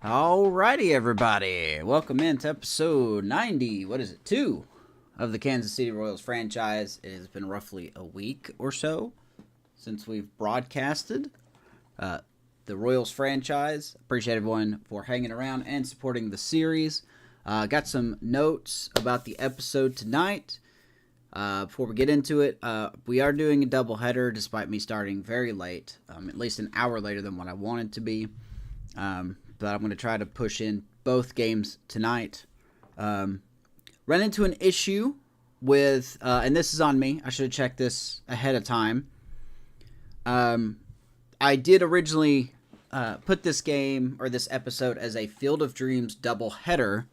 Alrighty, everybody. Welcome into episode 90, 2 of the Kansas City Royals franchise. It has been roughly a week or so since we've broadcasted the Royals franchise. Appreciate everyone for hanging around and supporting the series. Got some notes about the episode tonight. Before we get into it, we are doing a doubleheader despite me starting very late, at least an hour later than what I wanted to be. But I'm going to try to push in both games tonight. Run into an issue with, and this is on me. I should have checked this ahead of time. I did originally put this game or this episode as a Field of Dreams doubleheader,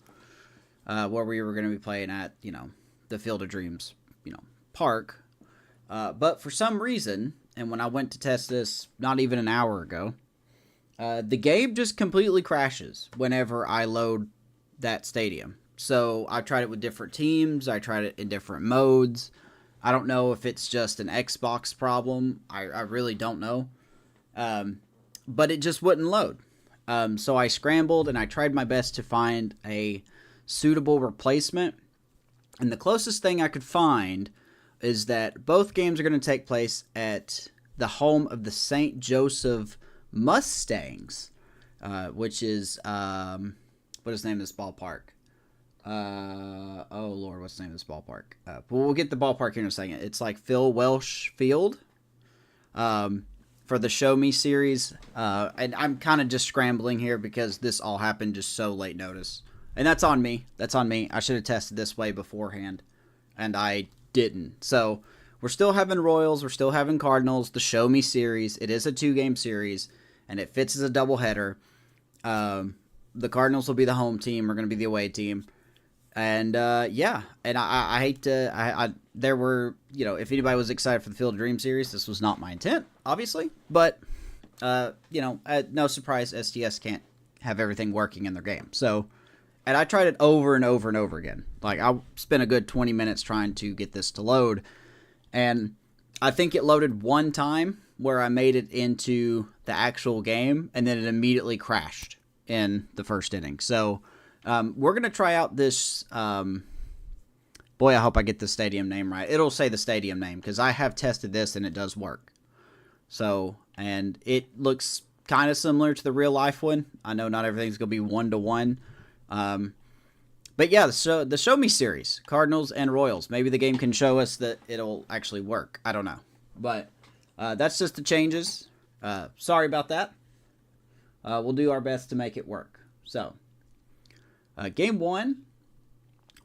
where we were going to be playing at, the Field of Dreams, park. But for some reason, and when I went to test this not even an hour ago, the game just completely crashes whenever I load that stadium. So I tried it with different teams. I tried it in different modes. I don't know if it's just an Xbox problem. I really don't know. But it just wouldn't load. So I scrambled and I tried my best to find a suitable replacement. And the closest thing I could find is that both games are going to take place at the home of the St. Joseph Mustangs, which is, what is the name of this ballpark? Oh Lord, what's the name of this ballpark? But we'll get the ballpark here in a second. It's like Phil Welch Field, for the Show Me series. And I'm kind of just scrambling here because this all happened just so late notice. And that's on me. That's on me. I should have tested this way beforehand, and I didn't. So we're still having Royals. We're still having Cardinals. The Show Me series. It is a 2-game series, and it fits as a doubleheader. The Cardinals will be the home team. We're going to be the away team. And, yeah. And I hate to... there were... if anybody was excited for the Field of Dreams series, this was not my intent, obviously. But, no surprise, STS can't have everything working in their game. So... And I tried it over and over and over again. Like, I spent a good 20 minutes trying to get this to load. And I think it loaded one time where I made it into the actual game, and then it immediately crashed in the first inning. So, we're going to try out this... boy, I hope I get the stadium name right. It'll say the stadium name, because I have tested this, and it does work. So, and it looks kind of similar to the real-life one. I know not everything's going to be one-to-one. But yeah, the Show Me series, Cardinals and Royals. Maybe the game can show us that it'll actually work. I don't know. But that's just the changes. Sorry about that. We'll do our best to make it work. So, game 1,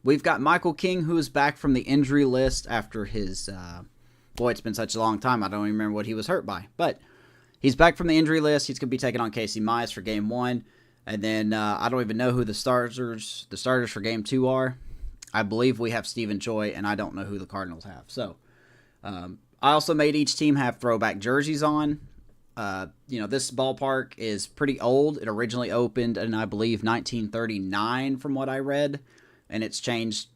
we've got Michael King, who is back from the injury list after his... boy, it's been such a long time. I don't even remember what he was hurt by. But he's back from the injury list. He's going to be taking on Casey Mize for game 1. And then I don't even know who the starters for Game 2 are. I believe we have Stephen Choi, and I don't know who the Cardinals have. So I also made each team have throwback jerseys on. This ballpark is pretty old. It originally opened in, I believe, 1939 from what I read. And it's changed,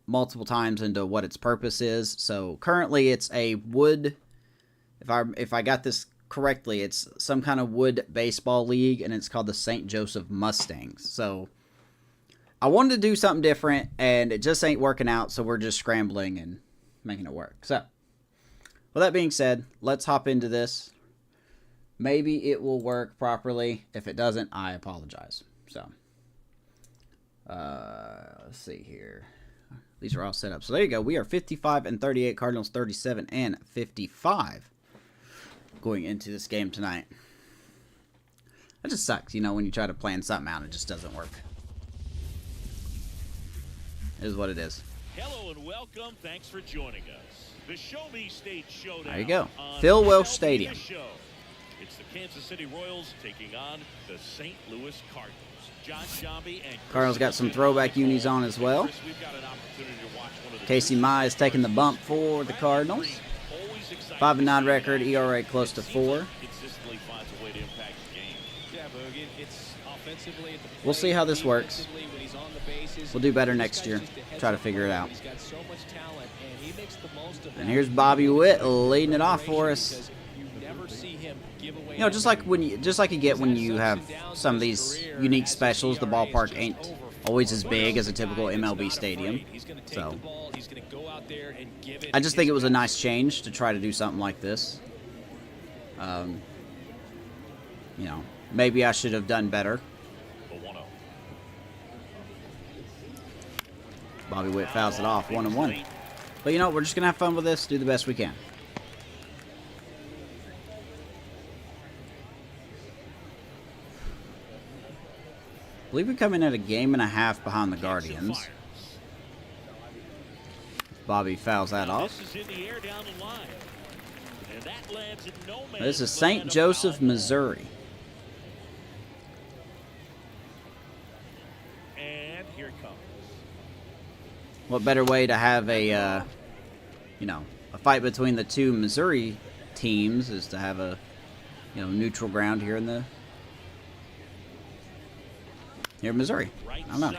multiple times into what its purpose is. So currently it's a wood, if I got this correctly, it's some kind of wood baseball league, and it's called the St. Joseph Mustangs. So I wanted to do something different, and it just ain't working out, so we're just scrambling and making it work. So with that being said, let's hop into this. Maybe it will work properly. If it doesn't, I apologize. So let's see here. These are all set up. So there you go. We are 55-38, Cardinals 37-55. Going into this game tonight. That just sucks, when you try to plan something out, it just doesn't work. It is what it is. Hello and welcome. Thanks for joining us. The Show Me State Showdown. There you go. Phil Welch Stadium. It's the Kansas City Royals taking on the St. Louis Cardinals. John Shambi and Cardinals got some throwback unis on as well. Casey Mize taking the bump for the Cardinals. 5-9 record, ERA close to 4. We'll see how this works. We'll do better next year. Try to figure it out. And here's Bobby Witt leading it off for us. never see him give away. You know, just like you get when you have some of these unique specials, the ballpark ain't always as big as a typical MLB stadium. So I just think it was a nice change to try to do something like this. You know, maybe I should have done better. Bobby Witt fouls it off, 1-1. But you know, we're just gonna have fun with this, do the best we can. I believe we come in at a game and a half behind the Guardians. Bobby fouls that off. This is St. Joseph, Missouri. And here it comes. What better way to have a, you know, a fight between the two Missouri teams is to have a, you know, neutral ground here in Missouri. I don't know.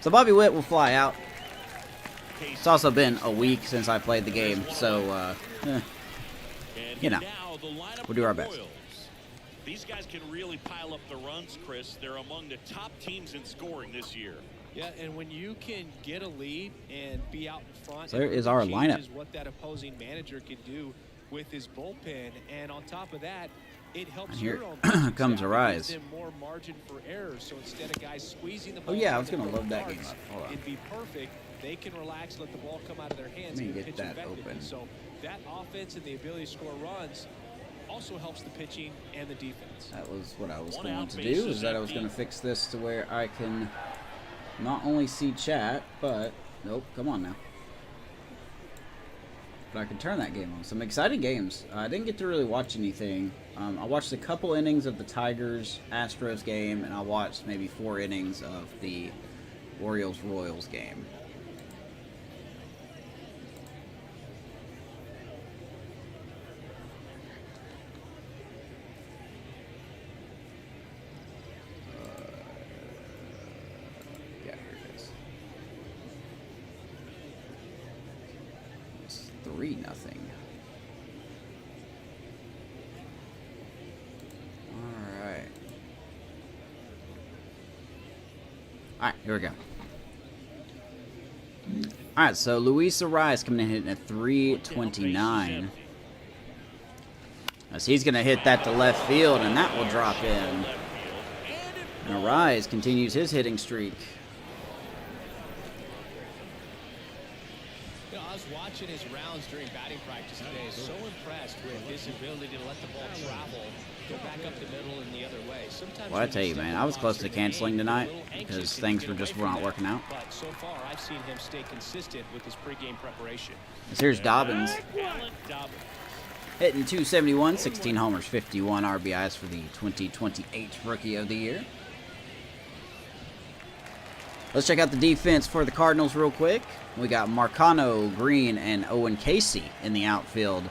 So Bobby Witt will fly out. It's also been a week since I played the game, so, you know, we'll do our best. These guys can really pile up the runs, Chris. They're among the top teams in scoring this year. Yeah, and when you can get a lead and be out in front, so there is our lineup. What that opposing manager can do with his bullpen, and on top of that, it helps and here your own comes a rise. Gives them more margin for errors. So instead of guys squeezing the ball, oh yeah, I was gonna load that game up. Hold on. It'd be perfect. They can relax, let the ball come out of their hands, Let me and get pitch that open. So that offense and the ability to score runs also helps the pitching and the defense. That was what I was going to do. Is that I was going to fix this to where I can not only see chat, but nope. Come on now. But I can turn that game on. Some exciting games. I didn't get to really watch anything. I watched a couple innings of the Tigers-Astros game, and I watched maybe 4 innings of the Orioles-Royals game. Yeah, here it is. It's 3-0. Alright, here we go. Alright, so Luis Arias coming in hitting at 329. As he's going to hit that to left field, and that will drop in. And Arias continues his hitting streak. You know, I was watching his rounds during batting practice today. So impressed with his ability to let the ball travel, go back up the middle and the other way. Sometimes well, I tell you, man, I was close to canceling tonight because things were just not working out. But so far, I've seen him stay consistent with his pregame preparation. Here's Dobbins. Hitting 271, 16 homers, 51 RBIs for the 2028 Rookie of the Year. Let's check out the defense for the Cardinals real quick. We got Marcano, Green, and Owen Casey in the outfield.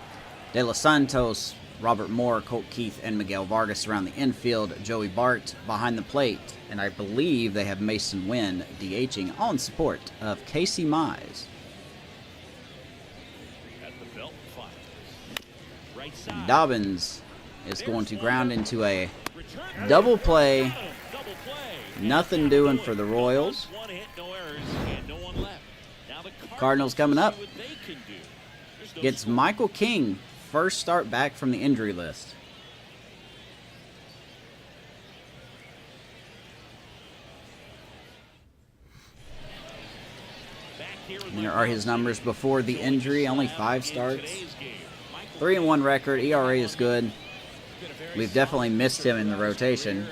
De Los Santos, Robert Moore, Colt Keith, and Miguel Vargas around the infield. Joey Bart behind the plate. And I believe they have Mason Wynn DHing on support of Casey Mize. And Dobbins is going to ground into a double play. Nothing doing for the Royals. Cardinals coming up. Gets Michael King, first start back from the injury list. And there are his numbers before the injury. Only 5 starts. 3-1 record. ERA is good. We've definitely missed him in the rotation.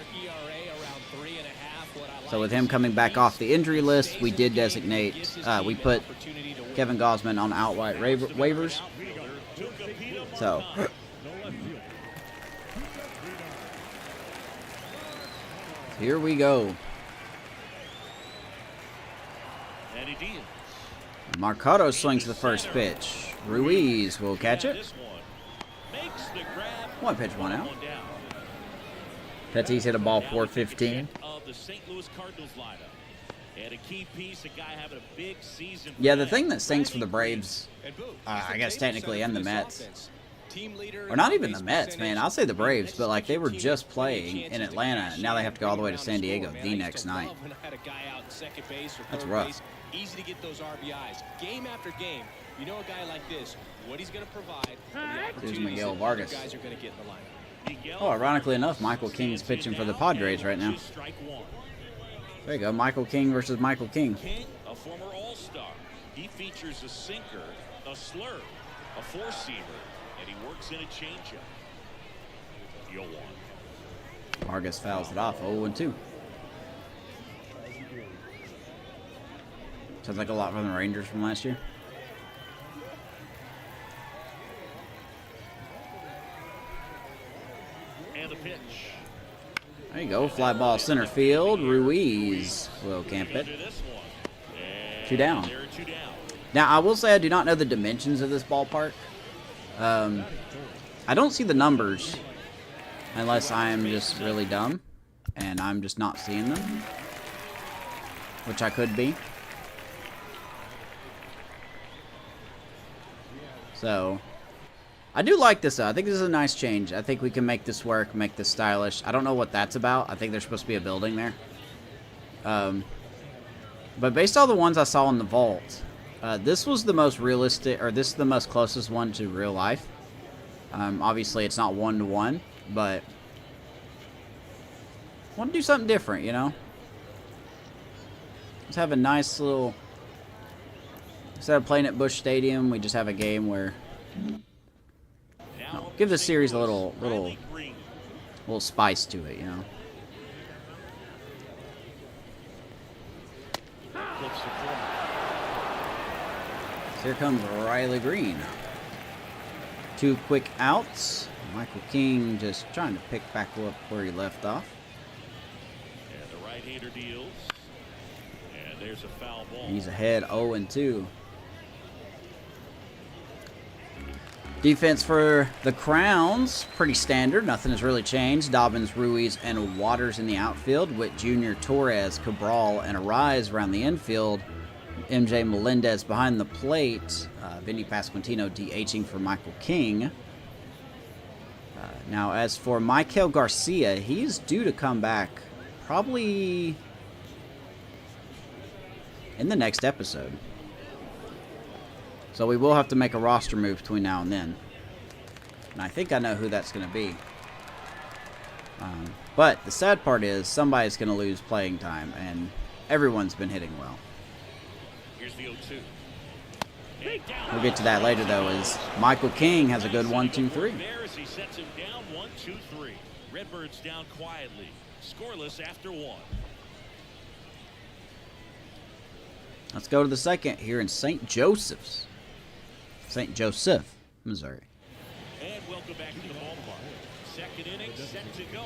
So with him coming back off the injury list, we did designate, we put Kevin Gausman on outright waivers. So here we go. Marcano swings the first pitch. Ruiz will catch it. 1 pitch, 1 out. Tatis hit a ball 415. Yeah, the thing that stinks for the Braves, I guess technically, and the Mets, Team leader Or not even the Mets, man. I'll say the Braves, but like they were just playing in Atlanta, and now they have to go all the way to San Diego the next night. That's rough. Easy to get those RBIs. Game after game, you know a guy like this, what he's going to provide, Here's Miguel Vargas. guys are going to get in the lineup. Oh, ironically enough, Michael King is pitching for the Padres right now. There you go, Michael King versus Michael King. King, a former All-Star. He features a sinker, a slurve, a four-seamer, and he works in a changeup. 0-1. Vargas fouls it off, 0-2. Sounds like a lot from the Rangers from last year. And the pitch. There you go, fly ball center field. Ruiz will camp it. 2 down. Now, I will say I do not know the dimensions of this ballpark. I don't see the numbers unless I am just really dumb and I'm just not seeing them, which I could be. So, I do like this though. I think this is a nice change. I think we can make this work, make this stylish. I don't know what that's about. I think there's supposed to be a building there. But based on the ones I saw in the vault, this was the most realistic, or this is the most closest one to real life. Obviously, it's not 1-to-1, but I want to do something different, you know? Let's have a nice little... Instead of playing at Busch Stadium, we just have a game where... No, give this series a little spice to it, you know? Here comes Riley Green. 2 quick outs. Michael King just trying to pick back up where he left off. And the right-hander deals. And there's a foul ball. He's ahead 0-2. Defense for the Crowns, pretty standard. Nothing has really changed. Dobbins, Ruiz, and Waters in the outfield. Witt Jr., Torres, Cabral, and Arise around the infield. MJ Melendez behind the plate. Vinny Pasquantino DHing for Michael King. Now, as for Michael Garcia, he's due to come back probably in the next episode. So we will have to make a roster move between now and then. And I think I know who that's going to be. But the sad part is somebody's going to lose playing time, and everyone's been hitting well. Here's the 0-2. We'll get to that later, though, as Michael King has a good 1-2-3. There as he sets him down 1-2-3. Redbirds down quietly. Scoreless after 1. Let's go to the second here in St. Joseph, Missouri. And welcome back to the ballpark. Second inning set to go.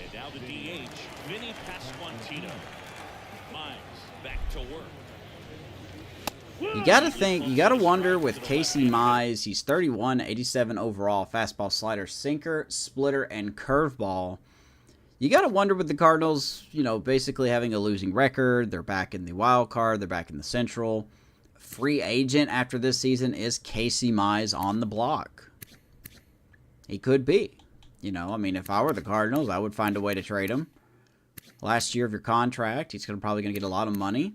And now the DH, Vinny Pasquantino. Mize back to work. You gotta think, you gotta wonder with Casey Mize, he's 31, 87 overall, fastball, slider, sinker, splitter, and curveball. You gotta wonder with the Cardinals, you know, basically having a losing record. They're back in the wild card, they're back in the Central. Free agent after this season is Casey Mize on the block. He could be. You know, I mean, if I were the Cardinals, I would find a way to trade him. Last year of your contract, he's probably gonna get a lot of money.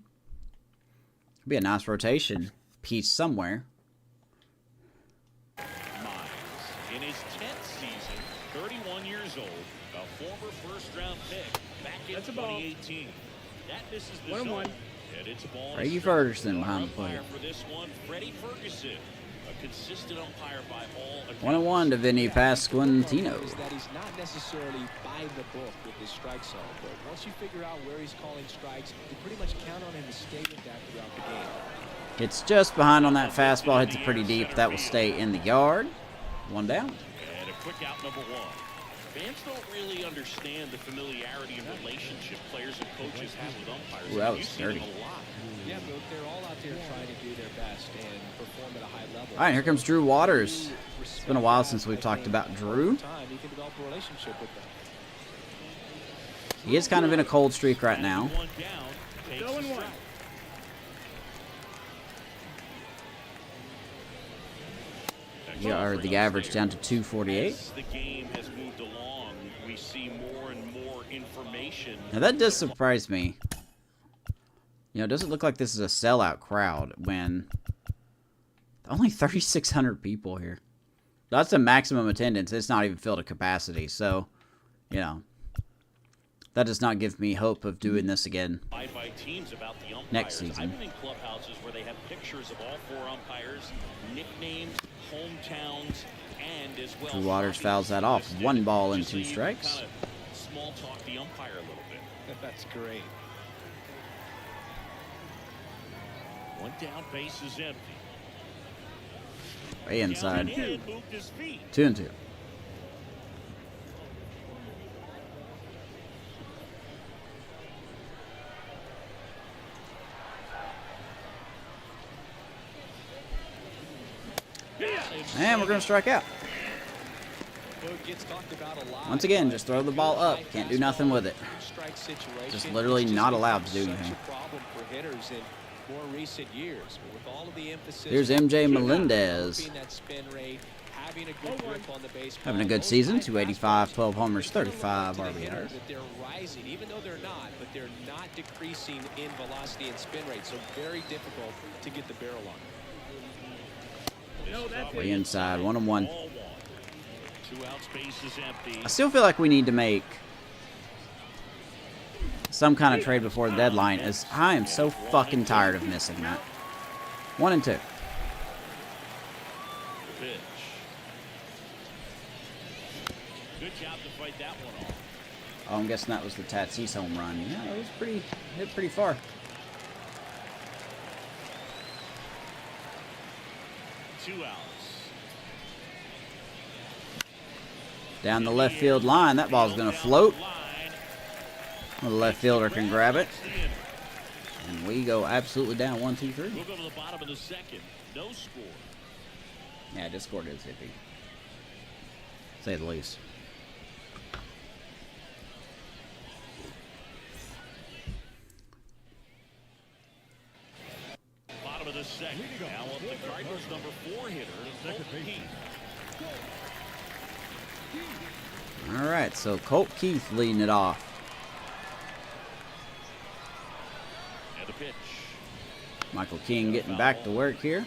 Be a nice rotation piece somewhere. Mize, in his 10th season, 31 years old, a former first-round pick back in 2018. That misses the zone, and it's ball. Freddie Ferguson behind the plate. For this one, Freddie Ferguson, a consistent umpire by all accounts. 1-1 to Vinny Pasquantino. That he's not necessarily by the book with his strike zone, but once you figure out where he's calling strikes, you pretty much count on him to stay with that throughout the game. It's just behind on that fastball. Hits it pretty deep. That will stay in the yard. 1 down. And a quick out number 1. Fans don't really understand the familiarity and relationship players and coaches have with umpires. Ooh, that was You see dirty. them a lot. Yeah, but they're all out there trying to do their best and perform at a high level. All right, here comes Drew Waters. It's been a while since we've talked about Drew. You can develop a relationship with them. He is kind of in a cold streak right now. 1 down, takes a strike. or the average down to 248. As the game has moved along, we see more and more information. Now that does surprise me. You know, it doesn't look like this is a sellout crowd when only 3,600 people here. That's the maximum attendance. It's not even filled to capacity. So, you know, that does not give me hope of doing this again By teams about the umpires. next season. I've been in clubhouses where they have pictures of all 4 umpires, nicknames, hometowns, and as well. Drew Waters fouls that off. 1 ball and 2 strikes. Kind of small talk the umpire a little bit. That's great. 1 down, base is empty. Way inside. Down and in, moved his feet. 2-2. And we're going to strike out. Once again, just throw the ball up. Can't do nothing with it. Just literally not allowed to do anything. Here's MJ Melendez. Having a good season. 285, 12 homers, 35 RBIs. They're rising, even though they're not, but they're not decreasing in velocity and spin rate. So very difficult to get the barrel on. Way inside, 1-1. 2 outs, base is empty. I still feel like we need to make some kind of trade before the deadline, as I am so fucking tired of missing that. 1-2. Pitch. Good job to fight that one off. Oh, I'm guessing that was the Tatis home run. Yeah, it was hit pretty far. 2 outs. Down the left field line. That ball's going to float. The left fielder can grab it. And we go absolutely down 1, 2, 3. We'll go to the bottom of the 2nd. No score. Yeah, this score is iffy. Say the least. Bottom of the 2nd. Now up the Cardinals number 4 hitter. All right, so Colt Keith leading it off. And the pitch. Michael King getting back to work here.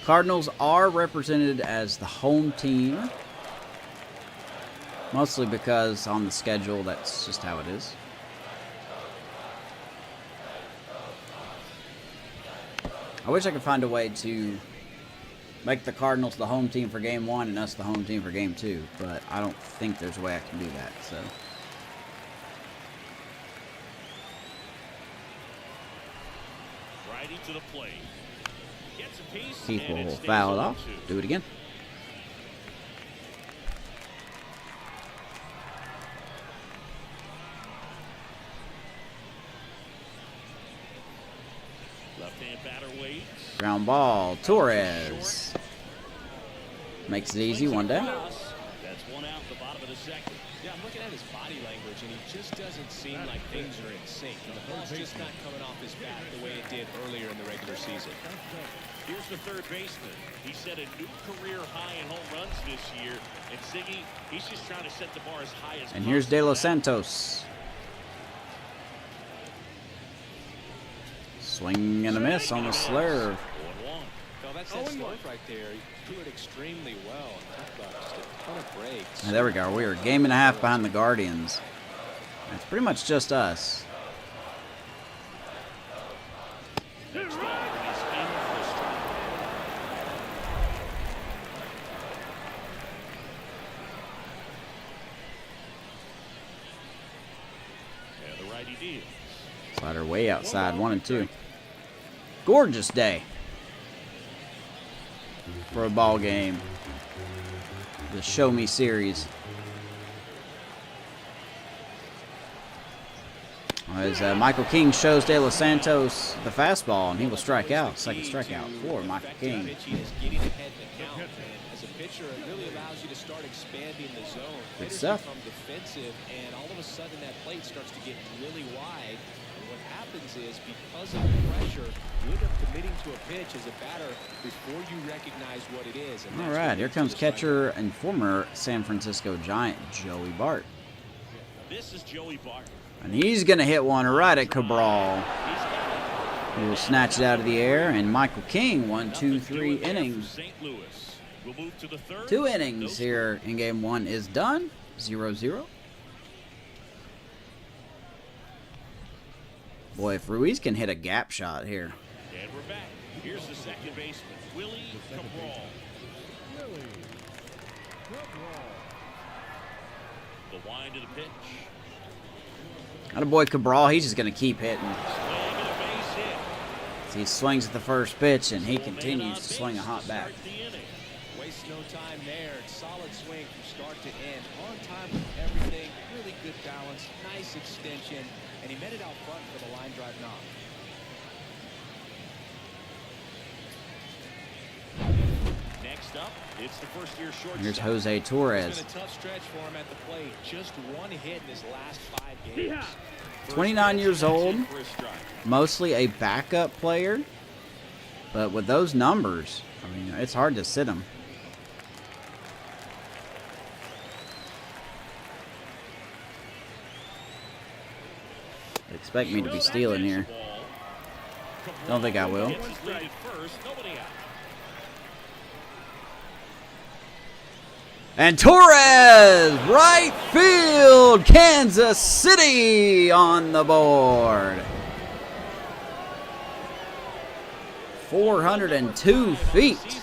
Cardinals are represented as the home team. Mostly because on the schedule, that's just how it is. I wish I could find a way to make the Cardinals the home team for game 1 and us the home team for game 2, but I don't think there's a way I can do that, so. Righty to the plate. Gets a piece. Keith And will it stays foul it 0-2. off. Do it again. Left-hand batter waits. Ground ball. Torres. Makes it easy. 1 down. That's 1 out, the bottom of the 2nd. Yeah, I'm looking at his body language, and he just doesn't seem like things are in sync. And the ball's just not coming off his bat the way it did earlier in the regular season. Here's the 3rd baseman. He set a new career high in home runs this year. And Ziggy, he's just trying to set the bar as high as And here's De Los Santos. Swing and a miss on the slurve. 1-1. No, that's that stuff right there. He threw it extremely well. Talk about just a ton of breaks. And there we go. We were a game and a half behind the Guardians. It's pretty much just us. Next batter is in for the strike. And the righty deals. Slider way outside. 1-2. Gorgeous day for a ball game. The Show Me series. As Michael King shows De Los Santos the fastball, and he will strike out. 2nd strikeout for Michael King. Pitching is getting ahead in the count. And as a pitcher, it really allows you to start expanding the zone. Good Hitters stuff. become defensive, and all of a sudden that plate starts to get really wide. what happens is because of the pressure, you end up committing to a pitch as a batter before you recognize what it is. And All right, here comes catcher and former San Francisco Giant Joey Bart. This is Joey Bart. And he's going to hit one right at Cabral. He will snatch it out of the air, and Michael King, 1, 2, 3 innings. We'll move to the third. 2 innings here in game 1 is done. 0-0. Boy, if Ruiz can hit a gap shot here. And we're back. Here's the second baseman, Willie Cabral. The wind of the pitch. Attaboy Cabral, he's just going to keep hitting. Swing and a base hit. He swings at the first pitch, and he continues to swing a hot bat. Waste no time there. Solid swing from start to end. On time with everything. Really good balance. Nice extension. And he met it out front for the line drive knock. Next up, it's the first-year shortstop. Here's Jose Torres. It's been a tough stretch for him at the plate. Just 1 hit in his last 5 games. 29 years old, mostly a backup player, but with those numbers, I mean, it's hard to sit him. Expect me to be stealing here. Don't think I will. And Torres, right field, Kansas City on the board. 402 feet.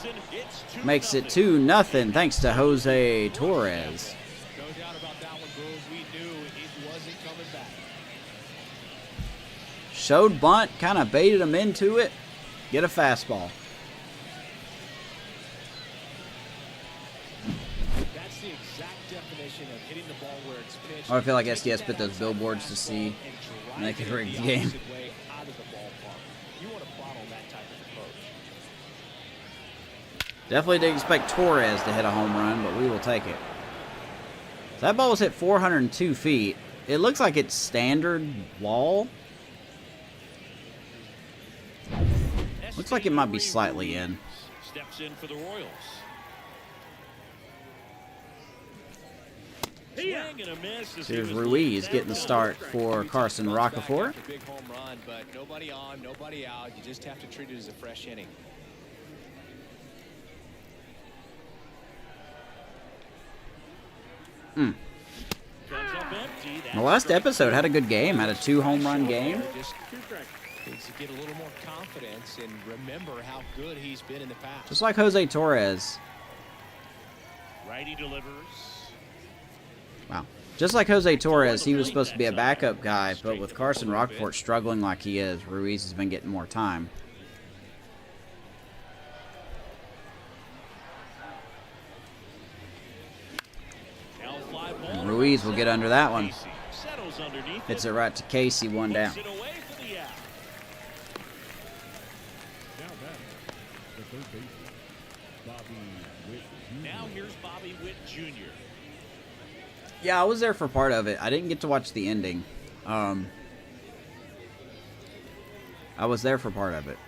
Makes it 2-0 thanks to Jose Torres. No doubt about that one, Bulls. We knew it wasn't coming back. Showed bunt, kind of baited him into it. Get a fastball. That's the exact definition of hitting the ball where it's pitched. I feel like SDS put those billboards to see, and they could rig the game. You want to bottle that type of approach. Definitely didn't expect Torres to hit a home run, but we will take it. So that ball was hit 402 feet. It looks like it's standard wall. Looks like it might be slightly in. Steps in for the Royals. Here's Ruiz getting the start for Carson Roccaforte. Big home run, but nobody on, nobody out. You just have to treat it as a fresh inning. The last episode had a good game, had a 2 home run game. Just needs to get a little more confidence and remember how good he's been in the past. Just like Jose Torres. Righty delivers. Wow. Just like Jose Torres, he was supposed to be a backup guy, but with Carson Roccaforte struggling like he is, Ruiz has been getting more time. And Ruiz will get under that one. Hits it right to Casey, 1 down. Now here's Bobby Witt Jr. Yeah, I was there for part of it. I didn't get to watch the ending. I was there for part of it.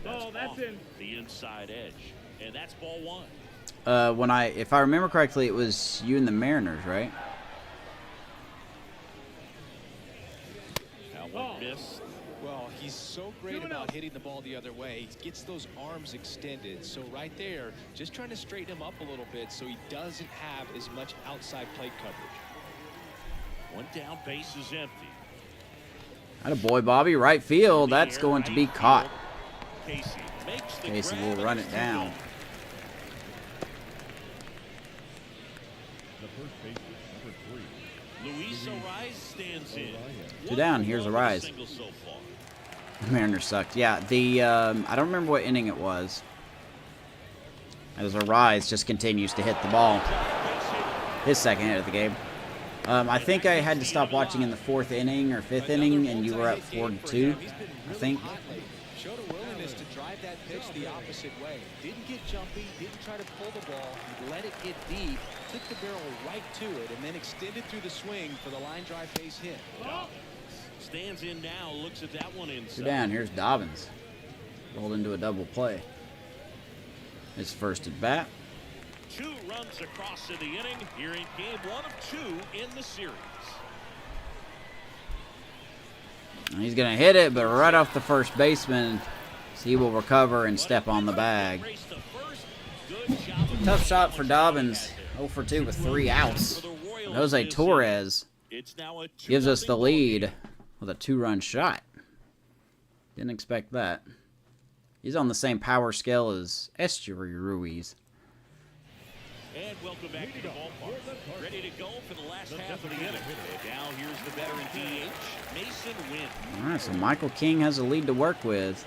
Oh, that's in the inside edge, and that's ball 1. If I remember correctly, it was you and the Mariners, right? That one missed. Well, he's so great about hitting the ball the other way. He gets those arms extended. So right there, just trying to straighten him up a little bit so he doesn't have as much outside plate coverage. 1 down, base is empty. Attaboy, Bobby, right field. That's going to be caught. Casey will run it down. Luis Ariz stands in. 2 down. Here's Ariz. The Mariners sucked. Yeah, I don't remember what inning it was. As Ariz just continues to hit the ball. His second hit of the game. I think I had to stop watching in the 4th inning or 5th inning, and you were up 4-2, I think. Showed a willingness to drive that pitch the opposite way. Didn't get jumpy, didn't try to pull the ball. He let it hit deep took the barrel right to it and then extended through the swing for the line drive base hit. Stands in now, looks at that one inside. Two down. Here's Dobbins. Rolled into a double play. His first at bat. 2 runs across in the inning here in game 1 of 2 in the series. And he's going to hit it, but right off the first baseman, he will recover and step on the bag. Tough shot for Dobbins. 0 for 2 with 3 outs. Jose Torres gives us the lead with a 2-run shot. Didn't expect that. He's on the same power scale as Estuary Ruiz. And welcome back to the ballpark. Ready to go for the last half of the inning. And now here's the veteran DH, Mason Wynn. All right, so Michael King has a lead to work with.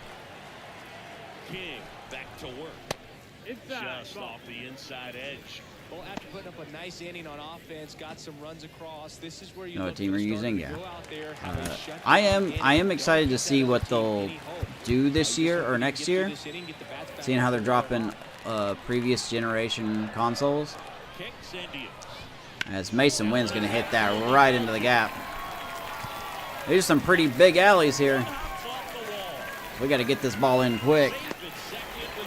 King back to work. Just off the inside edge. Well, after putting up a nice inning on offense, got some runs across. This is where you What team are you using? Yeah. I I am excited to see what they'll do this year or next year. Seeing how they're dropping previous generation consoles. As Mason Wynn's going to hit that right into the gap. There's some pretty big alleys here. We got to get this ball in quick.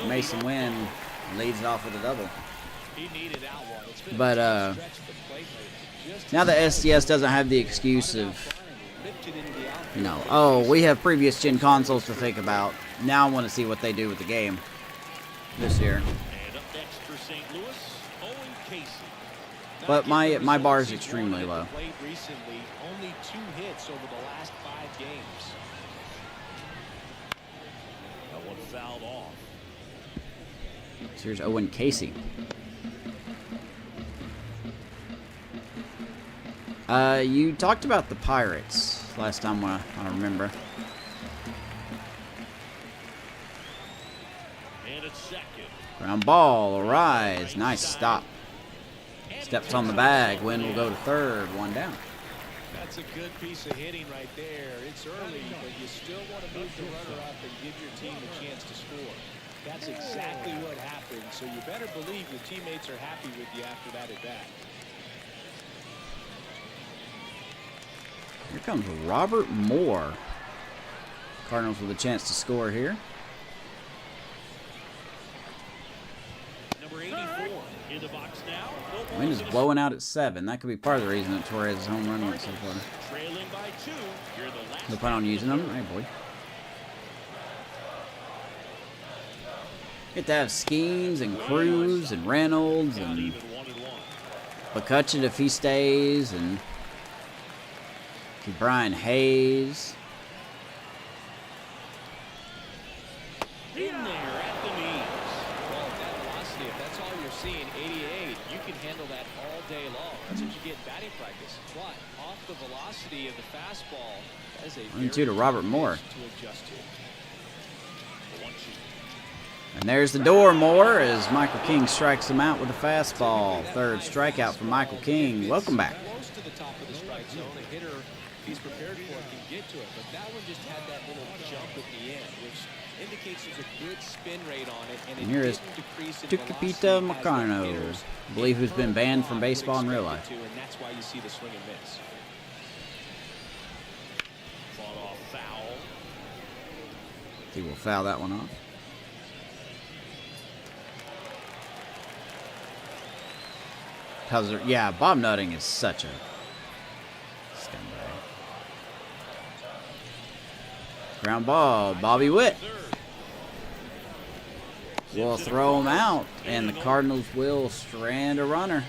Mason Wynn leads it off with a double. But now the SDS doesn't have the excuse of, you know, oh, we have previous gen consoles to think about. Now I want to see what they do with the game this year. But my bar is extremely low. Only 2 hits over the last 5 games. That one fouled off. So here's Owen Casey. You talked about the Pirates last time I remember. And it's second. Ground ball, Arise. Nice stop. Steps on the bag. Wynn will go to third. 1 down. That's a good piece of hitting right there. It's early, but you still want to move the runner up and give your team a chance to score. That's exactly what happened, so you better believe your teammates are happy with you after that at bat. Here comes Robert Moore. Cardinals with a chance to score here. Number 84 in the box now. Wind is blowing out at 7. That could be part of the reason that Torres' home run went so far. Trailing by 2. You're the last. He'll plan on using them. Hey, boy. Get to have Skeens and Cruz and Reynolds and McCutcheon if he stays, and Brian Hayes. In there at the knees. Well, that velocity, if that's all you're seeing, 88, you can handle that all day long. That's what you get in batting practice. But off the velocity of the fastball, that is a 1-2 to Robert Moore. to adjust to. And there's the door, Moore, as Michael King strikes him out with a fastball. Third strikeout for Michael King. Welcome back. Close to the top of the strike zone, a hitter, if he's prepared for it, can get to it. But that one just had that little jump at the end, which indicates there's a good spin rate on it. And here is Tucupita Macarno, I believe, who's been banned from baseball in real life. And that's why you see the swing and miss. Fought off foul. He will foul that one off. Yeah, Bob Nutting is such a scumbag. Ground ball, Bobby Witt will throw him out, and the Cardinals will strand a runner.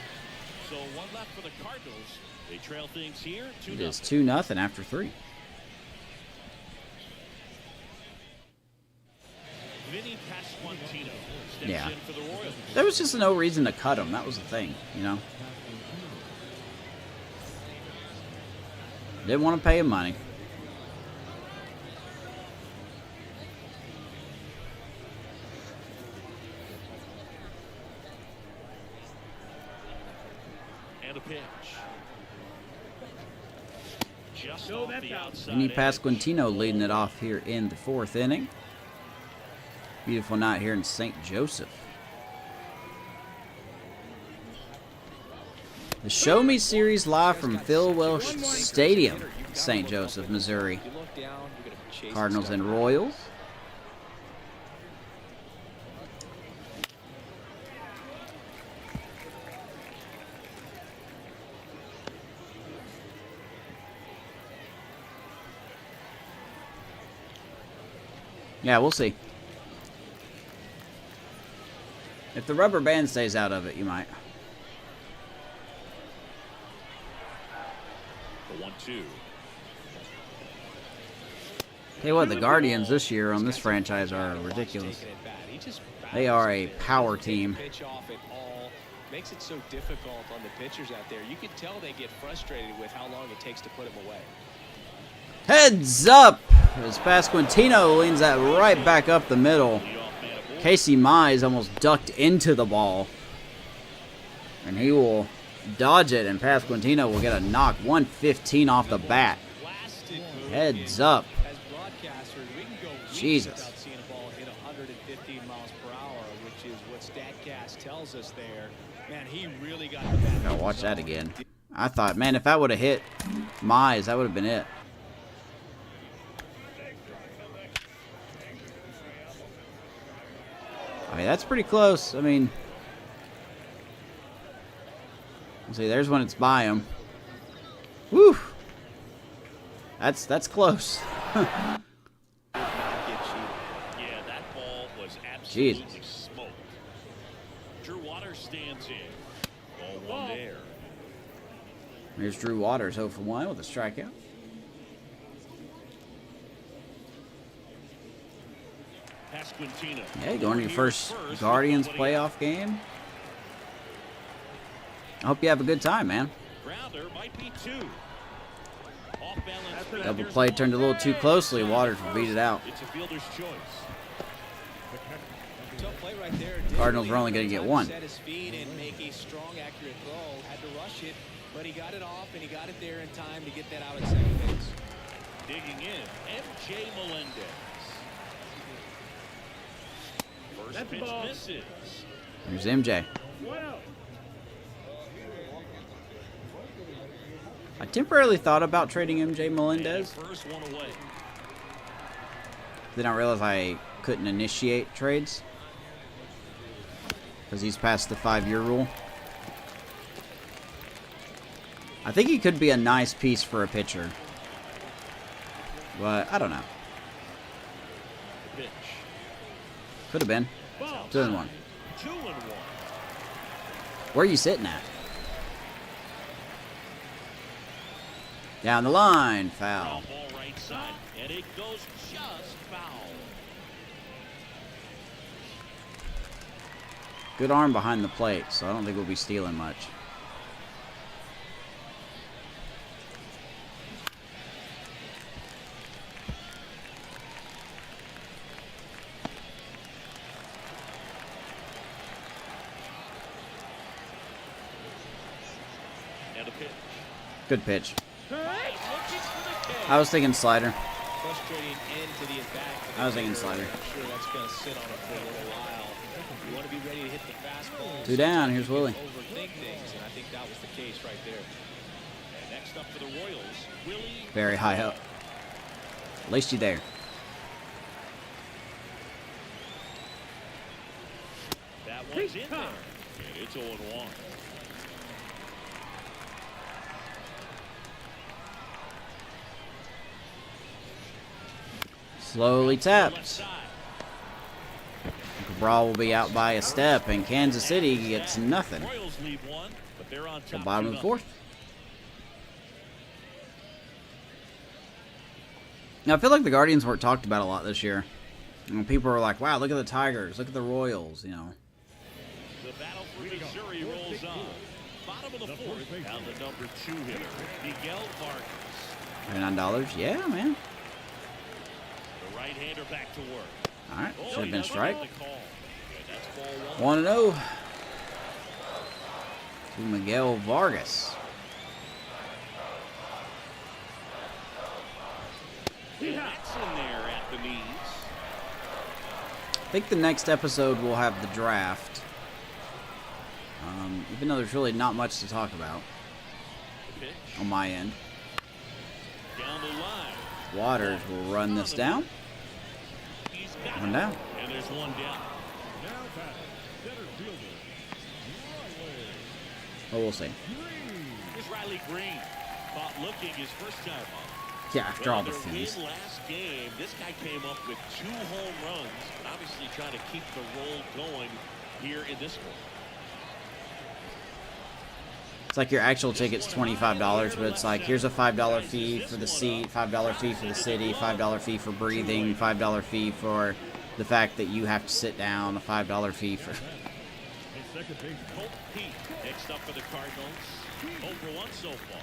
So 1 left for the Cardinals. They trail things here. It is 2-0 after 3. Vinny Pasquantino steps Yeah. in for the Royals. There was just no reason to cut him. That was the thing, you know. Didn't want to pay him money. And a pitch. Just off the outside Vinny edge. Pasquantino leading it off here in the 4th inning. Beautiful night here in St. Joseph. The Show Me series live from Phil Welch Stadium, St. Joseph, Missouri. Cardinals and Royals. Yeah, we'll see. If the rubber band stays out of it, you might. The 1-2. Tell you what, the Guardians this year on this franchise are ridiculous. They are a power team. Makes it so difficult on the pitchers out there. You can tell they get frustrated with how long it takes to put him away. Heads up as Pasquantino leans that right back up the middle. Casey Mize almost ducked into the ball. And he will dodge it, and Pasquantino will get a knock. 115 off the bat. Heads up. Jesus. Seeing a ball hit 115 miles per hour, which is what StatCast tells us there. Man, he really got the bat. Gotta watch that again. I thought, man, if that would have hit Mize, that would have been it. I mean, that's pretty close. I mean, let's see, there's when it's by him. Woo! That's close. Yeah, that ball was absolutely smoked. Drew Waters stands in. Ball one there. Here's Drew Waters, 0 for 1 with a strikeout. Yeah, going to your first Guardians playoff game. I hope you have a good time, man. Double play turned a little too closely. Waters beat it out. It's a fielder's choice. Cardinals are only going to get one. Set his feet and make a strong, accurate throw. Had to rush it, but he got it off and he got it there in time to get that out at second base. Digging in, M.J. Melendez. First pitch misses. Here's MJ. I temporarily thought about trading MJ Melendez. First one away. Then I realized I couldn't initiate trades because he's past the 5-year rule. I think he could be a nice piece for a pitcher, but I don't know. Pitch. Could have been. 2-1. 2-1. Where are you sitting at? Down the line, foul. Ball right side, and it goes just foul. Good arm behind the plate, so I don't think we'll be stealing much. And a pitch. Good pitch. I was thinking slider. Frustrating end to the at-bat. I was thinking slider. I'm sure that's going to sit on it for a little while. You want to be ready to hit the fastball. 2 down. Here's Willie. Overthink things, and I think that was the case right there. And next up for the Royals, Willie. Very high up. At least you there. That one's in there. And it's 0-1. Slowly taps. Cabral will be out by a step, and Kansas City gets nothing. Royals leave one, but they're on The top. bottom of the 4th. Now, I feel like the Guardians weren't talked about a lot this year. And people were like, wow, look at the Tigers, look at the Royals, you know. The battle for Missouri rolls on. Bottom of the 4th, down the number 2 hitter, Miguel Vargas. $29. Yeah, man. The right-hander back to work. All right, should have been a How strike. about the call? And that's ball 1. 1-0 to Miguel Vargas. That's in there at the knees. I think the next episode we'll have the draft. Even though there's really not much to talk about on my end. Down the line. Waters will run this down. One down. And there's one down. Oh, we'll see. Here's Riley Green. Caught looking his first time up. Yeah, after all the Their fees. win last game, this guy came up with 2 home runs. Obviously trying to keep the roll going here in this one. It's like your actual ticket's $25, but it's like here's a $5 fee for the seat, $5 fee for the city, $5 fee for breathing, $5 fee for the fact that you have to sit down, a $5 fee for. Colt Pete next up for the Cardinals. 0 for 1 so far.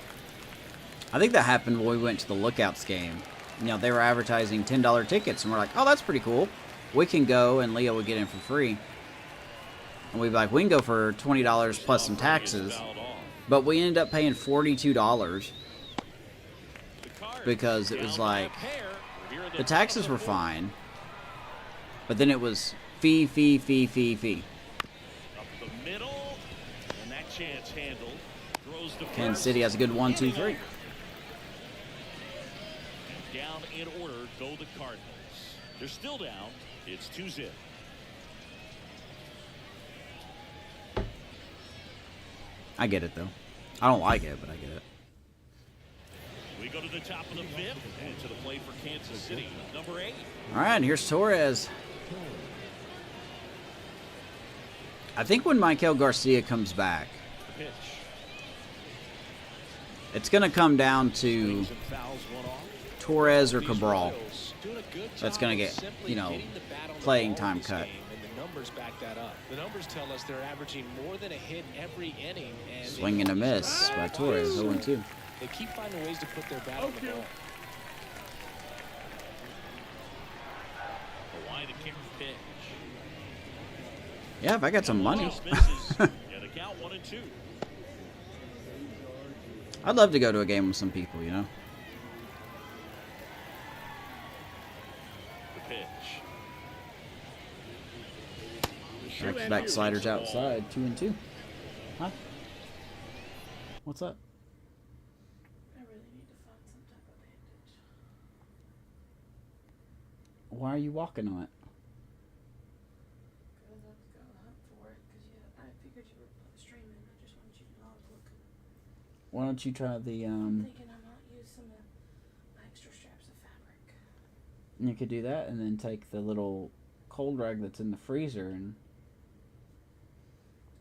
I think that happened when we went to the Lookouts game. You know, they were advertising $10 tickets, and we're like, oh, that's pretty cool. We can go, and Leo would get in for free. And we'd be like, we can go for $20 plus some taxes. But we ended up paying $42 because it was like, the taxes were fine, but then it was fee. Up the middle, and that chance handled. Throws to Kansas City has a good 1, 2, 3. And down in order go the Cardinals. They're still down. It's 2-0. I get it, though. I don't like it, but I get it. We go to the top of the 5th and to the play for Kansas City, number 8. All right, and here's Torres. I think when Michael Garcia comes back, Pitch. it's going to come down to Torres or Cabral. That's going to get, you know, playing time cut. Back that up. The numbers tell us they're averaging more than a hit every inning. And Swing and a miss by Torres, 0-2. They keep finding ways to put their bat on the ball. Why the kick pitch? Yeah, if I got some money. Misses. Yeah, the count 1-2. I'd love to go to a game with some people, you know. The pitch. Back sliders outside, 2-2. Huh? What's up? I really need to find some type of bandage. Why are you walking on it? Because I have to go hunt for it. Because I figured you were streaming. I just wanted you to know I was looking. Why don't you try the I'm thinking I might use some of my extra straps of fabric. You could do that and then take the little cold rag that's in the freezer and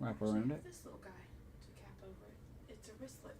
wrap around it. This little guy to cap over it. It's a wristlet.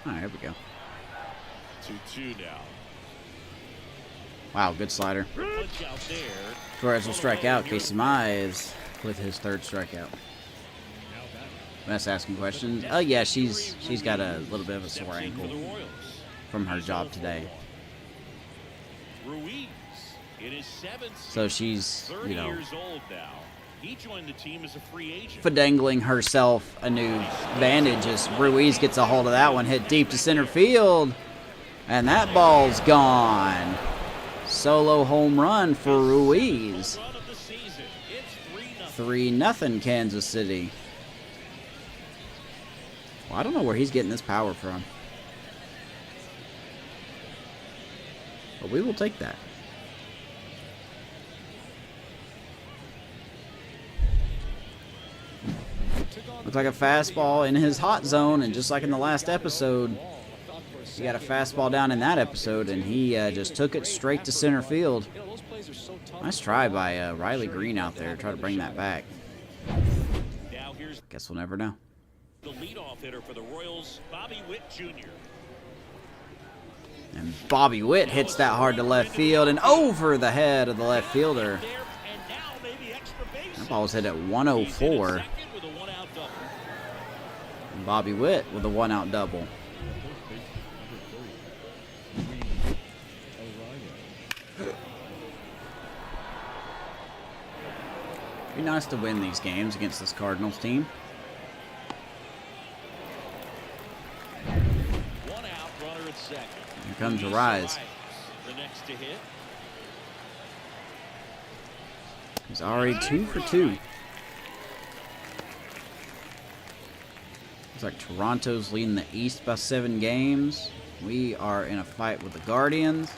Alright, here we go. 2-2 now. Wow, good slider. Punch out there. Torres will strike out. Casey Mize with his 3rd strikeout. That's asking questions. Oh yeah, she's got a little bit of a sore ankle from her job today. Ruiz in his 7th So she's, 30 you know, years old now. He joined the team as a free agent. fidangling herself a new bandage as Ruiz gets a hold of that one, hit deep to center field, and that ball's gone. Solo home run for Ruiz. 3-0 Kansas City. Well, I don't know where he's getting this power from, but we will take that. Looks like a fastball in his hot zone, and just like in the last episode, he got a fastball down in that episode, and he just took it straight to center field. You know, those plays are so tough Nice try by Riley Green out there. Try to bring that back. Now here's Guess we'll never know. the leadoff hitter for the Royals, Bobby Witt Jr. And Bobby Witt hits that hard to left field and over the head of the left fielder. That ball was hit at 104. And Bobby Witt with a one-out double. Be nice to win these games against this Cardinals team. One out, runner at second. Here comes Arise. The next to hit. He's already 2 for 2. Looks like Toronto's leading the East by 7 games. We are in a fight with the Guardians.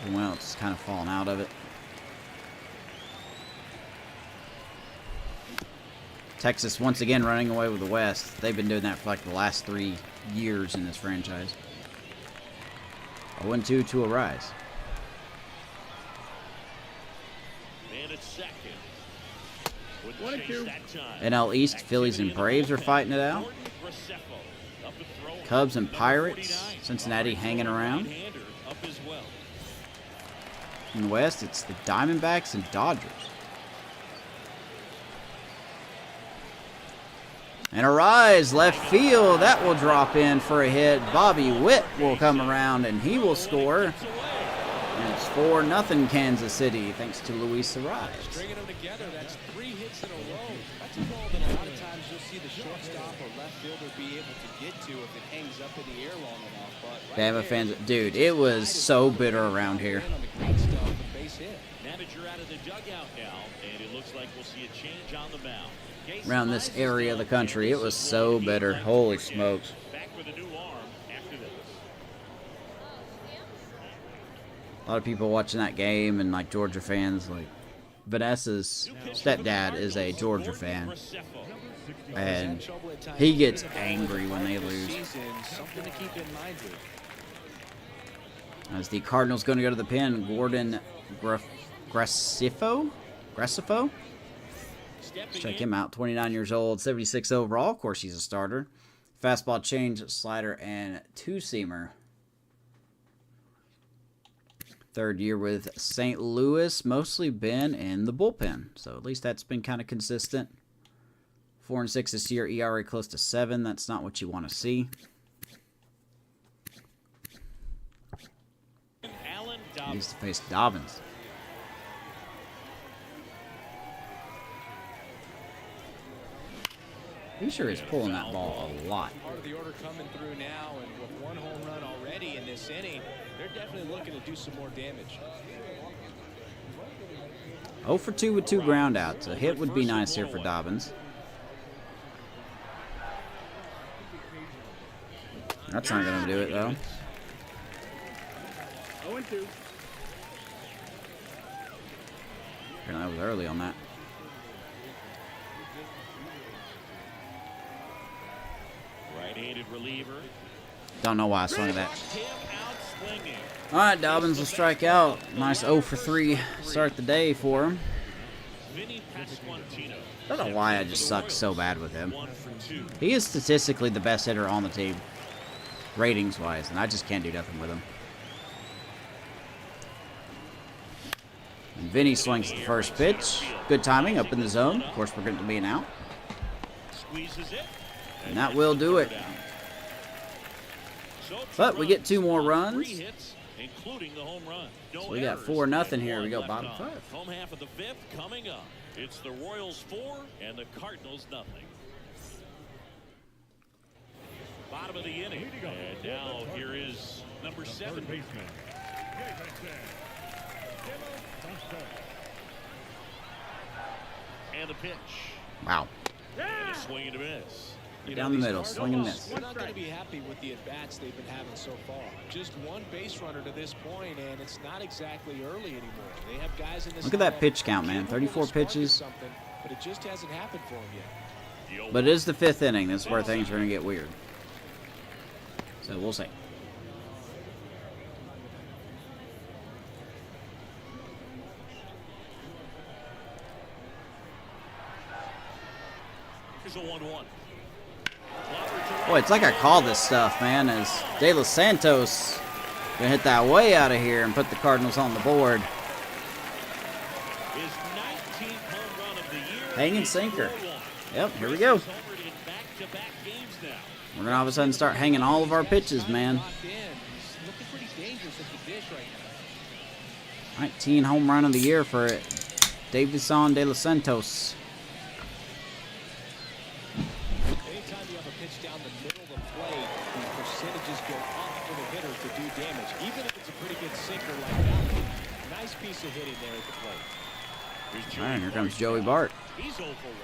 Everyone else is kind of falling out of it. Texas once again running away with the West. They've been doing that for like the last 3 years in this franchise. 0-2 to Arise. And it's second. 1-2. NL East, Phillies and Braves are fighting it out. Cubs and Pirates, Cincinnati hanging around. In the West, it's the Diamondbacks and Dodgers. And Arise, left field, that will drop in for a hit. Bobby Witt will come around and he will score. And it's 4-0 Kansas City, thanks to Luis Arise. Stringing them together, that's 3 hits in a row. That's a ball that a lot of times you'll see the shortstop or left fielder be able to get to if it hangs up in the air long enough. But Bama fans, dude, it was so bitter around here. Manager out of the dugout now, and it looks like we'll see a change on the mound. Around this area of the country, it was so bitter. Holy smokes. Back with a new arm after this. A lot of people watching that game and like Georgia fans, like Vanessa's stepdad is a Georgia fan. And he gets angry when they lose. As the Cardinals going to go to the pen, Gordon Graceffo? Let's check him out. 29 years old, 76 overall. Of course, he's a starter. Fastball change, slider, and 2-seamer. 3rd year with St. Louis. Mostly been in the bullpen. So at least that's been kind of consistent. 4-6 this year. ERA close to 7. That's not what you want to see. He used to face Dobbins. He sure is pulling that ball a lot. Part of the order coming through now, and with 1 home run already in this inning, they're definitely looking to do some more damage. 0 for 2 with 2 groundouts. A hit would be nice here for Dobbins. That's not going to do it, though. 0-2. That was early on that. Right-handed reliever. Don't know why I swung at that. All right, Dobbins will strike out. Nice 0 for 3 start the day for him. I don't know why I just suck so bad with him. He is statistically the best hitter on the team, ratings-wise, and I just can't do nothing with him. And Vinny swings the first pitch. Good timing up in the zone. Of course, we're going to be an out. And that will do it. But we get 2 more runs. So we got 4-0 here. We go bottom 5. Home half of the 5th coming up. It's the Royals 4 and the Cardinals nothing. Bottom of the inning. And now here is number 7. And a pitch. Wow. And a swing and a miss. Down the middle, swing and miss. They're not going to be happy with the at-bats they've been having so far. Just 1 base runner to this point, and it's not exactly early anymore. They have guys in this. Look at that pitch count, man. 34 pitches. But it just hasn't happened for him yet. But it is the 5th inning. That's where things are going to get weird. So we'll see. Here's a 1-1. Boy, it's like I call this stuff, man, as De Los Santos gonna hit that way out of here and put the Cardinals on the board. His 19th home run of the year. Hanging sinker. Yep, here we go. We're gonna all of a sudden start hanging all of our pitches, man. 19 home run of the year for Davison De Los Santos. Anytime you have a pitch down the middle of the plate, the percentages go up for the hitter to do damage, even if it's a pretty good sinker like that. Nice piece of hitting there at the plate. All right, here comes Joey Bart. He's 0 for 1.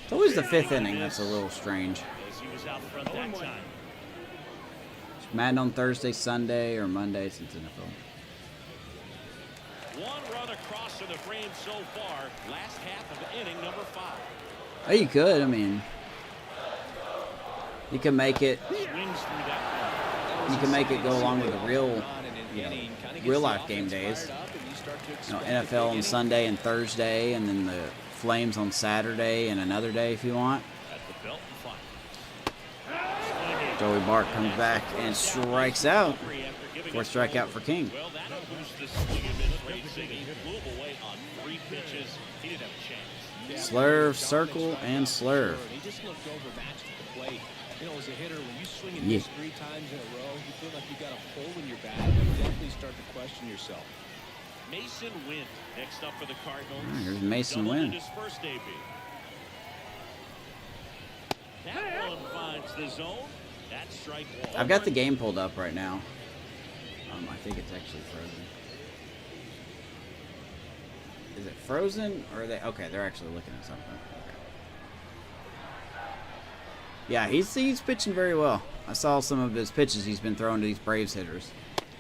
It's always the 5th inning that's a little strange. As he was out front that time. Madden on Thursday, Sunday, or Monday since NFL. One run across in the frame so far. Last half of inning number 5. Oh, you could. I mean, you can make it. Swings through that. You can make it go along with the real, real life game days. NFL on Sunday and Thursday, and then the Flames on Saturday and another day if you want. At the belt and fire. Joey Bart comes back and strikes out. 4th strikeout for King. Well, that'll boost the swing a minute. He flew away on 3 pitches. He didn't have a chance. Slurve, circle, and slurve. He just looked overmatched at the plate. You know, as a hitter, when you swing and miss 3 times in a row, you feel like you got a hole in your bat. You definitely start to question yourself. Mason Wynn next up for the Cardinals. Here's Mason Doubled Wynn. in his first AB. That one finds the zone. That's strike 1. I've got the game pulled up right now. I think it's actually frozen. Is it frozen or are they? Okay, they're actually looking at something. Okay. Yeah, he's pitching very well. I saw some of his pitches he's been throwing to these Braves hitters.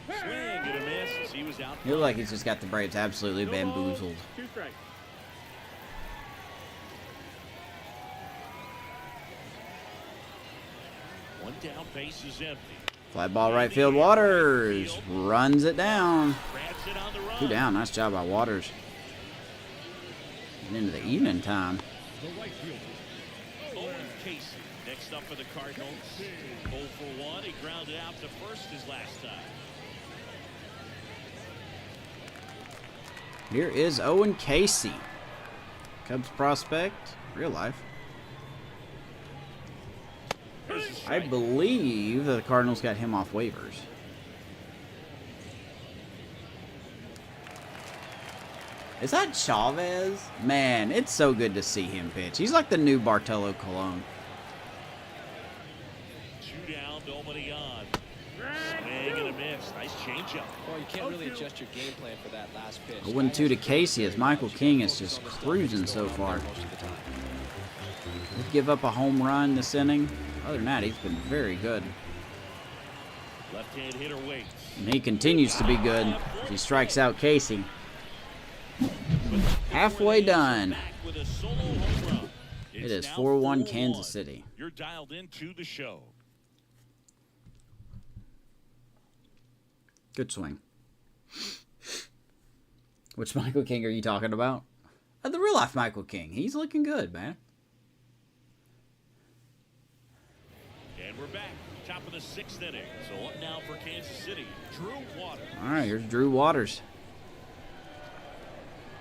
Swing and a miss as he was out. He looks like he's just got the Braves absolutely bamboozled. 2 strikes. One down, base is empty. Fly ball right field, Waters runs it down. Grabs it on the run. 2 down, nice job by Waters. And into the evening time. Owen Casey next up for the Cardinals. 0 for 1. He grounded out to first his last time. Here is Owen Casey. Cubs prospect, real life. I believe the Cardinals got him off waivers. Is that Chavez? Man, it's so good to see him pitch. He's like the new Bartolo Colon. 2 down, nobody on. Swing and a miss. Nice changeup. Well, you can't really adjust your game plan for that last pitch. 0-2 to Casey as Michael King is just cruising so far. He'll give up a home run this inning. Other than that, he's been very good. Left-hand hitter waits. And he continues to be good. He strikes out Casey. Halfway done. With a solo home run. It is 4-1 Kansas City. You're dialed into the show. Good swing. Which Michael King are you talking about? The real life Michael King. He's looking good, man. And we're back. Top of the 6th inning. So up now for Kansas City. Drew Waters. All right, here's Drew Waters.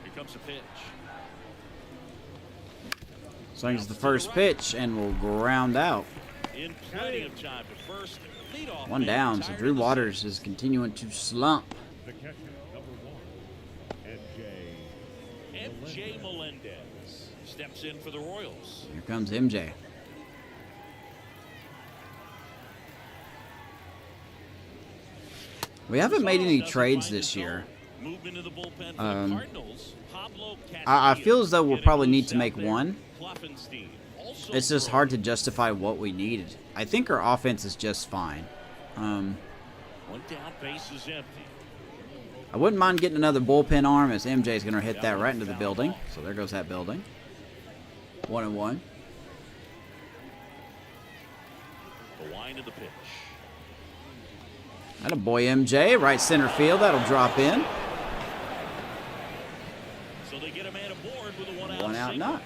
Here comes a pitch. Swings the first pitch and will ground out. In plenty of time to first. Leadoff 1 man down, so retired Drew in the Waters is continuing to slump. The catcher, number 1, MJ Melendez steps in for the Royals. Here comes MJ. We haven't made any trades this year. Movement of the bullpen for the Cardinals. Pablo I Castillo feel as though we'll getting probably need loose to make out there. one. Kloffenstein also It's just throwing. hard to justify what we needed. I think our offense is just fine. 1 down, base is empty. I wouldn't mind getting another bullpen arm as MJ's going to hit that right into the building. So there goes that building. 1-1. The wind of the pitch. That a boy MJ, right center field. That'll drop in. So they get a man aboard with a One out, single. not.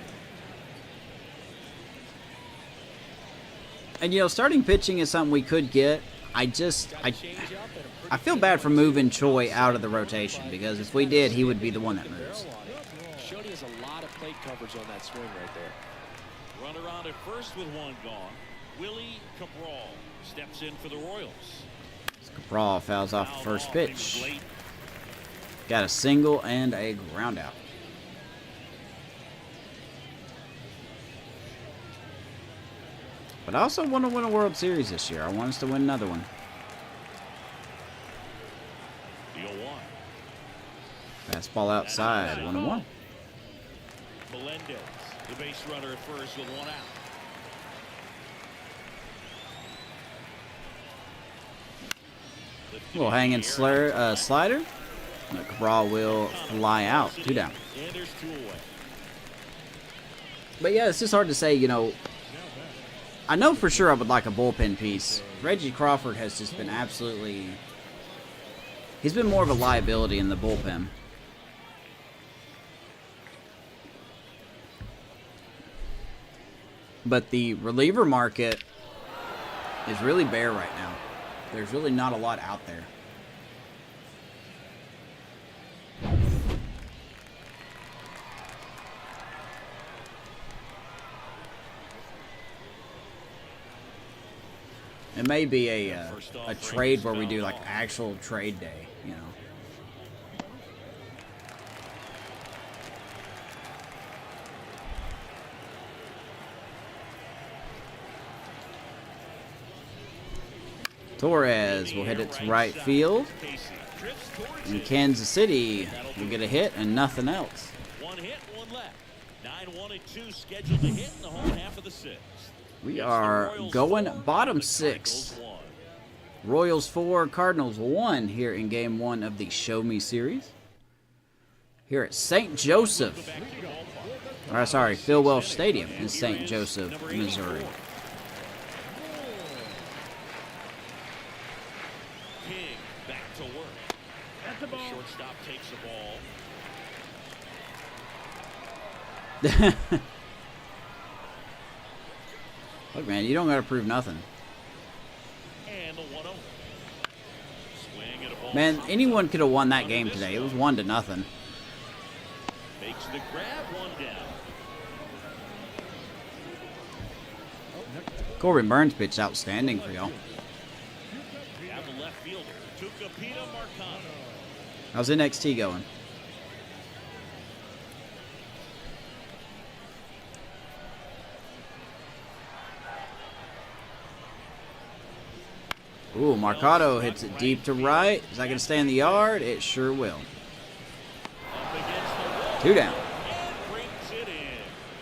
And you know, starting pitching is something we could get. I feel bad for moving Choi out of the rotation, because if we did, he would be the one that moves. Shody has a lot of plate coverage on that swing right there. Runner on at first with one gone. Willie Cabral steps in for the Royals. Cabral fouls off the first Fouled pitch. late. Got a single and a ground out. But I also want to win a World Series this year. I want us to win another one. The 0-1. Fastball outside, 1-1. Melendez, the base runner at first with one out. Little hanging slider. The Cabral will fly out. 2 down. And there's 2 away. But yeah, it's just hard to say, you know. I know for sure I would like a bullpen piece. Reggie Crawford has just been absolutely... He's been more of a liability in the bullpen. But the reliever market is really bare right now. There's really not a lot out there. It may be a trade where we do like actual trade day, you know. Torres will hit it to right field. And Kansas City will get a hit and nothing else. 1 hit, 1 left. 9-1-2 scheduled to hit in the home half of the 6th. We are going bottom 6. Royals 4, Cardinals 1 here in Game 1 of the Show Me series. Here at St. Joseph. Or, sorry, Phil Welch Stadium in St. Joseph, Missouri. King back to work. The shortstop takes the ball. Look, man, you don't got to prove nothing. And the 1-0. Swing at a ball. Man, anyone could have won that game today. It was 1-0. Makes the grab, 1 down. Corbin Burns pitched outstanding for y'all. Have the left fielder, Tucupita Marcano. How's NXT going? Ooh, Marcado hits it deep to right. Is that going to stay in the yard? It sure will. Up against the wall. 2 down. And brings it in.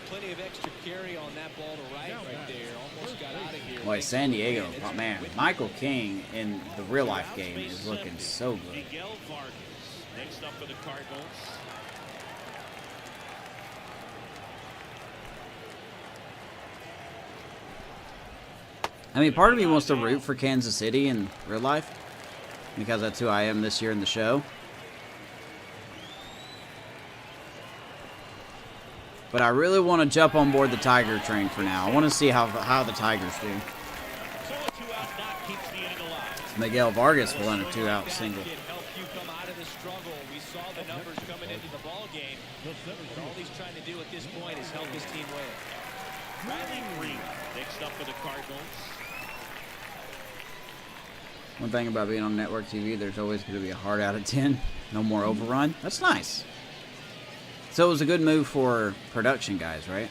Plenty of extra carry on that ball to right there. Almost got out of here. Boy, San Diego, oh man, Michael King in the real life game is looking so good. Miguel Vargas next up for the Cardinals. I mean, part of me wants to root for Kansas City in real life, because that's who I am this year in the show. But I really want to jump on board the Tiger train for now. I want to see how the Tigers do. So a 2-out knock keeps the inning alive. Miguel Vargas will run a 2-out single. Help you come out of the struggle. We saw the numbers coming into the ball game. But all he's trying to do at this point is help his team win. Riley Green next up for the Cardinals. One thing about being on network TV, there's always going to be a hard out of 10. No more overrun. That's nice. So it was a good move for production guys, right?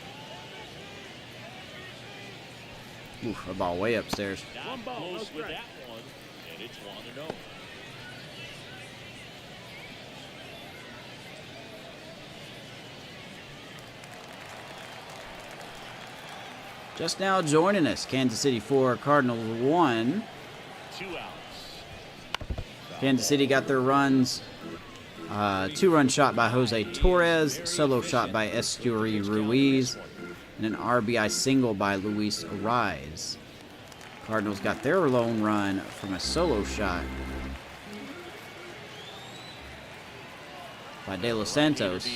Oof, a ball way upstairs. Not close with that one, and it's 1-0. Just now joining us, Kansas City 4, Cardinals 1. 2 outs. Kansas City got their runs. 2-run shot by Jose Torres, solo shot by Esteury Ruiz, and an RBI single by Luis Ariz. Cardinals got their lone run from a solo shot by De Los Santos.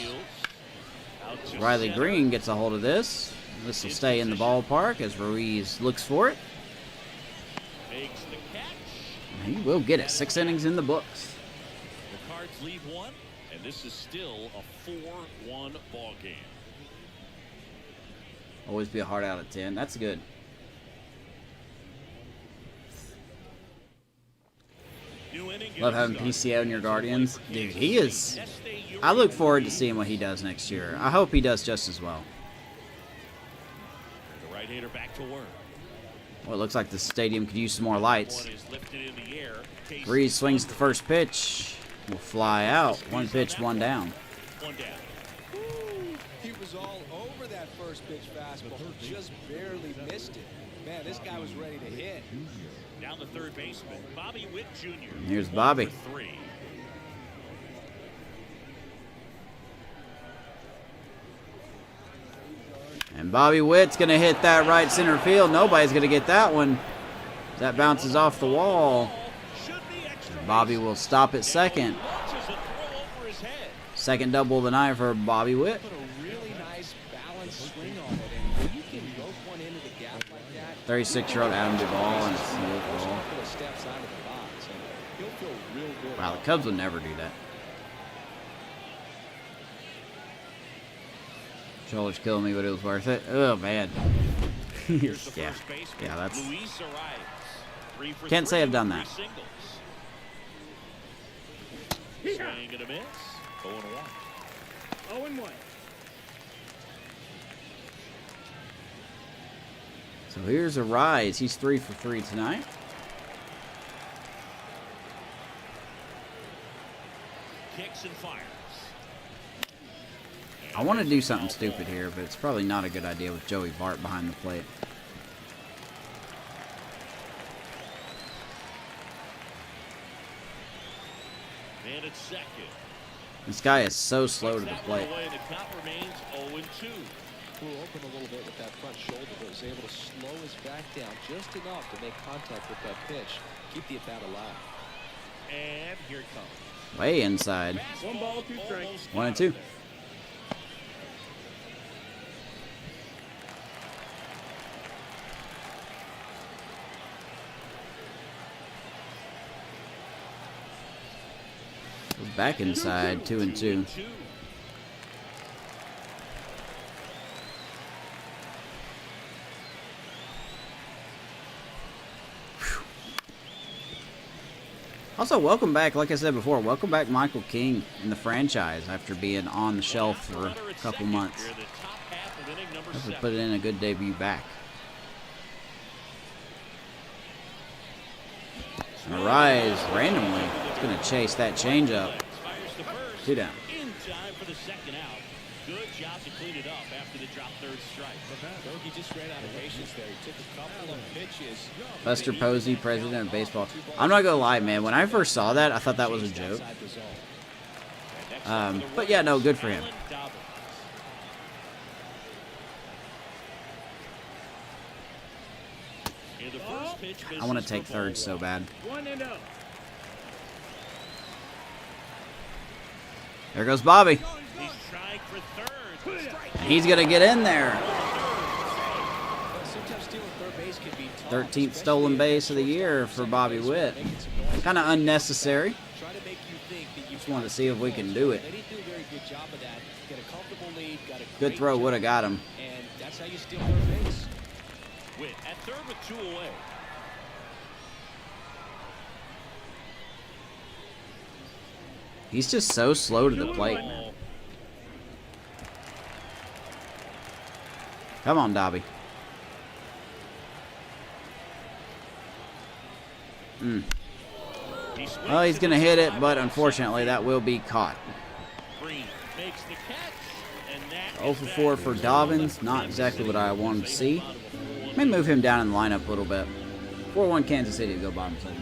Out to Riley center. Green gets a hold of this. This will stay in the ballpark as Ruiz looks for it. Makes the catch. He will get it. 6 innings in the books. The Cards lead one, and this is still a 4-1 ball game. Always be a hard out of 10. That's good. New inning Love having getting PCO in your started. Guardians. Dude, he is. I look forward to seeing what he does next year. I hope he does just as well. The right-hander back to work. Well, it looks like the stadium could use some more lights. One is lifted in the air. Breeze swings the first pitch. Will fly out. 1 pitch, 1 down. One down. He was all over that first pitch fastball, just barely missed it. Man, this guy was ready to hit. Down the third baseman, Bobby Witt Jr. Here's 1 Bobby. for 3. And Bobby Witt's going to hit that right center field. Nobody's going to get that one. That bounces off the wall. Should be extra Bobby base. will stop at second. Launches a throw over his head. Second double of the night for Bobby Witt. Put a really nice balanced swing on it, and when you can rope one into the gap like that, 36-year-old Adam Duvall and a single first ball. couple of steps out of the box, and he'll feel real good. Wow, the about Cubs would never do that. Shoulder's killing me, but it was worth it. Oh, man. Here's the Yeah. first baseman, Yeah, that's... Luis Arias. 3 for Can't say 3 I've done with that. 3 singles. Swing and a miss. 0-1. 0-1. So here's a rise. He's 3 for 3 tonight. Kicks and fires. I want to do something stupid here, but it's probably not a good idea with Joey Bart behind the plate. And it's second. This guy is so slow to the That one plate. away, and the count remains 0-2. Flew open a little bit with that front shoulder, but was able to slow his back down just enough to make contact with that pitch, keep the at-bat alive. And here it comes. Way inside. 1 ball, 2 strikes. Almost 1 and out 2. of there. Back inside. 2 and 2. 2. Also, welcome back, like I said before, welcome back Michael King in the franchise after being on the shelf for a couple months. Here, the top half of inning number Definitely 7. put in a good debut back. And a rise randomly. It's going to chase that changeup. Fires to first. 2 down. In time for the second out. Good job to clean it up after the drop third strike. Berkey just ran out of patience there. He took a couple of pitches. Lester Posey, president of baseball. I'm not going to lie, man. When I first saw that, I thought that was a joke. Outside the zone. And next up for the But yeah, no, good for him. Alan Dobbins. In the first pitch, I want to misses take for ball third so one. bad. 1-0. There goes Bobby. He's trying for third. Strike. And he's going to get in there. Sometimes stealing third base can be tough, 13th stolen base of the year for Bobby Witt. Kind of unnecessary. Try to make you think that you Just wanted to see if we can do it. They didn't do a very good job of that. Get a comfortable lead, got a Good great throw job, would have got him. and that's how you steal third base. Witt at third with 2 away. He's just so slow to the plate, man. Ball. Come on, Dobby. He swings Well, he's to going to the hit it, side but on unfortunately, that will be caught. Green makes the catch, and that 0 is for back. 4 for Dobbins. Not exactly what I wanted to see. May move him down in the lineup a little bit. 4-1 Kansas City to go bottom 7.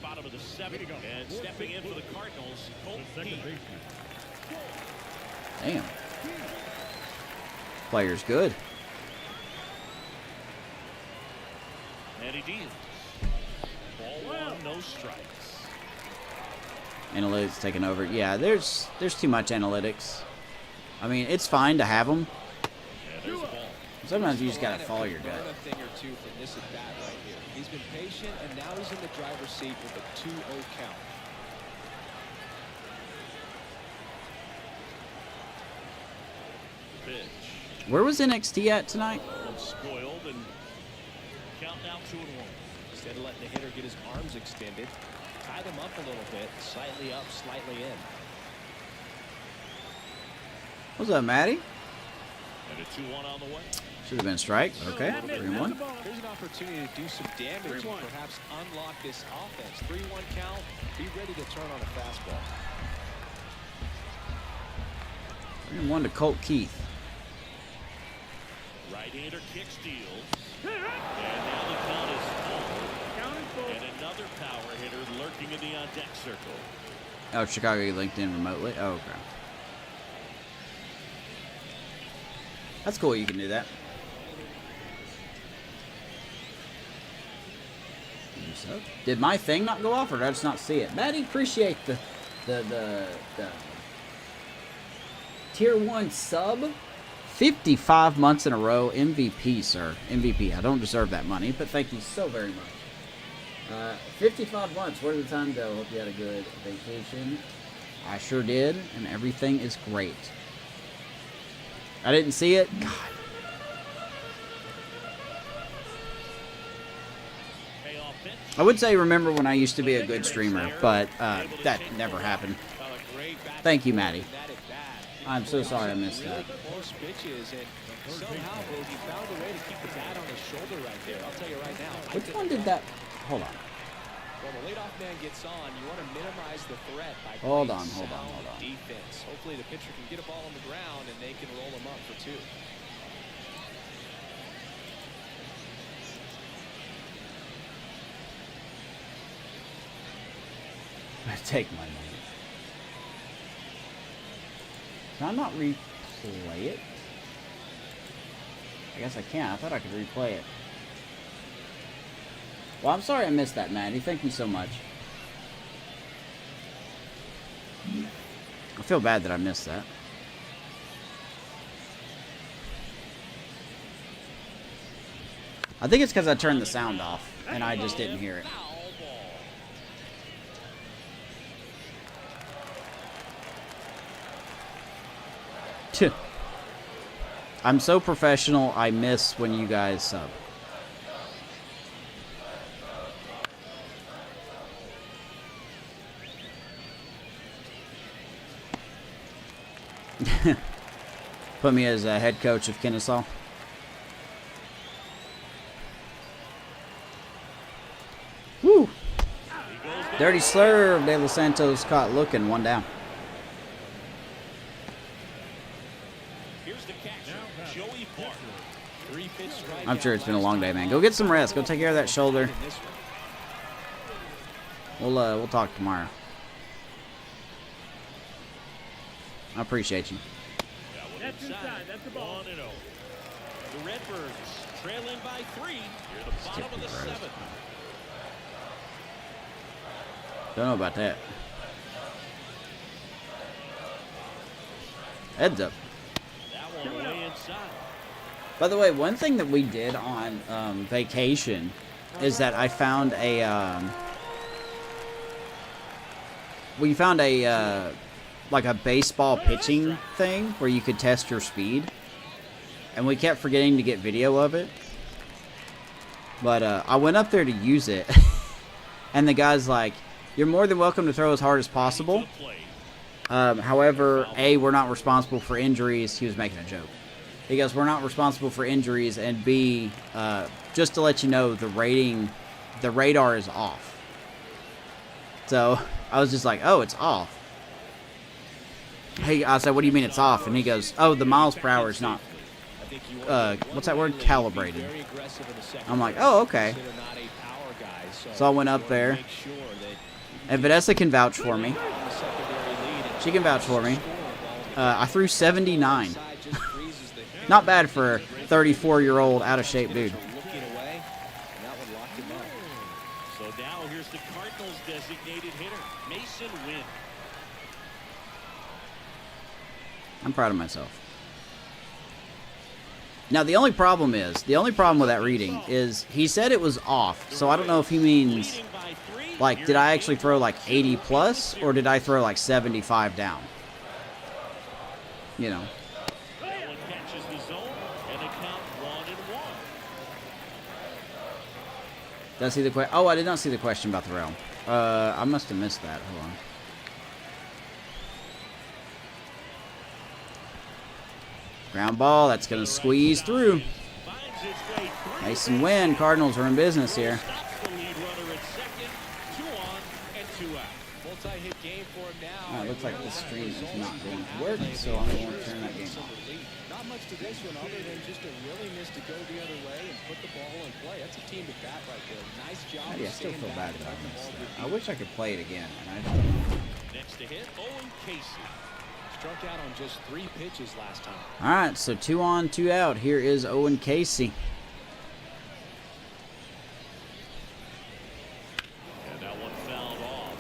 Bottom of the 7th, and stepping in for the Cardinals, Colt Second Dean. baseman. Damn. Player's good. And he deals. Ball 1, no strikes. Analytics taking over. Yeah, there's too much analytics. I mean, it's fine to have them. Sometimes you just gotta follow your gut. A thing or two from this at bat right here. He's been patient, and now he's in the driver's seat with a 2-0 count. Pitch. Where was NXT at tonight? Spoiled and count now 2-1. Instead of letting the hitter get his arms extended, tie them up a little bit, slightly up, slightly in. What's up, Matty? And a 2-1 on the way. Should have been a strike. Okay, 3-1. Here's an opportunity to do some damage and perhaps unlock this offense. 3-1 count. Be ready to turn on a fastball. 3-1 to Colt Keith. Right-hander kick steals. And now the count is full. And another power hitter lurking in the on-deck circle. Oh, Chicago linked in remotely. Oh, okay. That's cool. You can do that. Did my thing not go off, or did I just not see it? Maddie, appreciate the tier 1 sub. 55 months in a row. MVP, sir. MVP. I don't deserve that money, but thank you so very much. 55 months. What are the time though? Hope you had a good vacation. I sure did, and everything is great. I didn't see it. God. I would say remember when I used to be a good streamer, but that never happened. Thank you, Maddie. I'm so sorry I missed that. Which one did that? Hold on. Well, the leadoff man gets on. You want to minimize the threat by hold on. defense. Hopefully the pitcher can get a ball on the ground and they can roll him up for 2. I take my money. Can I not replay it? I guess I can. I thought I could replay it. Well, I'm sorry I missed that, Maddie. Thank you so much. I feel bad that I missed that. I think it's because I turned the sound off and I just didn't hear it. I'm so professional, I miss when you guys sub. Put me as a head coach of Kennesaw. Woo! Dirty slurve. De Los Santos caught looking. 1 down. I'm sure it's been a long day, man. Go get some rest. Go take care of that shoulder. We'll talk tomorrow. I appreciate you. That's inside. That's the ball. 1-0. The Redbirds trailing by 3. Near the bottom of the 7th. Don't know about that. Heads up. That one way inside. By the way, one thing that we did on vacation is that I found a we found a like a baseball pitching thing where you could test your speed, and we kept forgetting to get video of it. But I went up there to use it, and the guy's like, "You're more than welcome to throw as hard as possible. However, A, we're not responsible for injuries." He was making a joke. He goes, "We're not responsible for injuries, and B, just to let you know, the radar is off." So I was just like, "Oh, it's off." Hey, I said, "What do you mean it's off?" And he goes, "Oh, the miles per hour is not, what's that word? Calibrated." I'm like, "Oh, okay." So I went up there, and Vanessa can vouch for me. She can vouch for me. I threw 79. Not bad for a 34-year-old out-of-shape dude. So now Now here's the Cardinals designated hitter, Mason Wynn. I'm proud of myself. Now, the only problem with that reading is he said it was off. So I don't know if he means, like, did I actually throw like 80 plus or did I throw like 75 down? You know. That one catches the zone and a count 1-1. Did I see the question? Oh, I did not see the question about the realm. I must have missed that. Hold on. Ground ball. That's going to squeeze through. Mason Wynn. Cardinals are in business here. It looks like the stream is not going to work, so I'm going to turn that game off. Not much to this one other than just a willingness to go the other way and put the ball in play. That's a team to bat right there. Nice job. Yeah, I still feel bad that I missed that. I wish I could play it again. And I just don't know. Next to hit, Owen Casey. Struck out on just 3 pitches last time. All right, so 2 on, 2 out. Here is Owen Casey. And that one fouled off.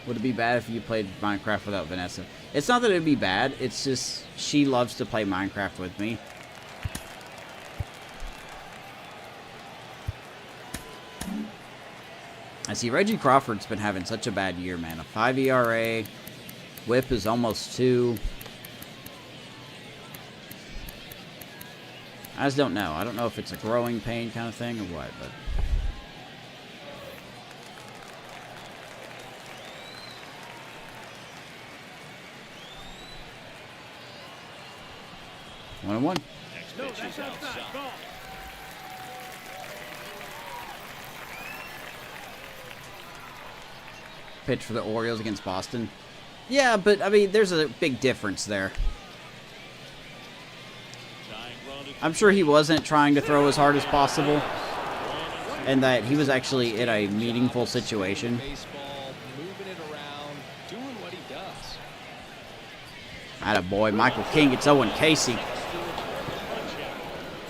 Would it be bad if you played Minecraft without Vanessa? It's not that it would be bad. It's just she loves to play Minecraft with me. I see Reggie Crawford's been having such a bad year, man. A 5 ERA. Whip is almost 2. I just don't know. I don't know if it's a growing pain kind of thing or what, but... One and one. Next pitch is outside. Pitch for the Orioles against Boston. Yeah, but, I mean, there's a big difference there. I'm sure he wasn't trying to throw as hard as possible. And that he was actually in a meaningful situation. Baseball, moving it around, doing what he does. Attaboy, Michael King gets Owen Casey.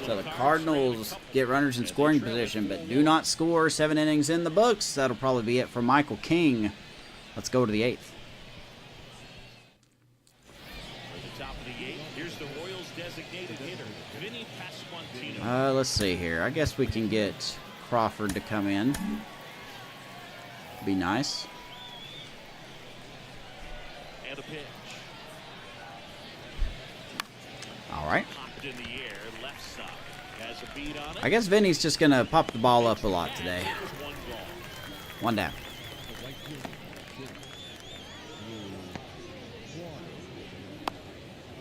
So the Cardinals get runners in scoring position, but do not score. 7 innings in the books. That'll probably be it for Michael King. Let's go to the 8th. For the top of the 8th, here's the Royals designated hitter, Vinny Pasquantino. Let's see here. I guess we can get Crawford to come in. Be nice. And a pitch. All right. Popped in the air, left side. Has a beat on it. I guess Vinny's just going to pop the ball up a lot today. One gone. 1 down.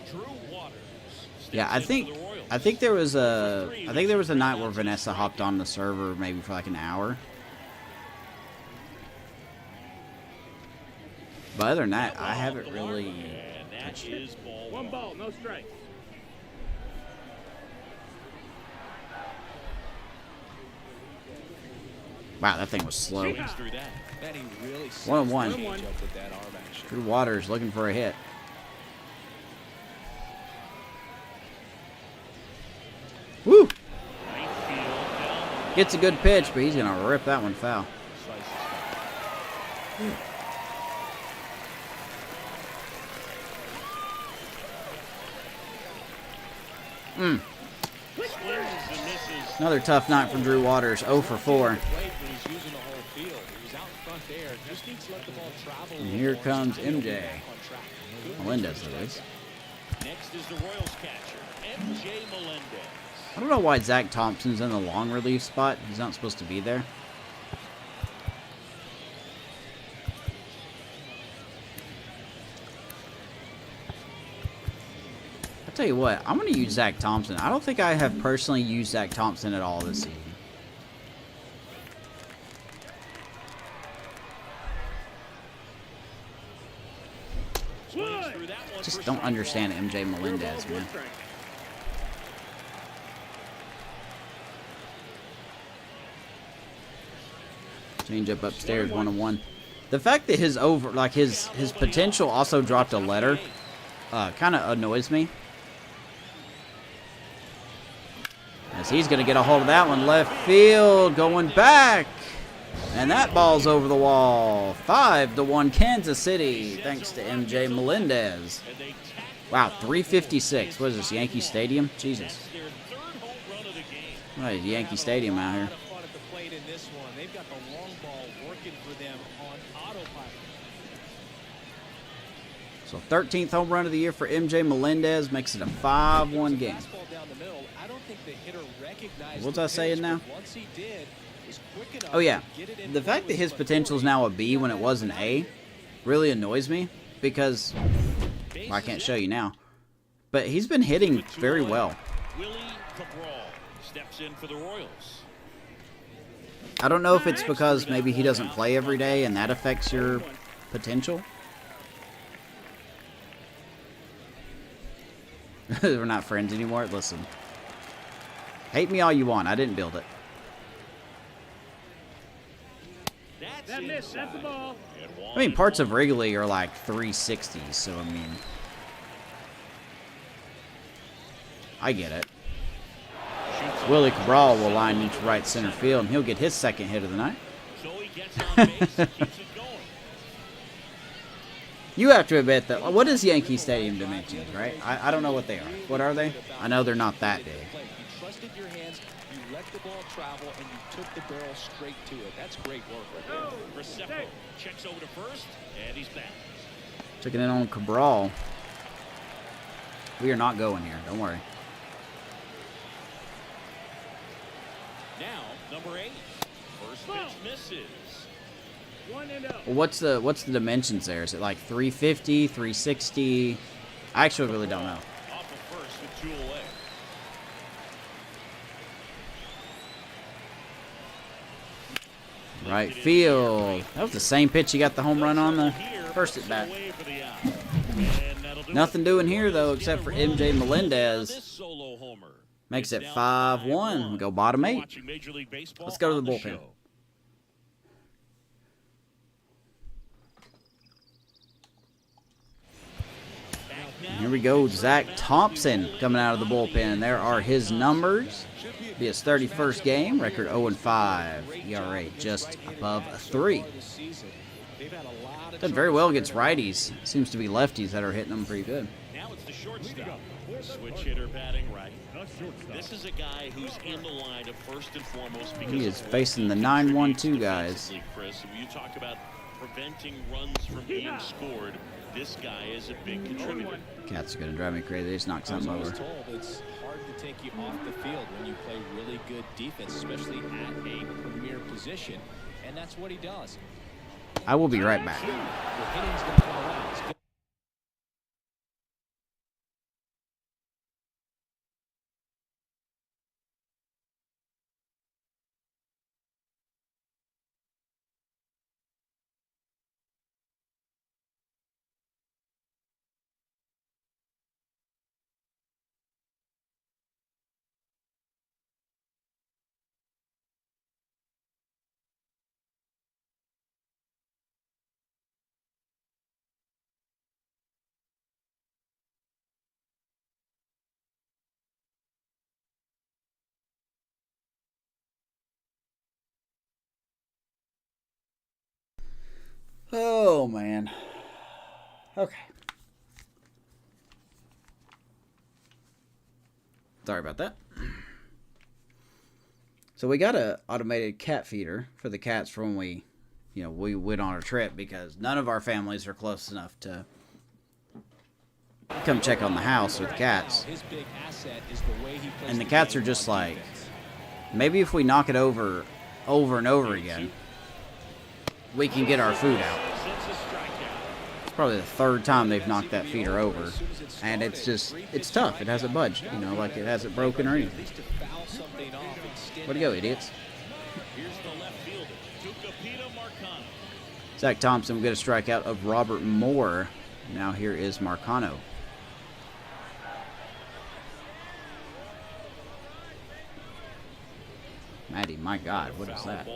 Drew Waters. Yeah, I think there was a night where Vanessa hopped on the server maybe for like an hour. But other than that, I haven't really And that touched it. is ball 1 ball, no strikes. Wow, that thing was slow. Swings through that. Man, he really 1-1. changeup with that arm action. Drew Waters looking for a hit. Woo! Right field down. Gets a good pitch, but he's going to rip that one foul. Swings and misses. Another tough night for Drew Waters. 0 for 4. Plate when he's using the whole field. He was out in front there. Just needs to let the ball travel. And here comes MJ. On track. Melendez, that is. Next is the Royals catcher, MJ Melendez. I don't know why Zach Thompson's in the long relief spot. He's not supposed to be there. I'll tell you what, I'm going to use Zach Thompson. I don't think I have personally used Zach Thompson at all this season. Swings through that one Just for don't strike understand one. MJ Melendez, man. Change up upstairs, 1-1. The fact that his his potential also dropped a letter kind of annoys me. As he's going to get a hold of that one. Left field, going back. And that ball's over the wall. 5-1 Kansas City, thanks to MJ Melendez. Wow, 356. What is this, Yankee Stadium? Jesus. What is Yankee Stadium out here? They've got the long ball working for them on autopilot. So 13th home run of the year for MJ Melendez makes it a 5-1 game. What was I saying now? Oh yeah, the fact that his potential is now a B when it was an A really annoys me because, well, I can't show you now, but he's been hitting very well. Steps in for the Royals. I don't know if it's because maybe he doesn't play every day and that affects your potential. We're not friends anymore. Listen, hate me all you want. I didn't build it. That missed. That's the ball. I mean, parts of Wrigley are like 360s, so I mean, I get it. Willie Cabral will line into right center field, and he'll get his second hit of the night. So he gets on base and keeps it going. You have to admit that. What is Yankee Stadium dimensions, right? I don't know what they are. What are they? I know they're not that big. You trusted your hands, you let the ball travel, and you took the barrel straight to it. That's great work right there. Recepo checks over to first, and he's back. Checking in on Cabral. We are not going here. Don't worry. Now, number 8. First pitch misses. 1-0. Well, what's the dimensions there? Is it like 350, 360? I actually really don't know. Off of first with 2 away. Right field. That was the same pitch he got the home run on the first at bat. Nothing doing here though except for MJ Melendez. Makes it 5-1. We go bottom 8. Let's go to the bullpen. Here we go, Zach Thompson coming out of the bullpen. There are his numbers. Be his 31st game, record 0-5, ERA just above a 3. Done very well against righties. Seems to be lefties that are hitting them pretty good. Now it's the shortstop. Switch hitter batting right. This is a guy who's in the line of first and foremost because he is facing the 9-1-2 guys. Chris, when you talk about preventing runs from being scored, this guy is a big contributor. Cats are going to drive me crazy. They just knocked something over. Told it's hard to take you off the field when you play really good defense, especially at a premier position, and that's what he does. I will be right back. The hitting's going to come around. Oh, man. Okay. Sorry about that. So we got a automated cat feeder for the cats for when we went on a trip because none of our families are close enough to come check on the house with the cats. And the cats are just like, maybe if we knock it over and over again, we can get our food out. It's probably the 3rd time they've knocked that feeder over, and it's tough. It hasn't budged, like it hasn't broken or anything. Where'd you go, idiots? Zach Thompson will get a strikeout of Robert Moore. Now here is Marcano. Maddie, my God, what is that?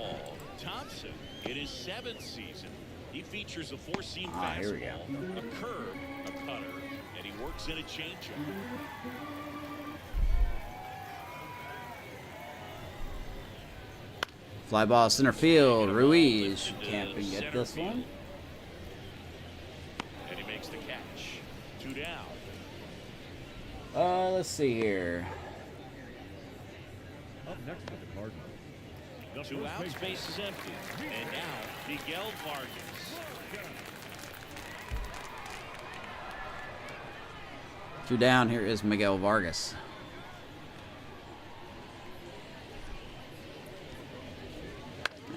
Thompson, in his 7th season, he features a 4-seam here we go. fastball, a curve, a cutter, and he works in a changeup. Fly ball center field. Ruiz can't get this one. And he makes the catch. 2 down. Let's see here. Up next for the Cardinals. 2 outs, base is empty. And now Miguel Vargas. Two down. Here is Miguel Vargas.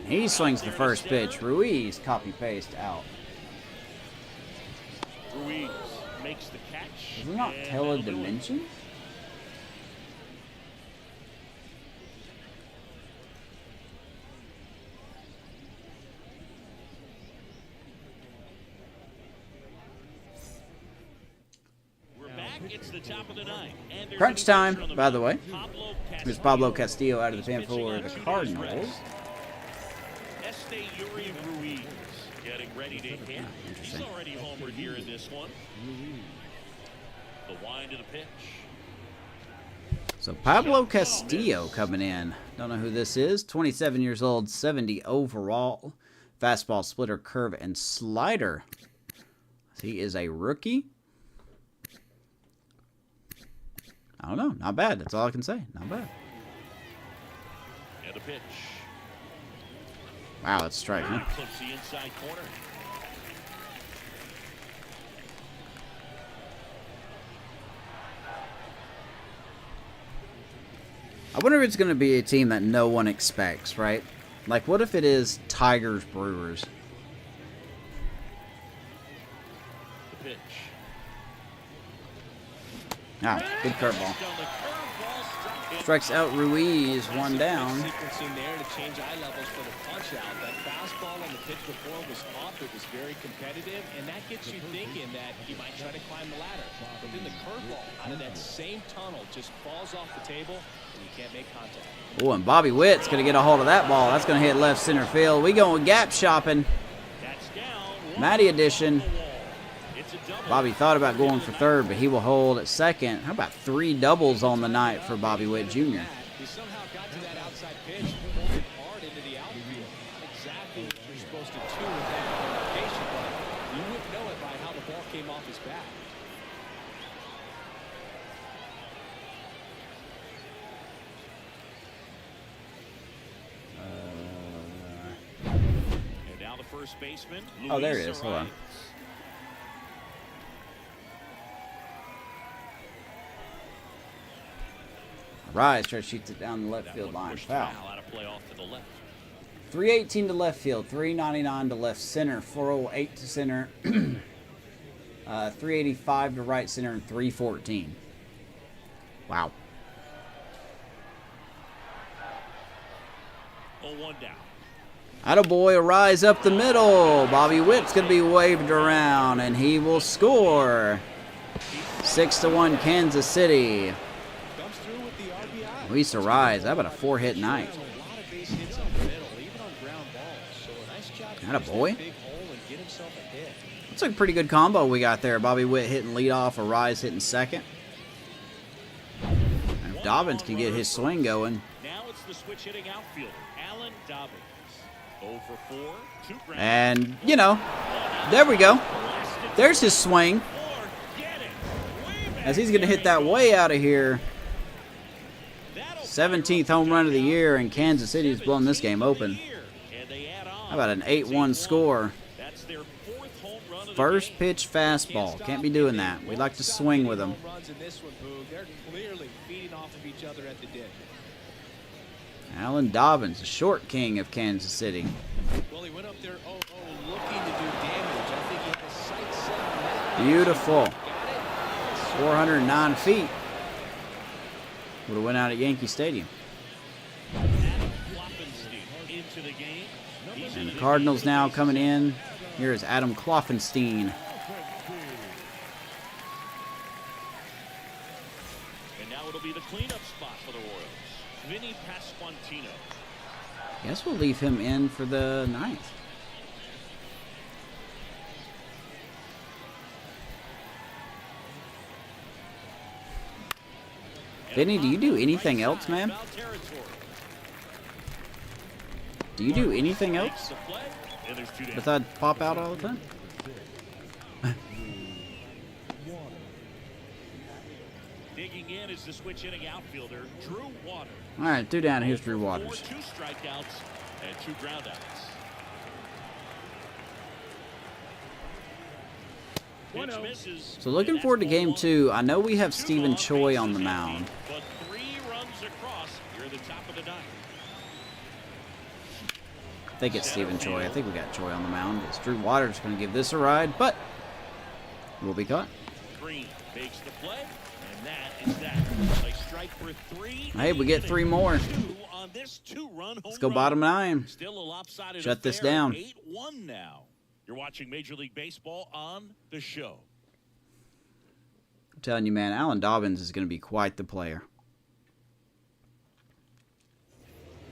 He swings the first pitch. Ruiz copy paste out. Ruiz makes the catch. Is it not Teledimension? It's the top of the ninth. And Crunch time, by the way. There's Pablo Castillo Castillo out of the pen for the Cardinals. Yuri Ruiz getting ready to hit. He's already homered here in this one. The wind of the pitch. So Pablo Castillo coming in. Don't know who this is. 27 years old, 70 overall. Fastball, splitter, curve, and slider. He is a rookie. I don't know. Not bad. That's all I can say. Not bad. And the pitch. Wow, that's a strike, huh? Clips the inside corner. I wonder if it's going to be a team that no one expects, right? Like, what if it is Tigers Brewers? The pitch. Ah, good curveball. Strikes out Ruiz, one down. Sequencing there to change eye levels for the punch out. That fastball on the pitch before was off. It was very competitive, and that gets you thinking that he might try to climb the ladder. But then the curveball out of that same tunnel just falls off the table, and you can't make contact. Oh, and Bobby Witt's going to get a hold of that ball. That's going to hit left center field. We going gap shopping. Matty edition. Bobby thought about going for third, but he will hold at second. How about 3 doubles on the night for Bobby Witt Jr.? He somehow got to that outside pitch, pulled it hard into the outfield. Not exactly what you're supposed to do with that communication, but you wouldn't know it by how the ball came off his bat. And now the first baseman. Oh, there it is. Hold on. Rise tries to shoot it down the left field line. Foul. 318 to left field, 399 to left center, 408 to center, 385 to right center, and 314. Wow. 0-1 down. Attaboy, a rise up the middle. Bobby Witt's going to be waved around, and he will score. 6-1 Kansas City. Luis Arraez, how about a 4-hit night? Attaboy. Looks like a pretty good combo we got there. Bobby Witt hitting leadoff, Arraez hitting second. And if Dobbins can get his swing going. Now it's the switch hitting outfielder, Alan Dobbins. 0 for 4, 2 ground. And, you know, there we go. There's his swing. As he's going to hit that way out of here. 17th home run of the year, and Kansas City has blown this game open. How about an 8-1 score? First pitch fastball. Can't be doing that. We like to swing with them. Alan Dobbins, the short king of Kansas City. Well, he went up there looking to do damage. I think he had the sight set on that. Beautiful. 409 feet. Would have went out at Yankee Stadium. And the Cardinals now coming in. Here is Adam Kloffenstein. And now it'll be the cleanup spot for the Royals. Vinny Pasquantino. Guess we'll leave him in for the 9th. Vinny, do you do anything else, man? Do you do anything Makes else the play, and there's 2 down. besides pop out all the time? Digging in is the switch hitting outfielder, Drew Waters. All right, 2 down. Here's Drew 4, Waters. 2 strikeouts and 2 groundouts. 1-0. Pitch misses. So looking And forward to that's game ball 2. I know we have 2 Stephen gone, Choi bases on the empty, mound. But 3 runs across. You're at the top of the 9th. I think it's Stephen Choi. I think we got Choi on the mound. It's Drew Waters going to give this a ride, but will be caught. Green makes the play, and that is that. A strike for 3. Hey, we get 3 more. 2 on this 2-run home Let's go run. bottom 9. Still a lopsided Shut this affair, down. 8-1 now. You're watching Major League Baseball on the show. I'm telling you, man, Alan Dobbins is going to be quite the player.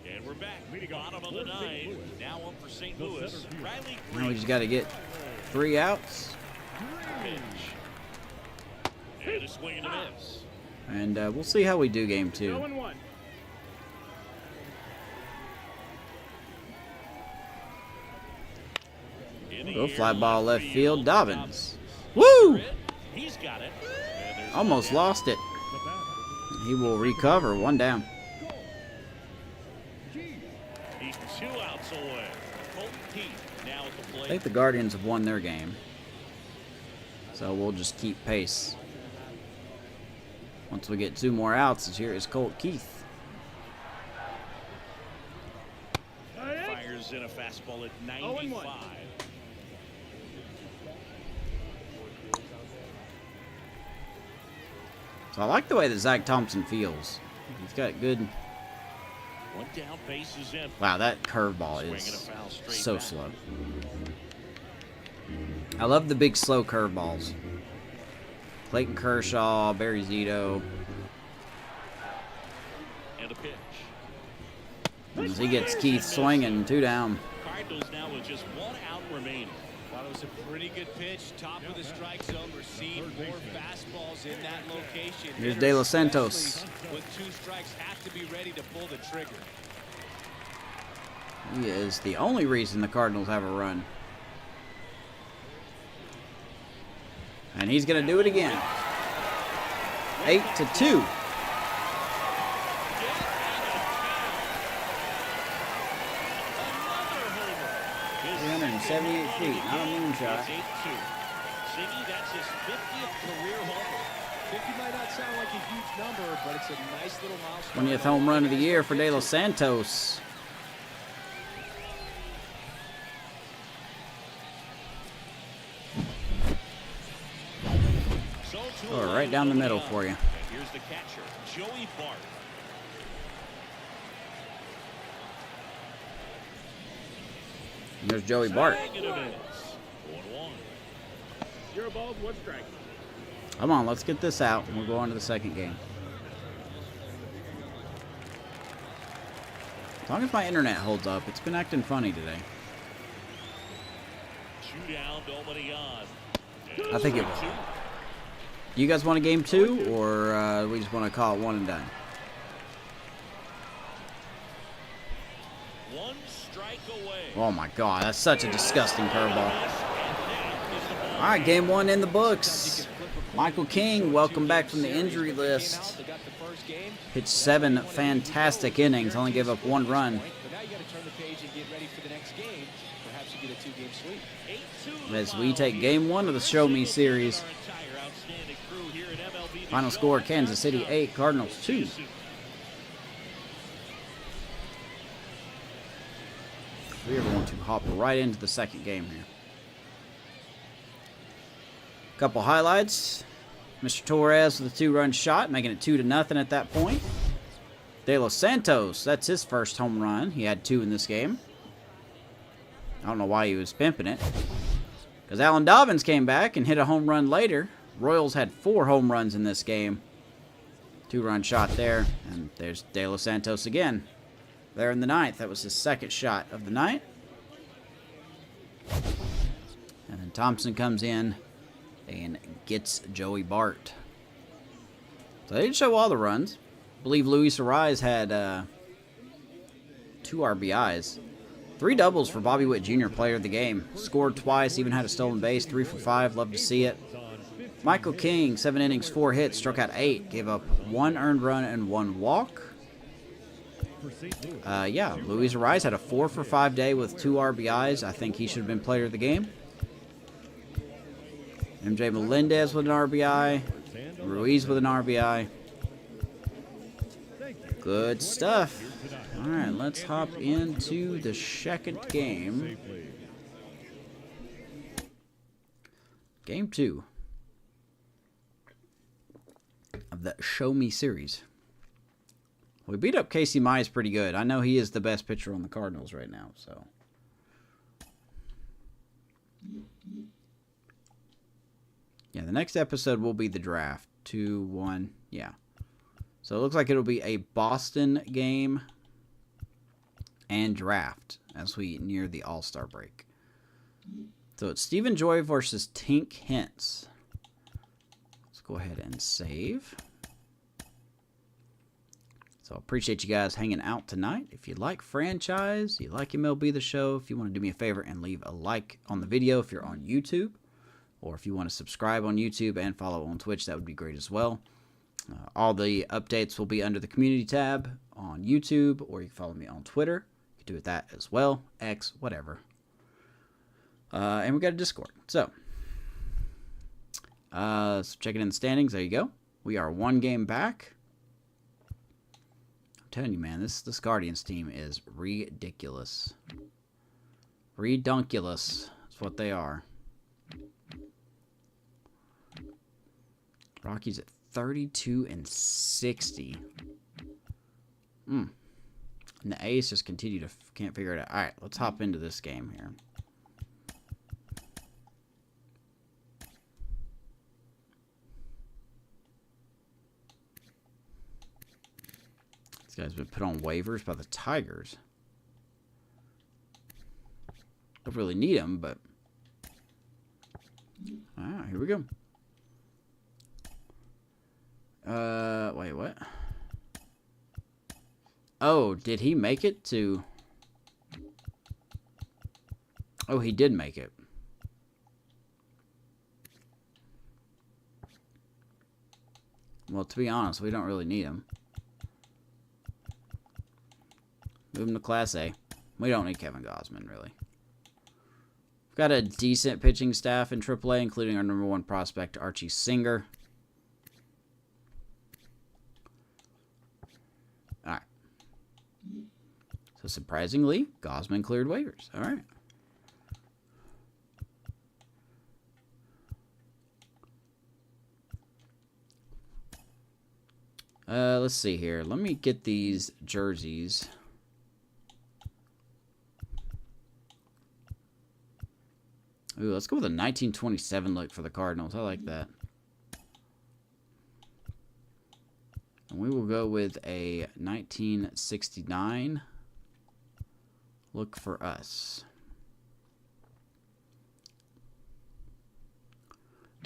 And we're back. Bottom of the 9. Now up for St. Louis. Riley Now we Green. just got to get 3 outs, Pitch. And a swing and a miss. and we'll see how we do game 2. 0-1. In the Go air, fly ball left field, Dobbins. Dobbins. Woo! He's got it. And there's Almost one down. lost it. He will recover. 1 down. He's 2 outs away. Colton Keith now at the I plate. think the Guardians have won their game, so we'll just keep pace. Once we get 2 more outs, here is Colt Keith. Fires in a fastball at 95. So I like the way that Zach Thompson feels. He's got good. 1 down, bases in. Wow, that curveball Swing and a is foul straight so back. slow. I love the big slow curveballs. Clayton Kershaw, Barry Zito. And a pitch. As he gets Keith swinging, 2 down. Cardinals now with just 1 out remaining. Thought it was a pretty good pitch. Top of the strike zone. We're seeing more fastballs in that location. Here's Hitters, De Los Santos. especially with 2 strikes, have to be ready to pull the trigger. He is the only reason the Cardinals have a run. And he's going to do it again. 8-2. Another homer. His 378 feet. Not a moonshot. It's 8-2. Siggy, that's his 50th career homer. 50 might not sound like a huge number, but it's a nice little milestone. 20th home run of the year for De Los Santos. So to Oh, a right down the line middle early for on. you. And here's the catcher, Joey Bart. And there's Joey Bart. Swing and a miss. 1-1. 0 balls, 1 strike. Come on, let's get this out, and we'll go on to the second game. As long as my internet holds up, it's been acting funny today. 2 down, nobody on. I think it will. Do you guys want a game 2, or we just want to call it 1 and done? 1 strike away. Oh my God, that's such a disgusting curveball. All right, game 1 in the books. Michael King, welcome back from the injury list. They got the first game. Pitched 7 fantastic innings, only gave up 1 run. But now you got to turn the page and get ready for the next game. Perhaps you get a 2-game sweep. As we take game 1 of the Show Me series. Final score, Kansas City 8, Cardinals 2. We are going to hop right into the second game here. Couple highlights. Mr. Torres with a 2-run shot, making it 2-0 at that point. De Los Santos, that's his first home run. He had 2 in this game. I don't know why he was pimping it. Because Alan Dobbins came back and hit a home run later. Royals had 4 home runs in this game. 2-run shot there. And there's De Los Santos again. There in the 9th. That was his second shot of the night. And then Thompson comes in and gets Joey Bart. So they didn't show all the runs. I believe Luis Ariz had 2 RBIs. 3 doubles for Bobby Witt Jr., player of the game. Scored twice, even had a stolen base, 3 for 5. Love to see it. Michael King, 7 innings, 4 hits, struck out 8, gave up 1 earned run and 1 walk. Yeah, Luis Ariz had a 4 for 5 day with 2 RBIs. I think he should have been player of the game. MJ Melendez with an RBI. Ruiz with an RBI. Good stuff. All right, let's hop into the second game. Game 2 of the Show Me series. We beat up Casey Mize pretty good. I know he is the best pitcher on the Cardinals right now, so. Yeah, the next episode will be the draft. 2-1, yeah. So it looks like it'll be a Boston game and draft as we near the All-Star break. So it's Stephen Joy versus Tink Hintz. Let's go ahead and save. So I appreciate you guys hanging out tonight. If you like franchise, you like MLB The Show, if you want to do me a favor and leave a like on the video if you're on YouTube, or if you want to subscribe on YouTube and follow on Twitch, that would be great as well. All the updates will be under the community tab on YouTube, or you can follow me on Twitter. You can do it that as well, X, whatever. And we got a Discord. So checking in the standings. There you go. We are 1 game back. I'm telling you, man, this Guardians team is ridiculous. Redunculous. That's what they are. Rockies at 32 and 60. And the A's just continue to can't figure it out. All right, let's hop into this game here. This guy's been put on waivers by the Tigers. Don't really need him, but here we go. Wait, what? Oh, did he make it to... Oh, he did make it. Well, to be honest, we don't really need him. Move him to Class A. We don't need Kevin Gausman, really. We've got a decent pitching staff in AAA, including our #1 prospect, Archie Singer. Alright. So, surprisingly, Gausman cleared waivers. Alright. Let's see here. Let me get these jerseys. Ooh, let's go with a 1927 look for the Cardinals. I like that. And we will go with a 1969 look for us.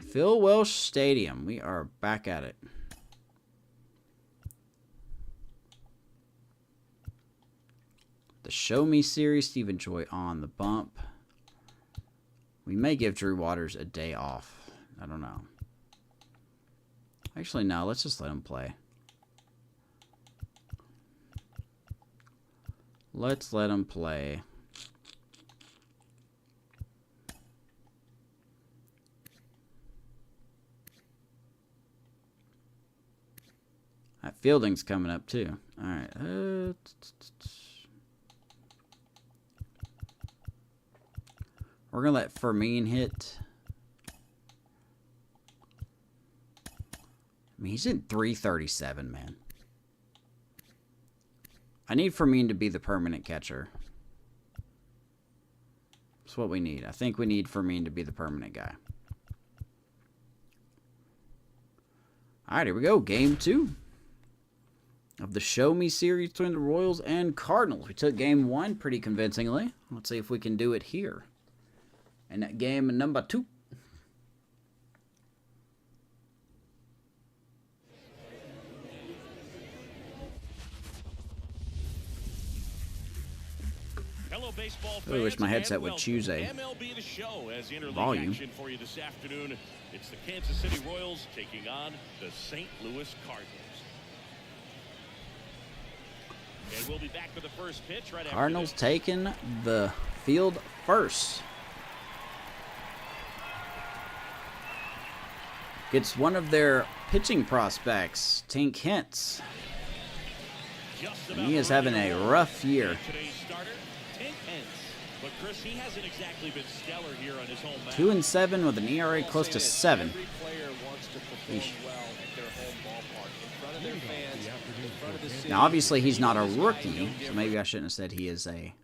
Phil Welch Stadium. We are back at it. The Show Me series. Stephen Joy on the bump. We may give Drew Waters a day off. I don't know. Actually, no. Let's just let him play. Let's let him play. That fielding's coming up, too. All right. We're going to let Fermin hit. I mean, he's in 337, man. I need Fermin to be the permanent catcher. That's what we need. I think we need Fermin to be the permanent guy. All right, here we go. Game 2 of the Show Me series between the Royals and Cardinals. We took game 1 pretty convincingly. Let's see if we can do it here. And that game number 2. Hello, baseball I really wish fans, my headset and would welcome. choose a MLB The Show as interleague volume. action for you this afternoon. It's the Kansas City Royals taking on the St. Louis Cardinals. And we'll be back with the first pitch right Cardinals after this. taking the field first. Gets one of their pitching prospects, Tink Hintz. Just And he is having a rough year. Today's starter, Tink Hintz. But Chris, he hasn't exactly been stellar here on his home mound. 2-7 with an ERA close to 7. Every player wants to perform Yeesh. well at their home ballpark, in front of their fans, in front of the city. Now, obviously, he's not a This guy, rookie, no so different. maybe I shouldn't have said he is a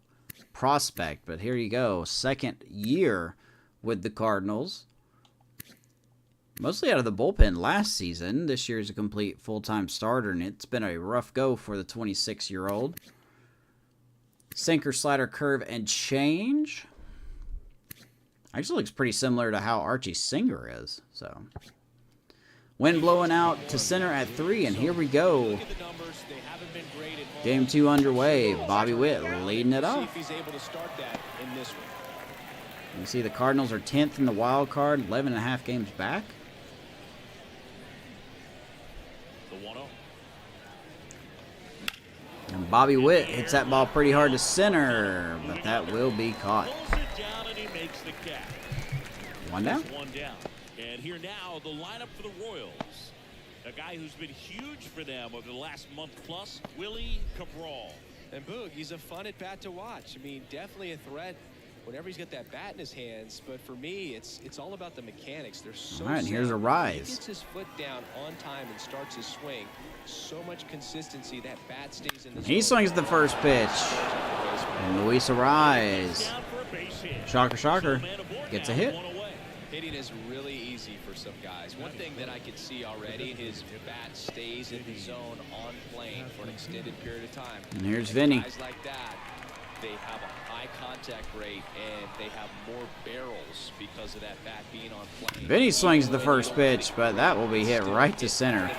prospect. But here you go, second year with the Cardinals. Mostly out of the bullpen last season. This year is a complete full-time starter, and it's been a rough go for the 26-year-old. Sinker, slider, curve, and change. Actually looks pretty similar to how Archie Singer is. So, wind blowing out to center at 3, and here we go. Look at the numbers. They haven't been great at home. Game 2 underway. Bobby Witt leading it See off. if he's able to start that in this one. You can see the Cardinals are 10th in the wild card, 11.5 games back. The 1-0. And Bobby Witt hits that ball pretty hard to center, but that will be caught. Pulls it down and he makes the catch. One down. Just one down. And here now, the lineup for the Royals. A guy who's been huge for them over the last month plus, Willie Cabral. And Boog, he's a fun at bat to watch. I mean, definitely a threat whenever he's got that bat in his hands. But for me, it's all about the mechanics. They're so All right, and here's a sound. rise. He gets his foot down on time and starts his swing. So much consistency. That bat stays in the He zone. swings the first pitch. And Luis Arise, Down for a base hit. shocker, shocker, So man aboard gets now, a hit. one away. Hitting is really easy for some guys. One thing that I can see already, his bat stays in the zone on plane for an extended period of time. And here's Vinny. Guys like that, they have a high contact rate and they have more barrels because of that bat being on plane. Vinny swings the first pitch, but that will be hit right to center. To dump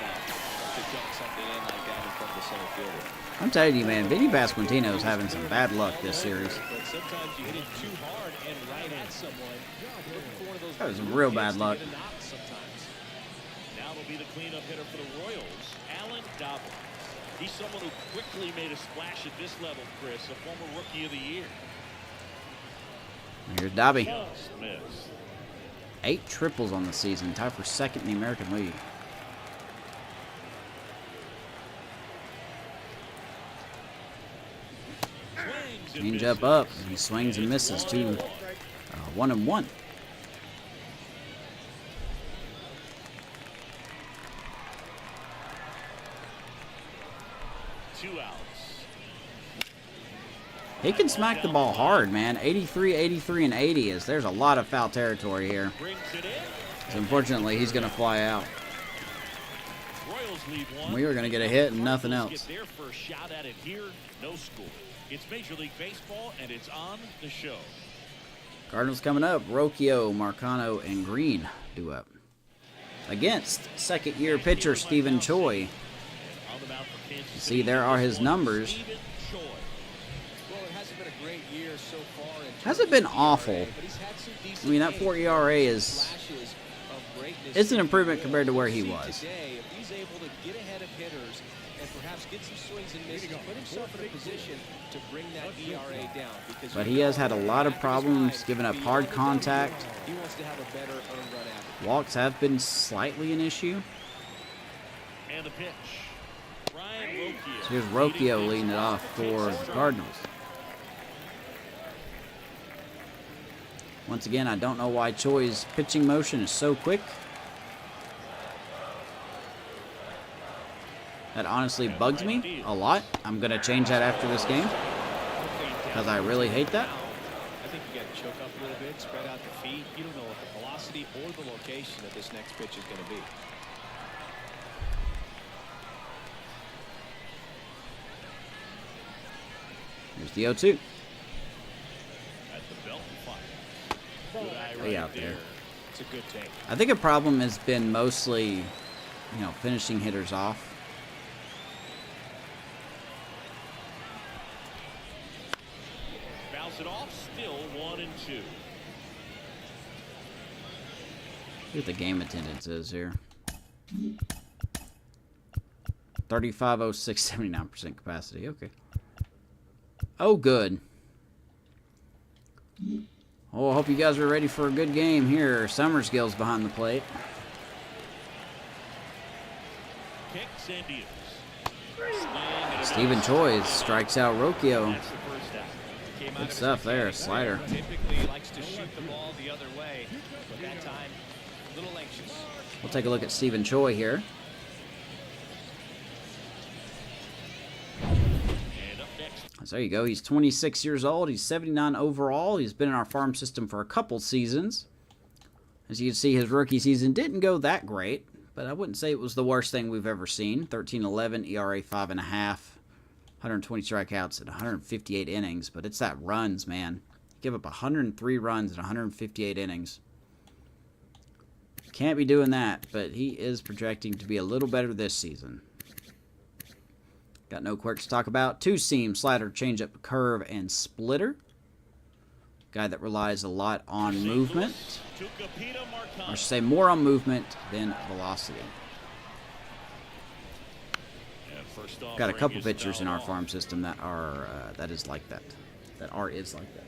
something in like that in front of the center fielder. I'm telling you, man, Vinny Pasquantino is having some bad luck this series. But sometimes you hit it too hard and right at someone. Looking for one of those That was big real hits bad to luck. get a knock sometimes. Now it'll be the cleanup hitter for the Royals, Alan Dobbins. He's someone who quickly made a splash at this level, Chris, a former Rookie of the Year. Here's Dobby. Just missed. 8 triples on the season, tied for second in the American League. Swings and Change up misses. up. He swings and misses too. 1-1. Two outs. He can smack the ball hard, man. 83, 83, and 80 is. There's a lot of foul territory here. Brings it in. So unfortunately, he's going to fly out. Royals lead one. We were going to get a hit and nothing Cardinals else. Get their first shot at it here. No score. It's Major League Baseball, and it's on the show. Cardinals coming up. Rocchio, Marcano, and Green do up. Against second-year pitcher Stephen Choi. On the mound for Kansas You City, see, there are his number 1, numbers. Stephen Choi. Well, it hasn't been a great year so far. In Hasn't terms been of awful. ERA, but he's had some decent I mean, that games. 4 ERA is... Flashes of greatness. It's an improvement compared to where he See was. Today, if he's able to get ahead of hitters and perhaps get some swings and misses, put himself in a position to bring that ERA down. Because But you he has know had a lot of after this problems ride, giving up beyond hard the contact. W, he wants to have a better earned run average. Walks have been slightly an issue. And the pitch. Ryan Rocchio. So here's Rocchio leading it off for the Cardinals. Once again, I don't know why Choi's pitching motion is so quick. That honestly bugs me a lot. I'm going to change that after this game because I really hate that. I think you got to choke up a little bit, spread out the feet. You don't know what the velocity or the location of this next pitch is going to be. Here's the 0-2. At the belt and fire. Good eye Way right out there. It's a good take. I think a problem has been mostly, finishing hitters off. Starts it off, still 1-2. See what the game attendance is here. 3506, 79% capacity. Okay. Oh, good. Oh, I hope you guys are ready for a good game here. Summersgill's behind the plate. Kicks and deals. Stephen Choi strikes out Rocchio. That's the first out. Good stuff there, slider. Typically likes to shoot the ball the other way, but that time, a little anxious. We'll take a look at Stephen Choi here. And up next, So there you go. He's 26 years old. He's 79 overall. He's been in our farm system for a couple seasons. As you can see, his rookie season didn't go that great, but I wouldn't say it was the worst thing we've ever seen. 13-11, ERA 5.5, 120 strikeouts at 158 innings. But it's that runs, man. Give up 103 runs in 158 innings. Can't be doing that, but he is projecting to be a little better this season. Got no quirks to talk about. Two-seam, slider, changeup, curve, and splitter. Guy that relies a lot on movement. Or I should say more on movement than velocity. Got a couple pitchers in our farm system that are is like that. Is like that.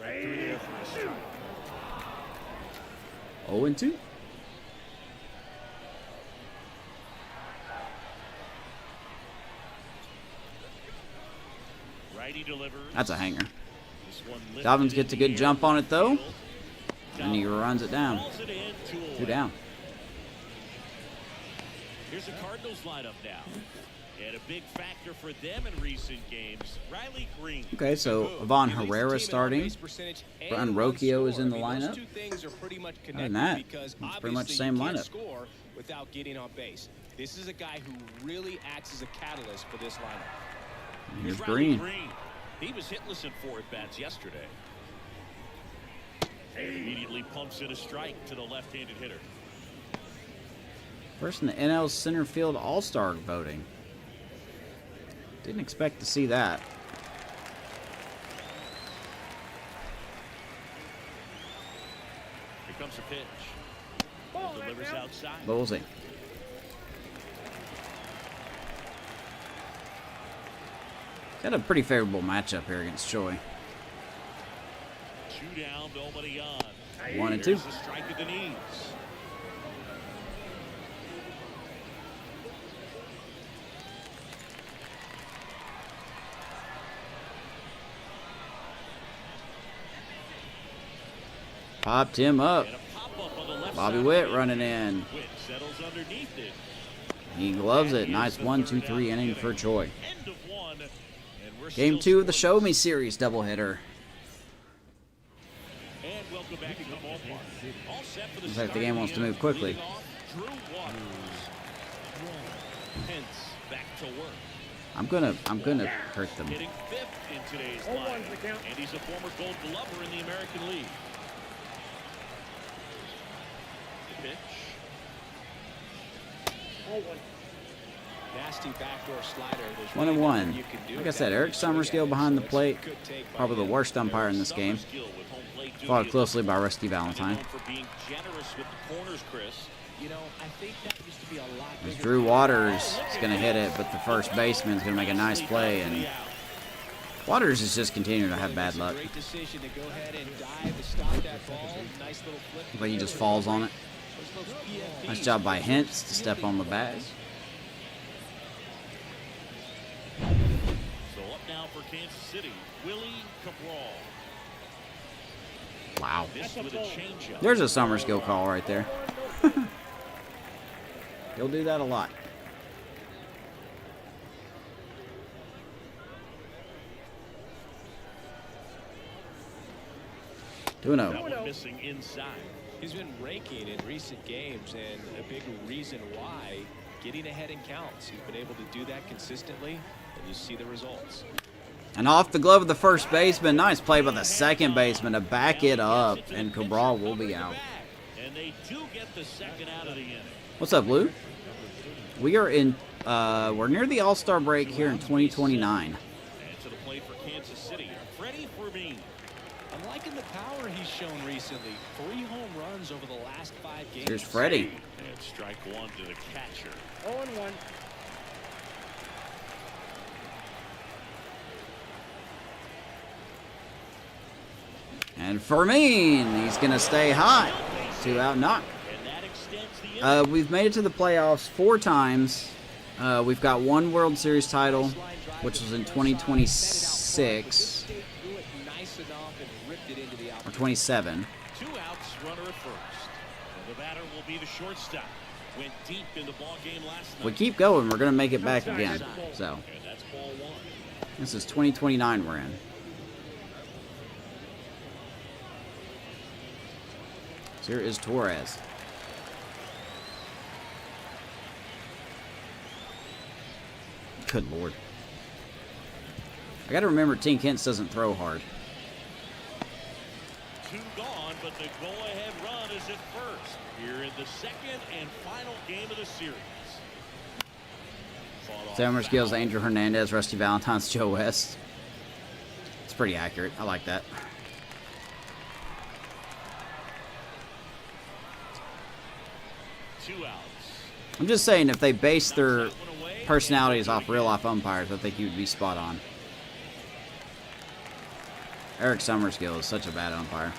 right through there for a strike. 0-2. Righty delivers. That's a hanger. This one lifted Dobbins in gets a the good air. jump on it, though. Field. And he runs it down. Hauls it in, 2 away. down. Here's the Cardinals lineup now. And a big factor for them in recent games, Riley Green. Okay, so Ivan Herrera starting. Brian Rocchio is in the lineup. Other than that, it's pretty much the same lineup. Without getting on base. This is a guy who really acts as a catalyst for this lineup. Here's Riley Green. He was hitless in 4 at-bats yesterday. And immediately pumps in a strike to the left-handed hitter. First in the NL center field all-star voting. Didn't expect to see that. Here comes a pitch. Delivers outside. Ballsy. Got a pretty favorable matchup here against Choi. 2 down, nobody on. 1-2. There's a strike at the knees. Popped him up. And a pop-up on the left Bobby side. Witt running in. Witt settles underneath it. He gloves it. Nice 1-2-3 inning for Choi. End of 1. And we're Game still 2 of the Show scoreless. Me series doubleheader. And welcome back to the ballpark. All set for the Looks like the start game of wants to inning. move quickly. Leading off, Drew Waters. Pence back to work. I'm gonna hurt them. Hitting 5th in today's Hold on, lineup. the count. And he's a former Gold Glover in the American League. The pitch. Nasty backdoor slider. There's 1-1. really nothing you can do Like I with said, that. Eric Summerskill behind the plate. Good take by Probably the him. worst umpire in this game. Summerskill with home plate duty Followed as closely by well. Rusty Valentine. Known for being generous with the corners, Chris. You know, I think that used to be a lot As bigger. Drew Waters is gonna hit it, but the first baseman's gonna make a nice play, and Waters is just continuing to have bad luck. Great decision to go ahead and dive to stop that ball. Nice little flip. Looks like he just falls on it. Those PFPs. Nice job by Hintz to step on the bag. So up now for Kansas City, Willie Cabral. Wow. This with a changeup. There's a Summerskill call right there. He'll do that a lot. Doing That one missing inside. He's been raking in recent games, and a big reason why, getting ahead in counts. He's been able to do that consistently, and you see the results. And off the glove of the first baseman. Nice play by the second baseman to back it up. And Cabral will be out. And they do get the second out of the inning. What's up, Lou? We are in, we're near the All-Star break here in 2029. And to the plate for Kansas City, Freddie Fermin. I'm liking the power he's shown recently. 3 home runs over the last 5 games. Here's Freddie. And strike one to the catcher. 0-1. And Fermin, he's going to stay hot. 2-out knock. And that extends the inning. We've made it to the playoffs 4 times. We've got 1 World Series title, which was in 2026 or 27. 2 outs, runner at first. And the batter will be the shortstop. Went deep in the ball game last If we night. keep going, we're going to make it back again. So, And that's ball 1. this is 2029 we're in. So here is Torres. Good Lord. I got to remember Team Kent's doesn't throw hard. 2 gone, but the go-ahead run is at first. Here in the second and final game of the series. Fought off Summer skills, foul. Andrew Hernandez, Rusty Valentine's, Joe West. It's pretty accurate. I like that. Two outs. I'm just saying, if they base their personalities off real-life umpires, I think you would be spot on. Eric Summerskill is such a bad umpire.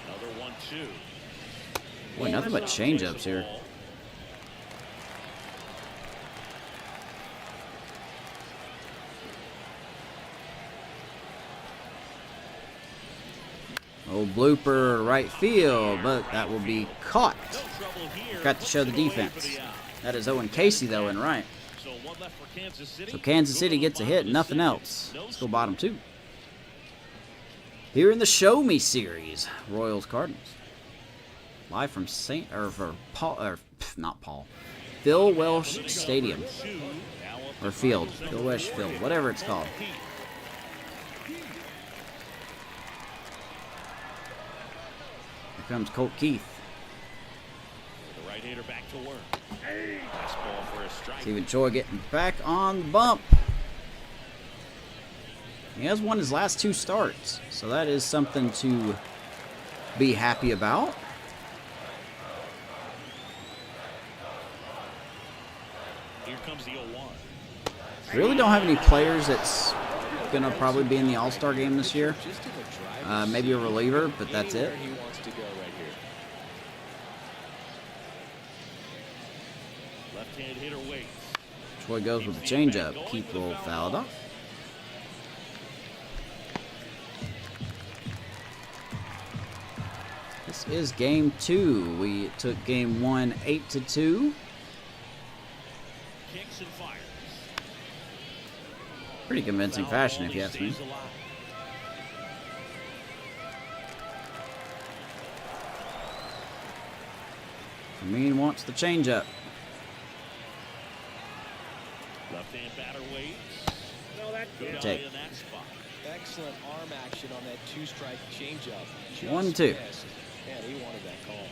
Another 1-2. Boy, nothing but change-ups here. Old blooper right field, but that will be caught. No trouble here. Got to show the Looking away defense. for the out. That is Owen Casey, though, in right. So 1 left for Kansas City. So Kansas City gets a hit, nothing else. Let's go bottom 2. Here in the Show Me series, Royals Cardinals. Live from Phil Welch Stadium. Or Field. Phil Welch Field, whatever it's called. Here comes Colt Keith. The right-hander back to work. Fastball for a strike. Stephen Choi getting back on the bump. He has won his last 2 starts, so that is something to be happy about. Here comes the 0-1. Really don't have any players that's gonna probably be in the All-Star game this year. Maybe a reliever, but that's it. He wants to go right here. Left-hand hitter waits. Troy goes with the changeup. Keith will foul it off. This is game 2. We took game 1 8-2. Kicks and fires. Pretty convincing fashion, if you ask me. Stays alive. Fermin wants the changeup. Left-hand batter waits. No, that's Good Take. eye in that spot. Excellent arm action on that 2-strike changeup. Just 1-2. missed. Man, he wanted that call.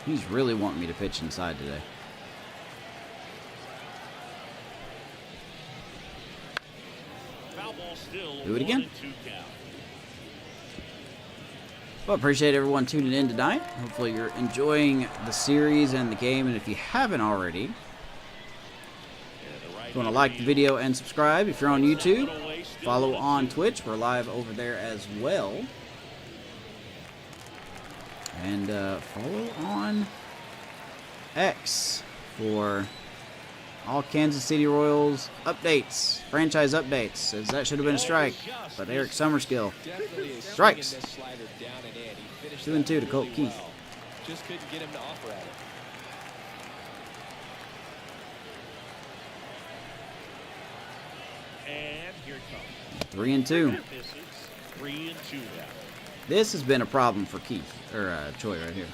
He's really wanting me to pitch inside today. Foul ball still. Do it again. 1-2 count. Well, appreciate everyone tuning in tonight. Hopefully you're enjoying the series and the game. And if you haven't already, if you want to like the video and subscribe. If you're on YouTube, follow on Twitch. We're live over there as well. And follow on X for all Kansas City Royals updates, franchise updates, as that should have been a strike. But Eric Summerskill Definitely a Strikes. swing and miss slider down and in. He finished 2-2 to that Colt really Keith. well. Just couldn't get him to offer at it. And here it comes. 3-2. This is 3-2 now. This has been a problem for Keith, or Choi right here.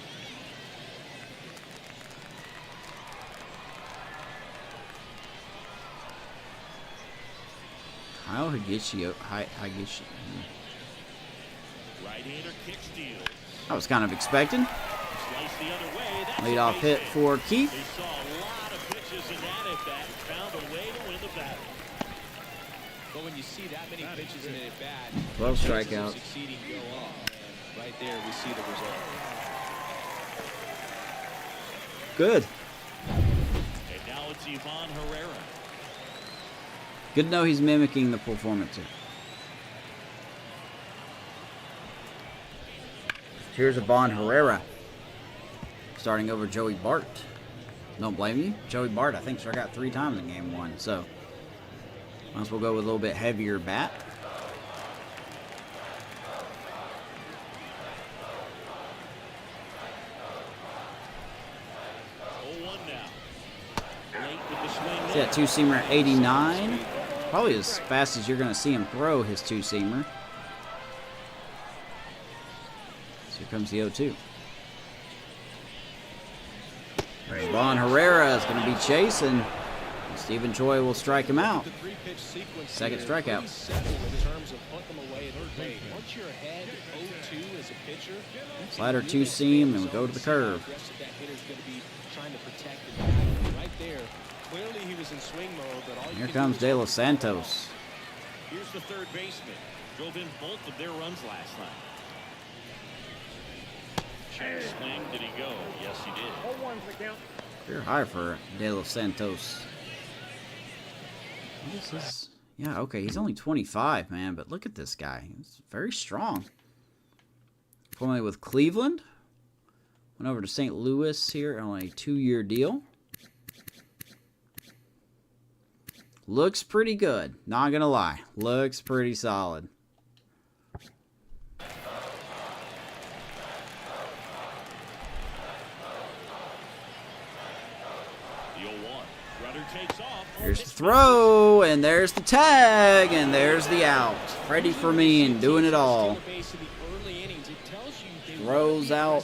Kyle Higashio. Higashi. Right-hander kick steal. I was kind of expecting. Slice the other way. That's Lead off hit amazing. for Keith. They saw a lot of pitches in that at bat and found a way to win the battle. But when you see that many pitches in an at bat, 12 chances of strikeouts. succeeding go up. And right there, we see the result. Good. And now it's Ivan Herrera. Good to know he's mimicking the performance here. Here's Ivan Herrera. Starting over Joey Bart. Don't blame you. Joey Bart, I think, struck out 3 times in game 1. So, might as well go with a little bit heavier bat. See that two-seamer at 89. Probably as fast as you're going to see him throw his two-seamer. So here comes the 0-2. Ivan Herrera is going to be chasing. Stephen Choi will strike him out. Second strikeout. Slider two-seam, and we go to the curve. Here comes De Los Santos. Here's the third baseman. Drove in both of their runs last night. Check swing. Did he go? Yes, he did. You're high for De Los Santos. What is this? Yeah, okay, he's only 25, man, but look at this guy. He's very strong. Formerly with Cleveland. Went over to St. Louis here on a 2-year deal. Looks pretty good. Not gonna lie. Looks pretty solid. Here's the throw, and there's the tag, and there's the out. Freddie Fermin doing it all. Throws out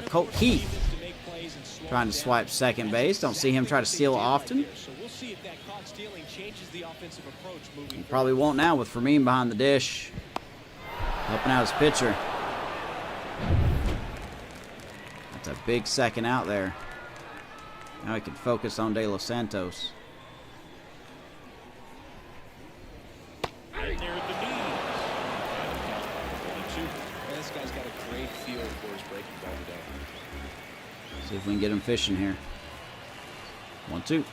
Colt Keith. Trying to swipe second base. Don't see him try to steal often. He probably won't now with Fermin behind the dish. Helping out his pitcher. That's a big second out there. Now he can focus on De Los Santos. And there at the knees. This guy's got a great feel for his breaking ball today. See if we can get him fishing here. 1-2.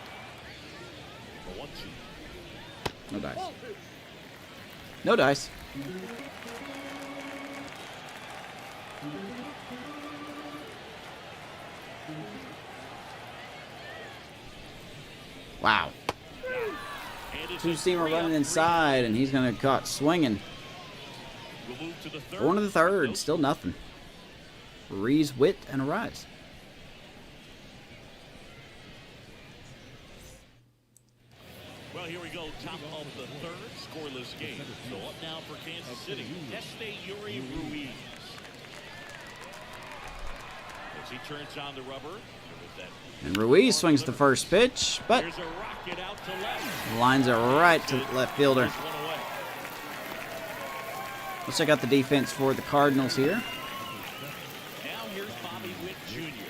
No dice. No dice. Wow. Two-seamer running inside, and he's going to caught swinging. Going to the third. Still nothing. Ruiz, Witt, and a rise. Well, here we go. Top of the third. Scoreless game. So up now for Kansas City. Yuri Ruiz. As he turns on the rubber. And Ruiz swings the first pitch, but lines it right to left fielder. Let's check out the defense for the Cardinals here.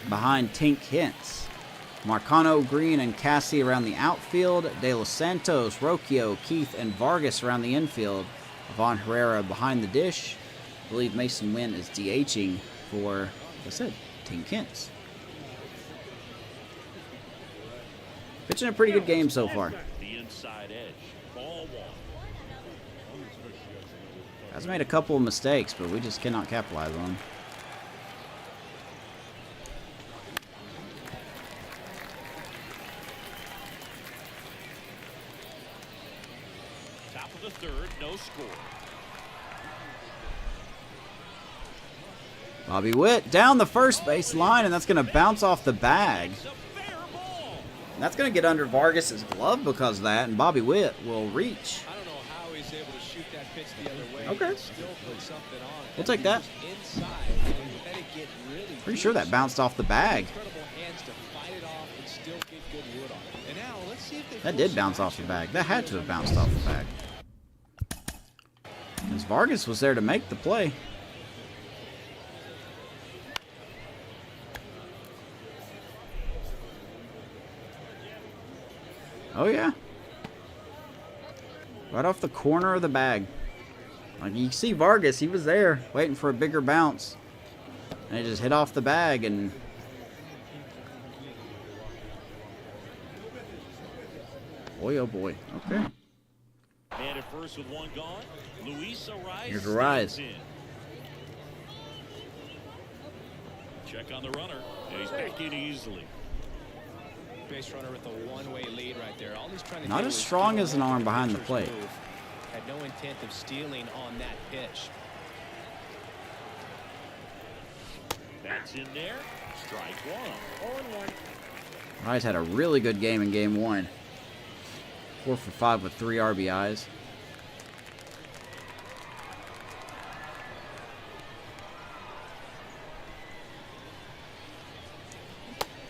Behind Tink Hintz. Marcano, Green, and Cassie around the outfield. De Los Santos, Rocchio, Keith, and Vargas around the infield. Ivan Herrera behind the dish. I believe Mason Wynn is DHing for, like I said, Tink Hintz. Pitching a pretty good game so far. The inside edge. Ball one. Has made a couple of mistakes, but we just cannot capitalize on them. Top of the third, no score. Bobby Witt down the first base line, and that's going to bounce off the bag. And that's going to get under Vargas's glove because of that, and Bobby Witt will reach. I don't know how he's able to shoot that pitch the other way. Okay. Still put something on it. We'll take that. Inside, let it get really Pretty sure that bounced off the bag. incredible hands to fight it off and still get good wood on it. And now let's see if they That did bounce off the bag. That had to have bounced off the bag. Because Vargas was there to make the play. Oh, yeah. Right off the corner of the bag. Like, you see Vargas, he was there waiting for a bigger bounce. And it just hit off the bag and... Boy, oh boy. Okay. And at first with one gone, Luis Arise. Here's Arise. Check on the runner. And he's back in easily. Base runner with a one-way lead right there. All he's trying to Not do as is strong as an arm the behind the pitcher's plate. move. Had no intent of stealing on that pitch. That's in there. Strike one. 0-1. Rise had a really good game in game 1. 4 for 5 with 3 RBIs.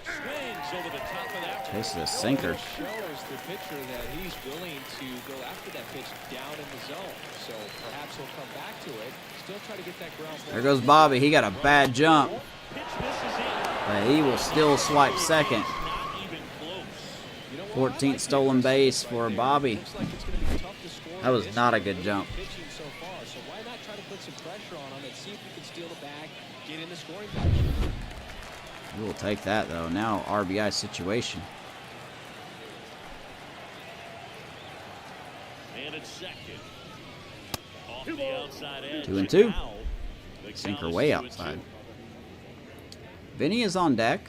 Swings over the top of that. This is a sinker. Shows the pitcher that he's willing to go after that pitch down in the zone. So perhaps he'll come back to it. Still try to get that ground ball. There goes Bobby. He got a bad jump. Pitch misses in. But he will still swipe second. Not even close. 14th stolen base for Bobby. Looks like it's going to be tough to score. That was not a good jump. Pitching so far, so why not try to put some pressure on him and see if you can steal the bag, get in the scoring position. We will take that, though. Now, RBI situation. And it's second. Off the outside edge. 2-2. Now, the Sinker count is way 2-2. outside. Vinny is on deck.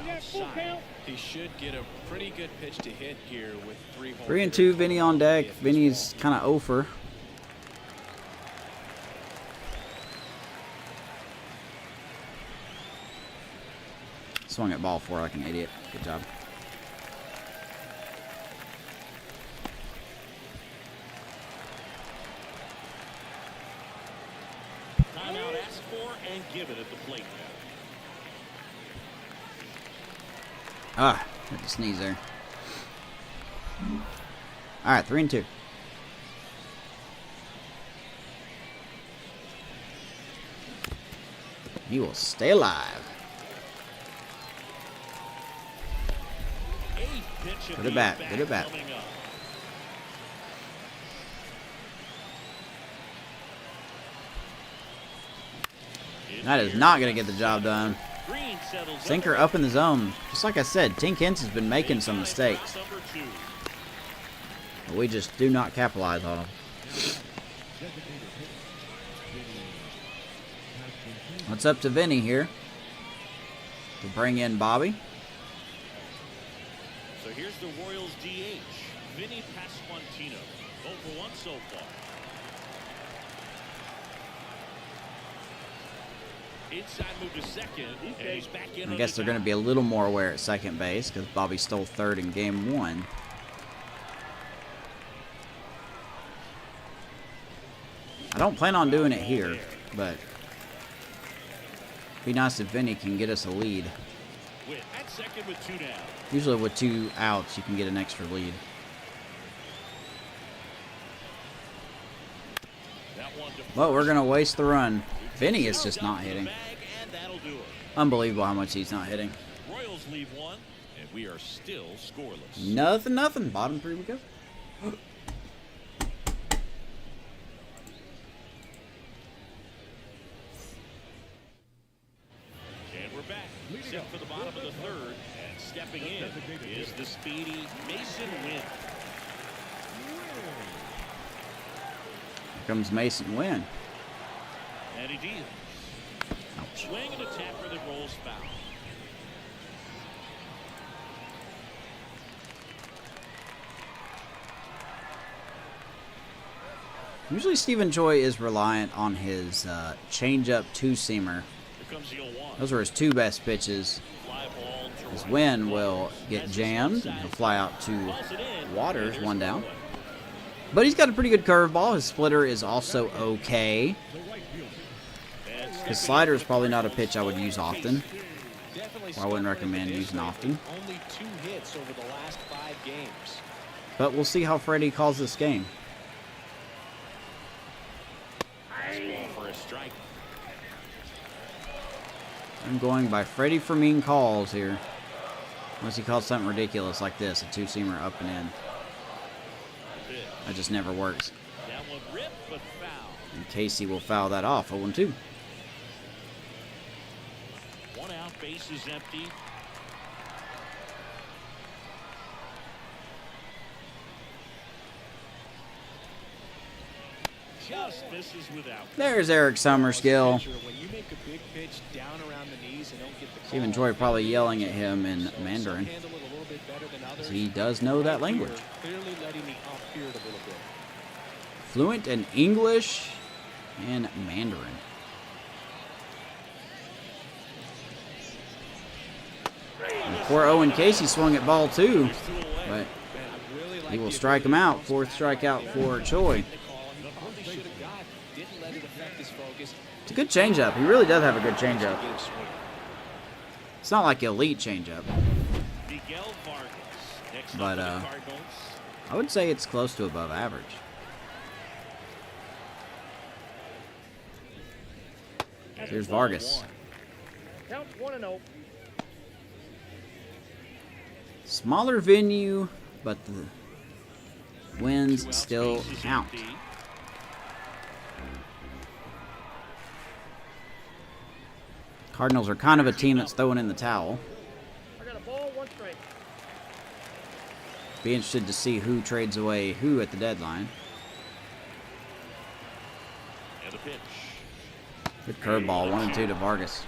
Outside. He should get a pretty good pitch to hit here with 3 home 3-2, Vinny on deck. Vinny's kind of over. Swung at ball 4 like an idiot. Good job. Timeout asked for and given at the plate now. Ah, had to sneeze there. All right, 3-2. He will stay alive. Put it back. Put it back. That is not going to get the job done. Sinker up in the zone. Just like I said, Tink Hintz has been making some mistakes. But we just do not capitalize on them. It's up to Vinny here to bring in Bobby. So here's the Royals DH, Vinny Pasquantino. 0 for 1 so far. Inside move to second, and he's back in. I guess they're going to be a little more aware at second base because Bobby stole third in game 1. I don't plan on doing it here, but it'd be nice if Vinny can get us a lead. At second with 2 down. Usually with 2 outs, you can get an extra lead. But we're going to waste the run. Vinny is just not hitting. Unbelievable how much he's not hitting. Royals leave 1, and we are still scoreless. Nothing. Bottom 3 we go. And we're back. Set for the bottom of the 3rd, and stepping in is the speedy Mason Wynn. Here comes Mason Wynn. And he deals. Ouch. Swing and a tapper that rolls foul. Usually Stephen Choi is reliant on his change-up two-seamer. Here comes the 0-1. Those are his 2 best pitches. Fly ball to His right. Wynn will get jammed, and he'll fly out to Calls it in, Waters, and there's 1 a down. ball. But he's got a pretty good curveball. His splitter is also okay. His slider is probably not a pitch I would use often. Or I wouldn't recommend using often. Only 2 hits over the last 5 games. But we'll see how Freddie calls this game. For a strike. I'm going by Freddie Fermin calls here. Unless he calls something ridiculous like this, a 2-seamer up and in. That just never works. That one ripped, but foul. And Casey will foul that off, 0-2. 1 out, base is empty. Just misses without. There's Eric Summerskill. When you make a big pitch down around the knees and don't get the Stephen Troy probably yelling at him in Mandarin. handle it a little bit better than others. He does know that language. Clearly letting the ump hear it a little bit. Fluent in English and Mandarin. And poor Owen Casey swung at ball 2, but he will strike him out. 4th strikeout for Choi. It's a good changeup. He really does have a good changeup. It's not like elite changeup, but I would say it's close to above average. Here's Vargas. Count 1-0. Smaller venue, but the wins still count. Cardinals are kind of a team that's throwing in the towel. I got a ball, 1 strike. Be interested to see who trades away who at the deadline. And a pitch. Good curveball, 1-2 to Vargas.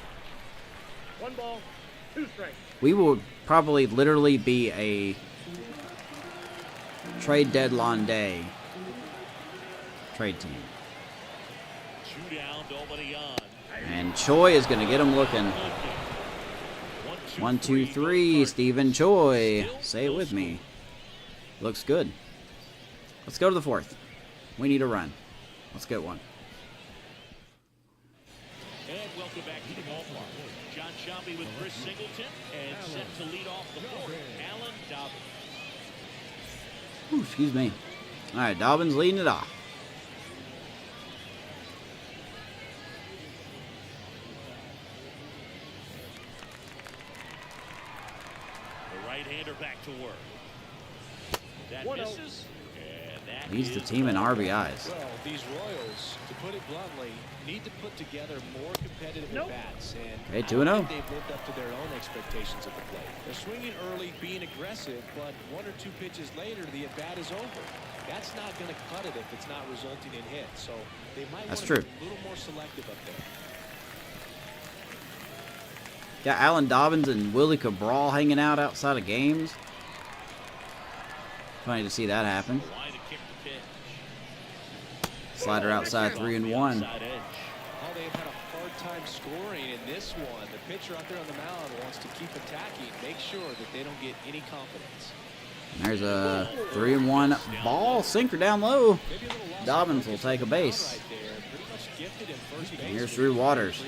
1 ball, 2 strikes. We will probably literally be a trade deadline day trade team. 2 down, nobody on. And Choi is going to get him looking. 1, 2, 3. Stephen Choi. Say it with me. Looks good. Let's go to the 4th. We need a run. Let's get one. And welcome back to the ballpark. John Shelby with Chris Singleton and set to lead off the 4th. Alan Dobbins. Ooh, excuse me. All right, Dobbins leading it off. The right-hander back to work. That misses. And that Leads the is team in RBIs. Well, these Royals, to put it bluntly, need to put together more competitive at-bats. And Okay, I don't 2-0. think they've lived up to their own expectations at the plate. They're swinging early, being aggressive, but 1 or 2 pitches later, the at-bat is over. That's not going to cut it if it's not resulting in hits. So they might want to be a little more selective up there. Got Alan Dobbins and Willie Cabral hanging out outside of games. Funny to see that happen. line to kick the pitch. Slider outside, 3-1. Side edge. Oh, they've had a hard time scoring in this one. The pitcher out there on the mound wants to keep attacking, make sure that they don't get any confidence. There's a 3-1 ball sinker down low. Dobbins will take a base. Here's Drew Waters.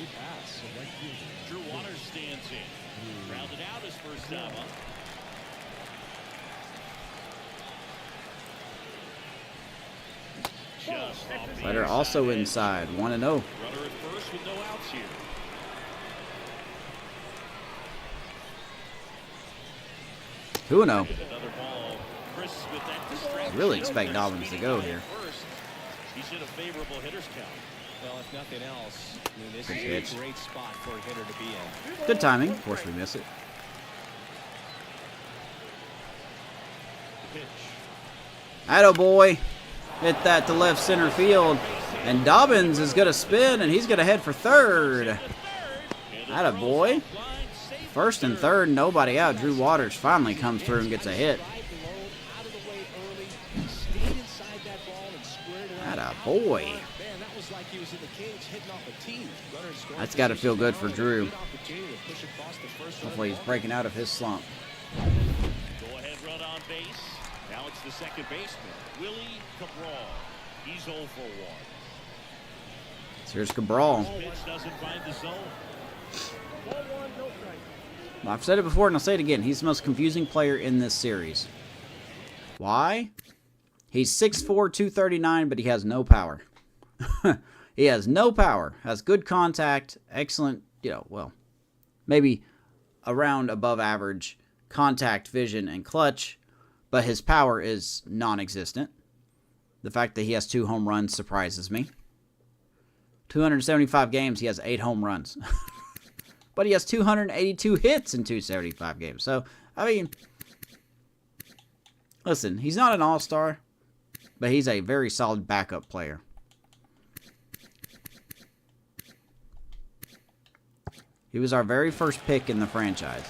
Drew Waters stands in. Rounded out his first time up. Just off the Slider also inside, 1-0. runner at first with no outs here. Two-0. Another ball. Chris with that distraction. Really expect Dobbins to go here. First. He's in a favorable hitter's count. Well, if nothing else, I mean, this Good is pitch. a great spot for a hitter to be in. Good timing. Of course, we miss it. Pitch. Attaboy. Hit that to left center field. And Dobbins is going to spin, and he's going to head for third. Attaboy. First and third, nobody out. Drew Waters finally comes through and gets a hit. Attaboy. That's got to feel good for Drew. Hopefully he's breaking out of his slump. Go ahead run on base. Now it's the second baseman, Willie Cabral. He's 0 for 1. So here's Cabral. Pitch doesn't find the zone. Ball one, no strike. I've said it before and I'll say it again. He's the most confusing player in this series. Why? He's 6'4", 239, but he has no power. He has no power. Has good contact, excellent, well, maybe around above average contact, vision, and clutch, but his power is non-existent. The fact that he has 2 home runs surprises me. 275 games, he has 8 home runs. But he has 282 hits in 275 games. So, I mean, listen, he's not an all-star, but he's a very solid backup player. He was our very first pick in the franchise.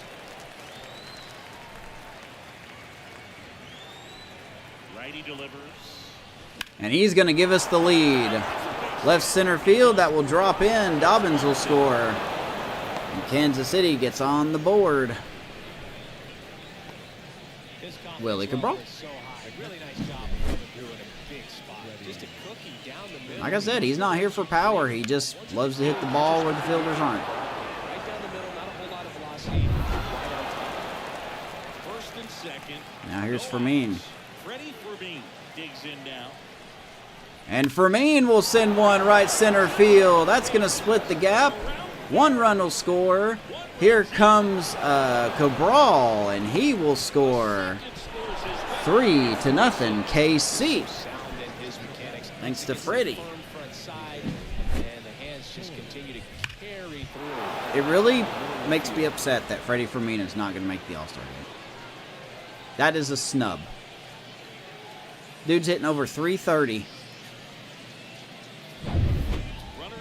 Righty delivers. And he's going to give us the lead. Left center field, that will drop in. Dobbins will score. And Kansas City gets on the board. Willie Cabral. Like I said, he's not here for power. He just loves to hit the ball where the fielders aren't. First and second. Now here's Fermin. Freddie Fermin digs in now. And Fermin will send one right center field. That's going to split the gap. 1 run will score. Here comes Cabral, and he will score 3-0 KC. Thanks to Freddie. It really makes me upset that Freddie Fermin is not going to make the All-Star game. That is a snub. Dude's hitting over 330.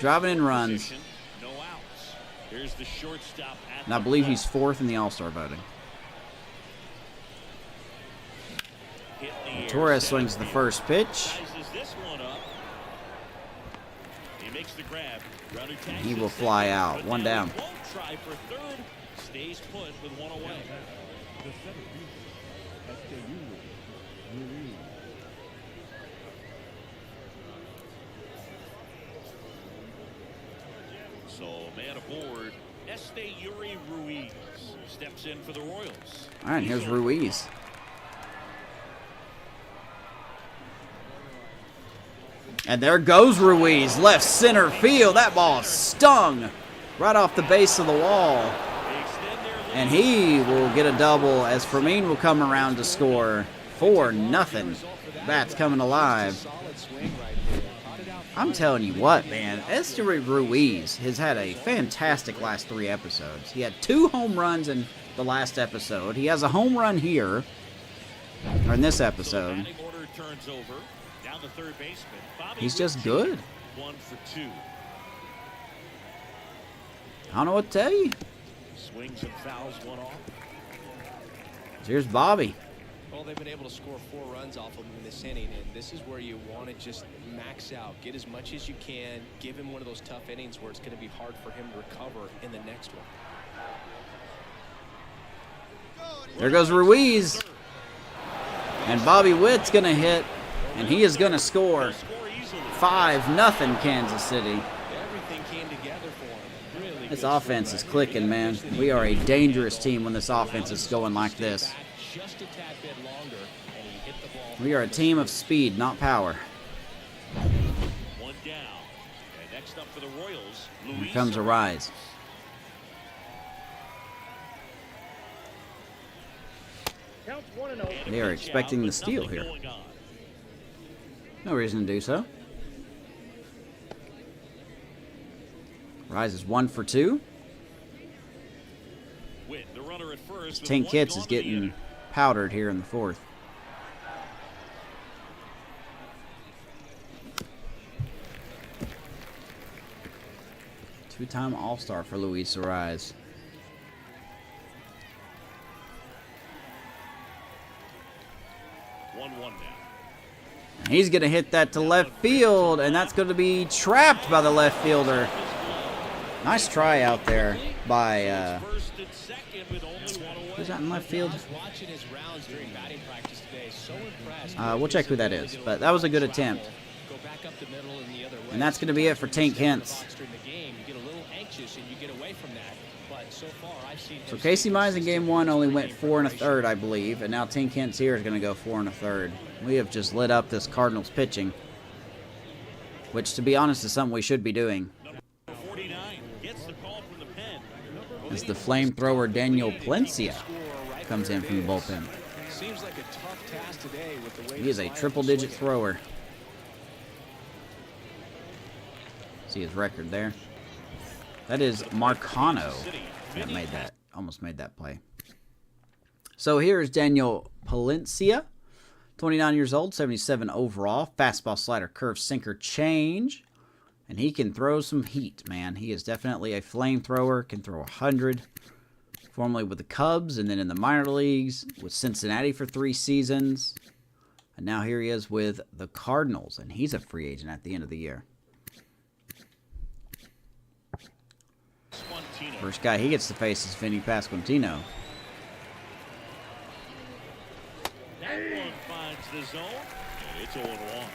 Driving in runs. No outs. Here's the shortstop at And I believe he's 4th in the All-Star voting. Torres swings the first pitch. This one up. He makes the grab. He will fly out. 1 down. Won't try for third. Stays put with 1 away. So, man aboard, Yuri Ruiz steps in for the Royals. All right, here's Ruiz. And there goes Ruiz, left center field. That ball stung right off the base of the wall. And he will get a double as Fermin will come around to score 4-0. That's coming alive. I'm telling you what, man. Yuri Ruiz has had a fantastic last 3 episodes. He had 2 home runs in the last episode. He has a home run here, or in this episode. He's just good. 1 for 2. I don't know what to tell you. Swings and fouls 1 off. Here's Bobby. Well, they've been able to score 4 runs off of him in this inning, and this is where you want to just max out, get as much as you can, give him one of those tough innings where it's going to be hard for him to recover in the next one. There goes Ruiz. And Bobby Witt's going to hit, and he is going to score 5-0 Kansas City. Everything came together for him. Really This offense is clicking, man. We are a dangerous team when this offense is going like this. just a tad bit longer, and he hit the ball. We are a team of speed, not power. 1 down. And next up for the Royals, Here Luis comes a rise. Counts 1-0. They are expecting the steal here. No reason to do so. Rise is 1 for 2. The runner at first, Tink Hits is getting powdered here in the 4th. Two-time All-Star for Luis Rise. He's going to hit that to left field, and that's going to be trapped by the left fielder. Nice try out there. by First and second with only one away. who's that in left field? I was watching his rounds during batting practice today. So impressed. We'll check who that is, but that was a good attempt. Go back up the middle and the other way. And that's going to be it for Tank Hentz. During the game, you get a little anxious and you get away from that. But so far, I've seen So Casey Mize in game 1 only went 4 1/3, I believe, and now Tank Hentz here is going to go 4 1/3. We have just lit up this Cardinals pitching, which, to be honest, is something we should be doing. 49 gets the call from the pen. As the flamethrower Daniel Plencia comes in from the bullpen. Seems like a tough task today with the way He is a triple-digit thrower. See his record there. That is Marcano that made that, almost made that play. So here's Daniel Plencia, 29 years old, 77 overall. Fastball, slider, curve, sinker, change. And he can throw some heat, man. He is definitely a flamethrower, can throw 100. Formerly with the Cubs and then in the minor leagues with Cincinnati for 3 seasons. And now here he is with the Cardinals, and he's a free agent at the end of the year. First guy he gets to face is Vinny Pasquantino. That one finds the zone, and it's 0-1.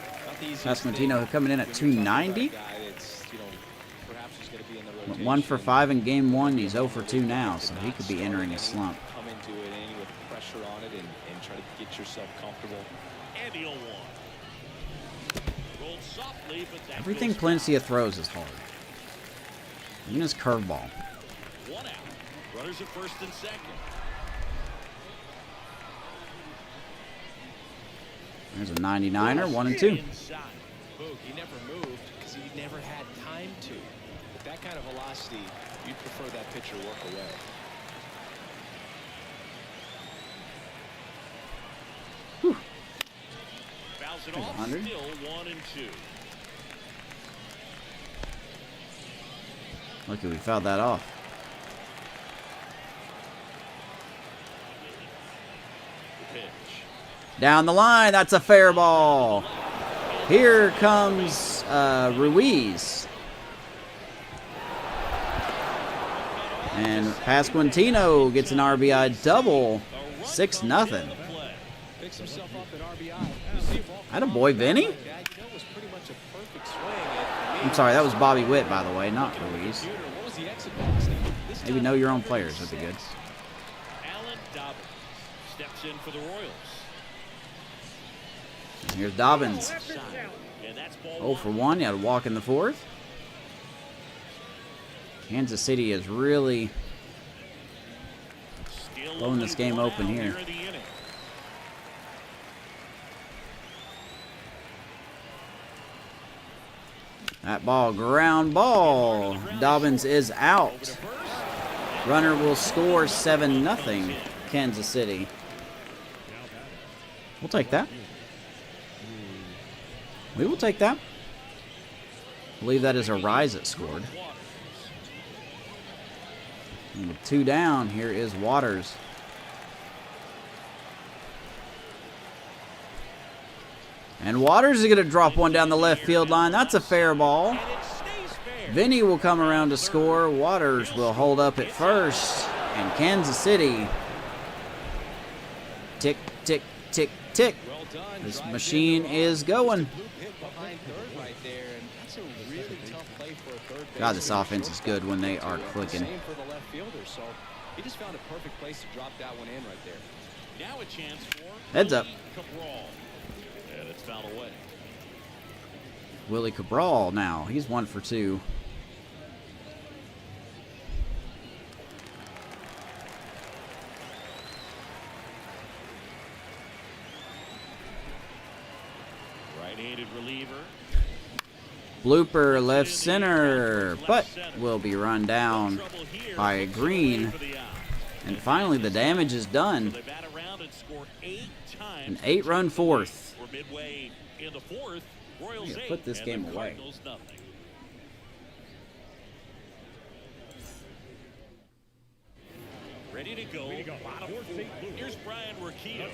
Pasquantino coming in at 290. Went 1 for 5 in game 1. He's 0 for 2 now, so he could be entering a slump. Come into it with pressure on it and try to get yourself comfortable. And the 0-1. Rolled softly, but that Everything goes Plencia throws is hard. Even his curveball. 1 out. Runners at first and second. There's a 99er, 1 and 2. Inside. Boog, he never moved because he never had time to. With that kind of velocity, you'd prefer that pitcher work away. Fouls it There's off. 100. Still 1 and 2. Lucky we fouled that off. The pitch. Down the line, that's a fair ball. Here comes Ruiz. And Pasquantino gets an RBI double, 6-0. Picks himself up at RBI. Attaboy, Vinny. I'm sorry, that was Bobby Witt, by the way, not Ruiz. Maybe know your own players would be good. Alan Dobbins steps in for the Royals. And here's Dobbins. And that's ball 0 for 1. You had to walk in the 4th. Kansas City is really Still blowing this game only open one out here. in the inning. That ball, ground ball. Dobbins is out. Runner will score 7-0. Kansas City. We'll take that. We will take that. I believe that is a Rise that scored. And with 2 down, here is Waters. And Waters is going to drop one down the left field line. That's a fair ball. And it stays fair. Vinny will come around to score. Waters will hold up at first. And Kansas City. Tick, tick, tick, tick. Well done. This Drives machine in, is going. Blue hit behind third right there, and that's a really tough play for a third God, baseman. this offense is good when they are The clicking. Same for the left fielder, so he just found a perfect place to drop that one in right there. Now a chance for Heads up. Cabral. And it's fouled away. Willie Cabral now. He's 1 for 2. Right-handed reliever. Blooper left center, but will be run down Trouble here. by Green. For the out. And finally, the damage is done. They bat around and score 8 times. An 8-run 4th. We're midway in the 4th. Royals Yeah, 8 put this and game the away. Cardinals nothing. Ready to go. Bottom 4. Here's Brian Ricchio.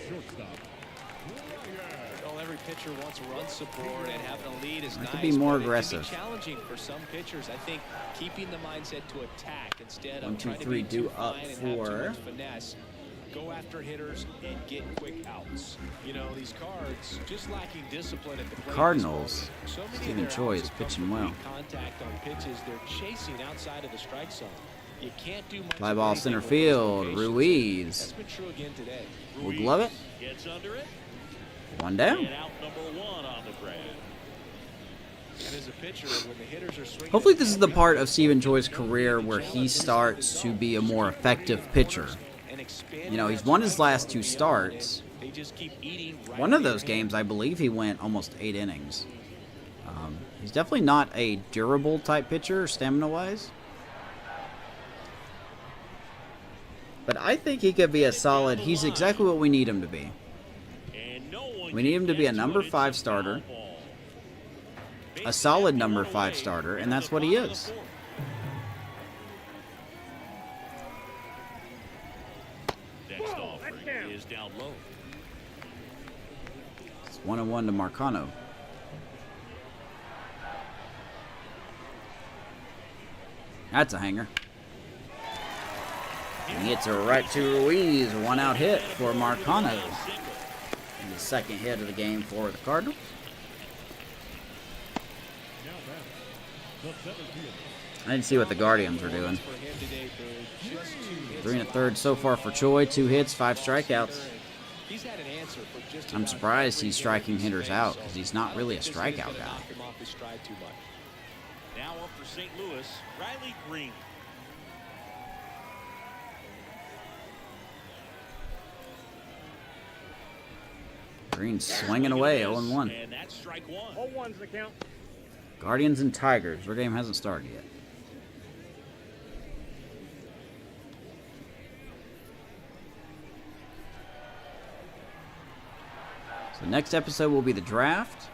Well, every pitcher wants run support, and having a lead is I nice. could be more but it can aggressive. be challenging for some pitchers. I think keeping the mindset to attack instead 1, of 2, trying 3, to be do too up fine and have too for much finesse. Go after hitters and get quick outs. You know, these Cards just lacking discipline at the plate. Cardinals. So many of Stephen their Choi outs is have come pitching from well. weak contact on pitches they're chasing outside of the strike zone. You can't do much Fly of ball anything center with those field. locations. Ruiz. That's been true again today. Will glove it. Gets under it. 1 down. And out number 1 on the grab. And as a pitcher, when the hitters are swinging, Hopefully this is the part of Stephen Choi's career where he starts to be a more effective pitcher. You know, he's won his last 2 starts. they just keep eating right One of in your those hand. games, I believe he went almost 8 innings. He's definitely not a durable type pitcher, stamina-wise. But I think he could be a solid. He's exactly what we need him to be. And no one We need him to be a can number get 5 it's starter. foul ball. A solid number 5 starter, and that's what he is. Next offering is down low. It's 1-1 to Marcano. That's a hanger. And he hits it right to Ruiz. A 1-out hit for Marcano. And the second hit of the game for the Cardinals. I didn't see what the Guardians were doing. 3 1/3 so far for Choi. 2 hits, 5 strikeouts. He's had an answer for just I'm about surprised every he's striking pitcher hitters he's out faced, because so he's not really a I don't think this is strikeout gonna guy. knock him off his stride too much. Now up for St. Louis, Riley Green. Green swinging away, 0-1. And that's strike 1. All ones the count. Guardians and Tigers. Their game hasn't started yet. So next episode will be the draft.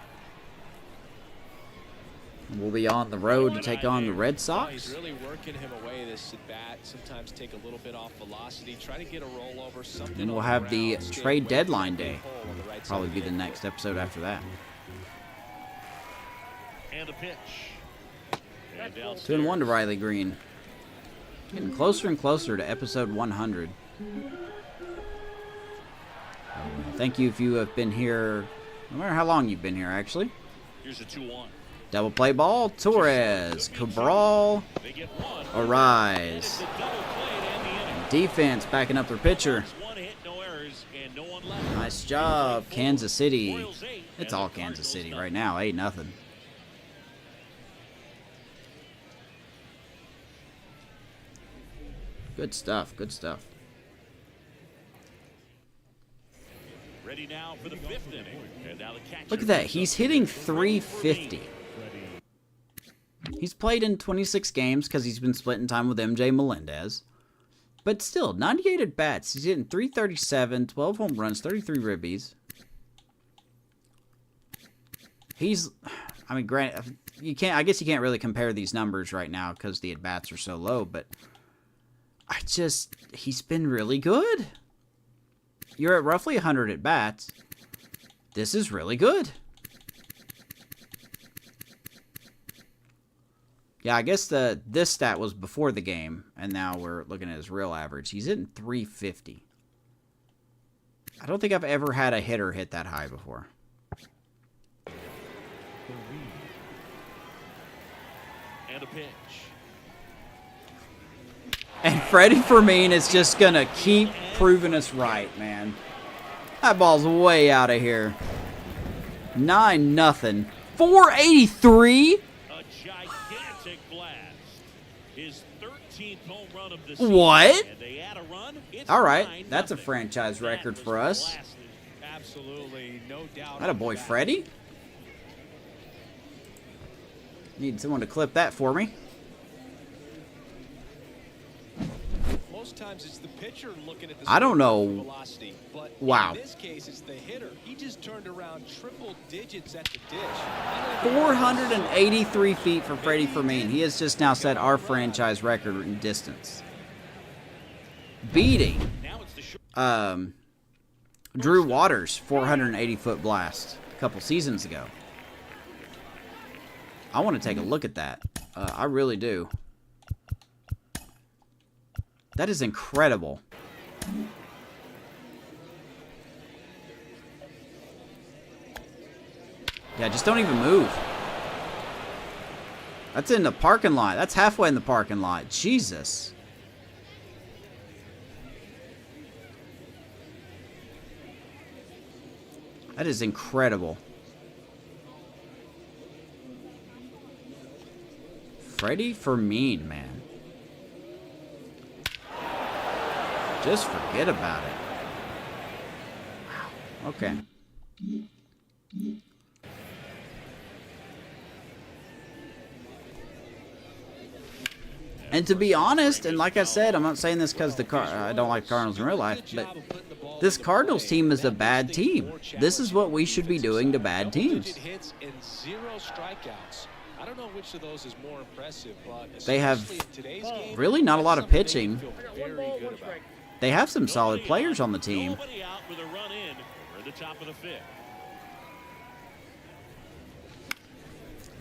We'll be on the road to take on the Red He's Sox. really working him away this at bat. Sometimes take a little bit off velocity, try to get a rollover, something. Then we'll on have the ground, stay trade away from deadline the big day. hole on the right side Probably of be the infield. next episode after that. And a pitch. And 2-1 to Riley Green. Getting closer and closer to episode 100. Thank you if you have been here, no matter how long you've been here, actually. Here's a 2-1. Double play ball, Torres, Cabral, They get 1. Arise. The double play to end the inning. Defense backing up their pitcher. 1 hit, no errors, and no one left. Nice job, Kansas City. Royals 8, It's and all the Kansas Cardinals City 9. right now, 8-0. Good stuff, good stuff. Ready now for the 5th inning. And now the catcher Look at that, comes he's up. hitting Freddie 350. He's played in 26 games because he's been splitting time with MJ Melendez. But still, 98 at bats. He's hitting 337, 12 home runs, 33 ribbies. He's, I mean, granted, you can't. I guess you can't really compare these numbers right now because the at bats are so low. But he's been really good. You're at roughly 100 at bats. This is really good. Yeah, I guess this stat was before the game, and now we're looking at his real average. He's hitting 350. I don't think I've ever had a hitter hit that high before. And a pitch. And Freddie Fermin is just going to keep proving us right, man. That ball's way out of here. 9-0. 483? A gigantic blast. His 13th home run of the season. What? And they add a run. It's All right, 9-0. that's a franchise record for us. Blasted. Absolutely, no doubt. That a boy, Freddie. Need someone to clip that for me. Most times it's the pitcher looking at the I don't know. velocity, but Wow. in this case it's the hitter. He just turned around triple digits at the dish. 483 feet for Freddie Fermin. He has just now set our franchise record in distance. Beating Now it's the short. Drew Waters' 480-foot blast a couple seasons ago. I want to take a look at that. I really do. That is incredible. Yeah, just don't even move. That's in the parking lot. That's halfway in the parking lot. Jesus. That is incredible. Freddie Fermin, man. Just forget about it. Wow. Okay. And to be honest, and like I said, I'm not saying this because I don't like Cardinals in real life, but this Cardinals team is a bad team. This is what we should be doing to bad teams. They have really not a lot of pitching. They have some solid players on the team.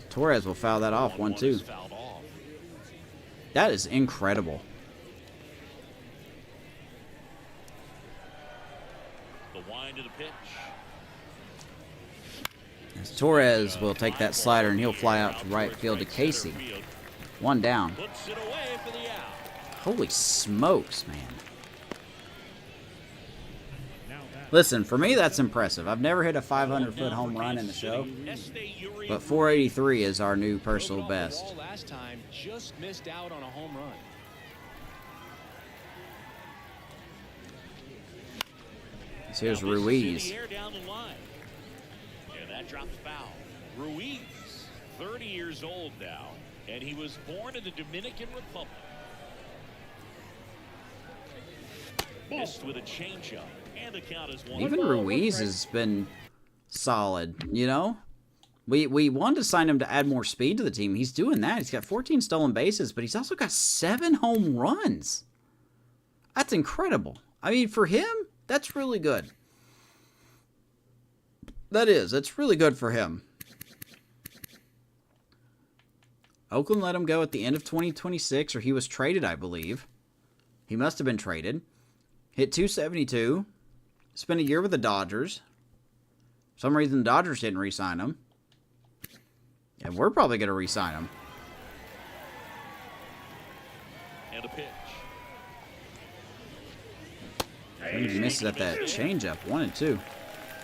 Torres will foul that off, 1-2. That is incredible. The wind to the pitch. As Torres will take that slider and he'll fly out to right field to Casey. One down. Puts it away for the out. Holy smokes, man. Listen, for me that's impressive. I've never hit a 500-foot home run in the show, but 483 is our new personal best. Last time, just missed out on a home run. So here's Ruiz. And that drops foul. Ruiz, 30 years old now, and he was born in the Dominican Republic. Missed with a changeup. And the count is 1. Even Ruiz has been solid, you know? We wanted to sign him to add more speed to the team. He's doing that. He's got 14 stolen bases, but he's also got 7 home runs. That's incredible. I mean, for him, that's really good. That is. That's really good for him. Oakland let him go at the end of 2026, or he was traded, I believe. He must have been traded. Hit 272. Spent a year with the Dodgers. For some reason, the Dodgers didn't re-sign him. And we're probably going to re-sign him. And a pitch. He misses at that changeup. 1-2.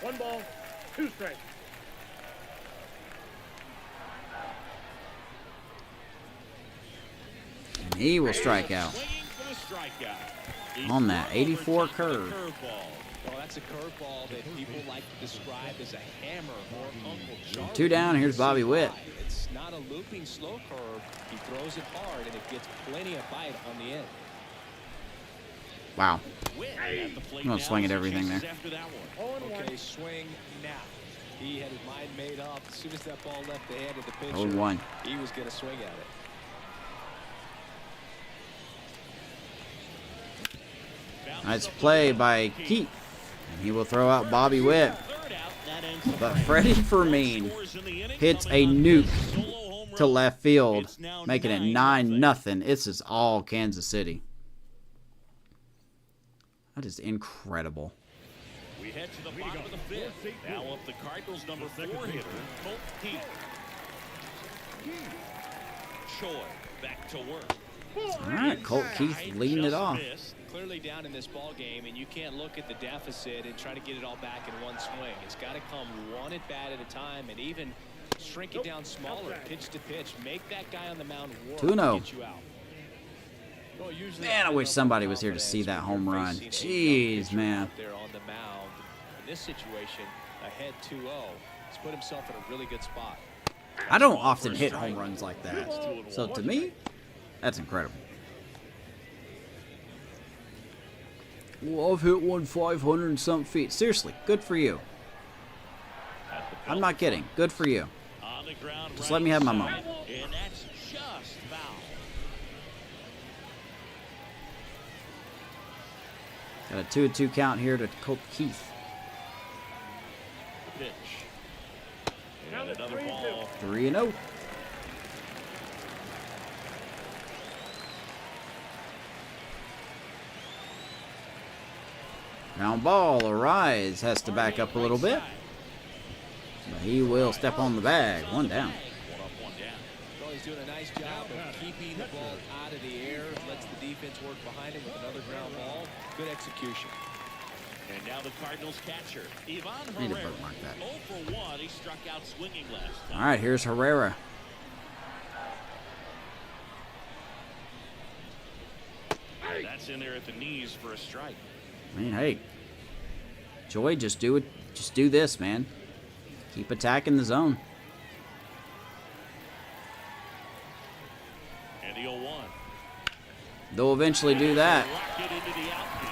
1 ball, 2 strikes. And he will strike out. On that 84 curve. Well, that's a curveball that people like to describe as a hammer or Uncle Charlie. 2 down. Here's Bobby Witt. It's not a looping slow curve. He throws it hard, and it gets plenty of bite on the end. Wow. I'm going to swing at everything there. Okay, swing now. He had his mind made up. As soon as that ball left the hand of the pitcher, 0-1. he was going to swing at it. Nice play by Keith. And he will throw out Bobby Witt. But Freddie Fermin hits a nuke to left field, making it 9-0. This is all Kansas City. That is incredible. We head to the bottom of the 5th. Now up the Cardinals' number 4 hitter, Colt Keith. Choi back to work. All right, Colt Keith leading it off. Clearly down in this ball game, and you can't look at the deficit and try to get it all back in one swing. It's got to come one at bat at a time, and even shrink it down smaller, pitch to pitch. Make that guy on the mound work to 2-0. get you out. Well, Man, I wish somebody was here to see that home run. Jeez, man. There on the mound. In this situation, ahead 2-0. He's put himself in a really good spot. I don't often hit home runs like that. So to me, that's incredible. Well, I've hit one 500 and something feet. Seriously, good for you. I'm not kidding. Good for you. Just let me have my moment. And that's just foul. Got a 2-2 count here to Colt Keith. pitch. And another ball. 3-0. Ground ball. Arise has to back up a little bit. But he will step on the bag. One down. One up, one down. Well, he's doing a nice job of keeping the ball out of the air. Lets the defense work behind him with another ground ball. Good execution. And now the Cardinals catcher, Ivan Need a Herrera. bookmark that. 0 for 1. He struck out swinging last time. All right, here's Herrera. And that's in there at the knees for a strike. I mean, hey, Joy, just do it. Just do this, man. Keep attacking the zone. And the 0-1. They'll eventually do that. Rock it into the outfield.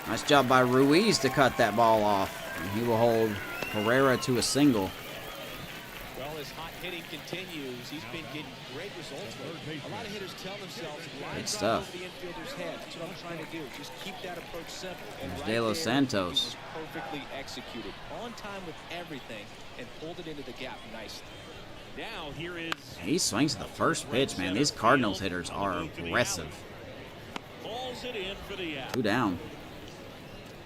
Nice job by Ruiz to cut that ball off. And he will hold Herrera to a single. Well, his hot hitting continues. He's been getting great results lately. A lot of hitters tell themselves, line drive stuff. over the infielder's head. That's what I'm trying to do. Just keep that approach simple. And There's right De Los there, Santos. he was perfectly executed. On time with everything and pulled it into the gap nicely. Now here is He swings at the first pitch, man. These Cardinals hitters are aggressive. Balls it in for the out. 2 down.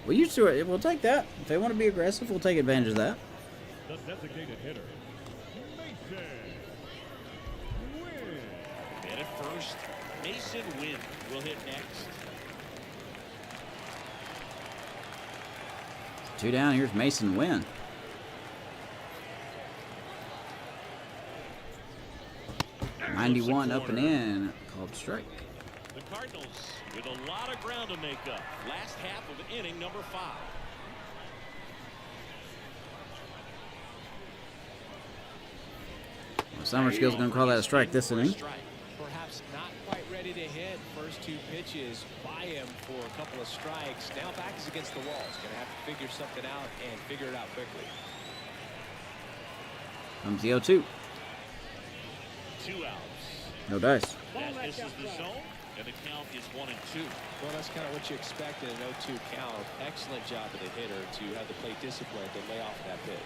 We'll take that. If they want to be aggressive, we'll take advantage of that. The designated hitter, Mason Wynn. And at first, Mason Wynn will hit next. 2 down. Here's Mason Wynn. '91 up and in. Called strike. The Cardinals with a lot of ground to make up. Last half of inning number 5. Summerskill's going to call that a strike this inning. Perhaps not quite ready to hit. First 2 pitches by him for a couple of strikes. Now back is against the wall. He's going to have to figure something out and figure it out quickly. Comes the 0-2. 2 outs. No dice. That misses the zone, and the count is 1-2. Well, that's kind of what you expect in an 0-2 count. Excellent job of the hitter to have the plate discipline to lay off that pitch.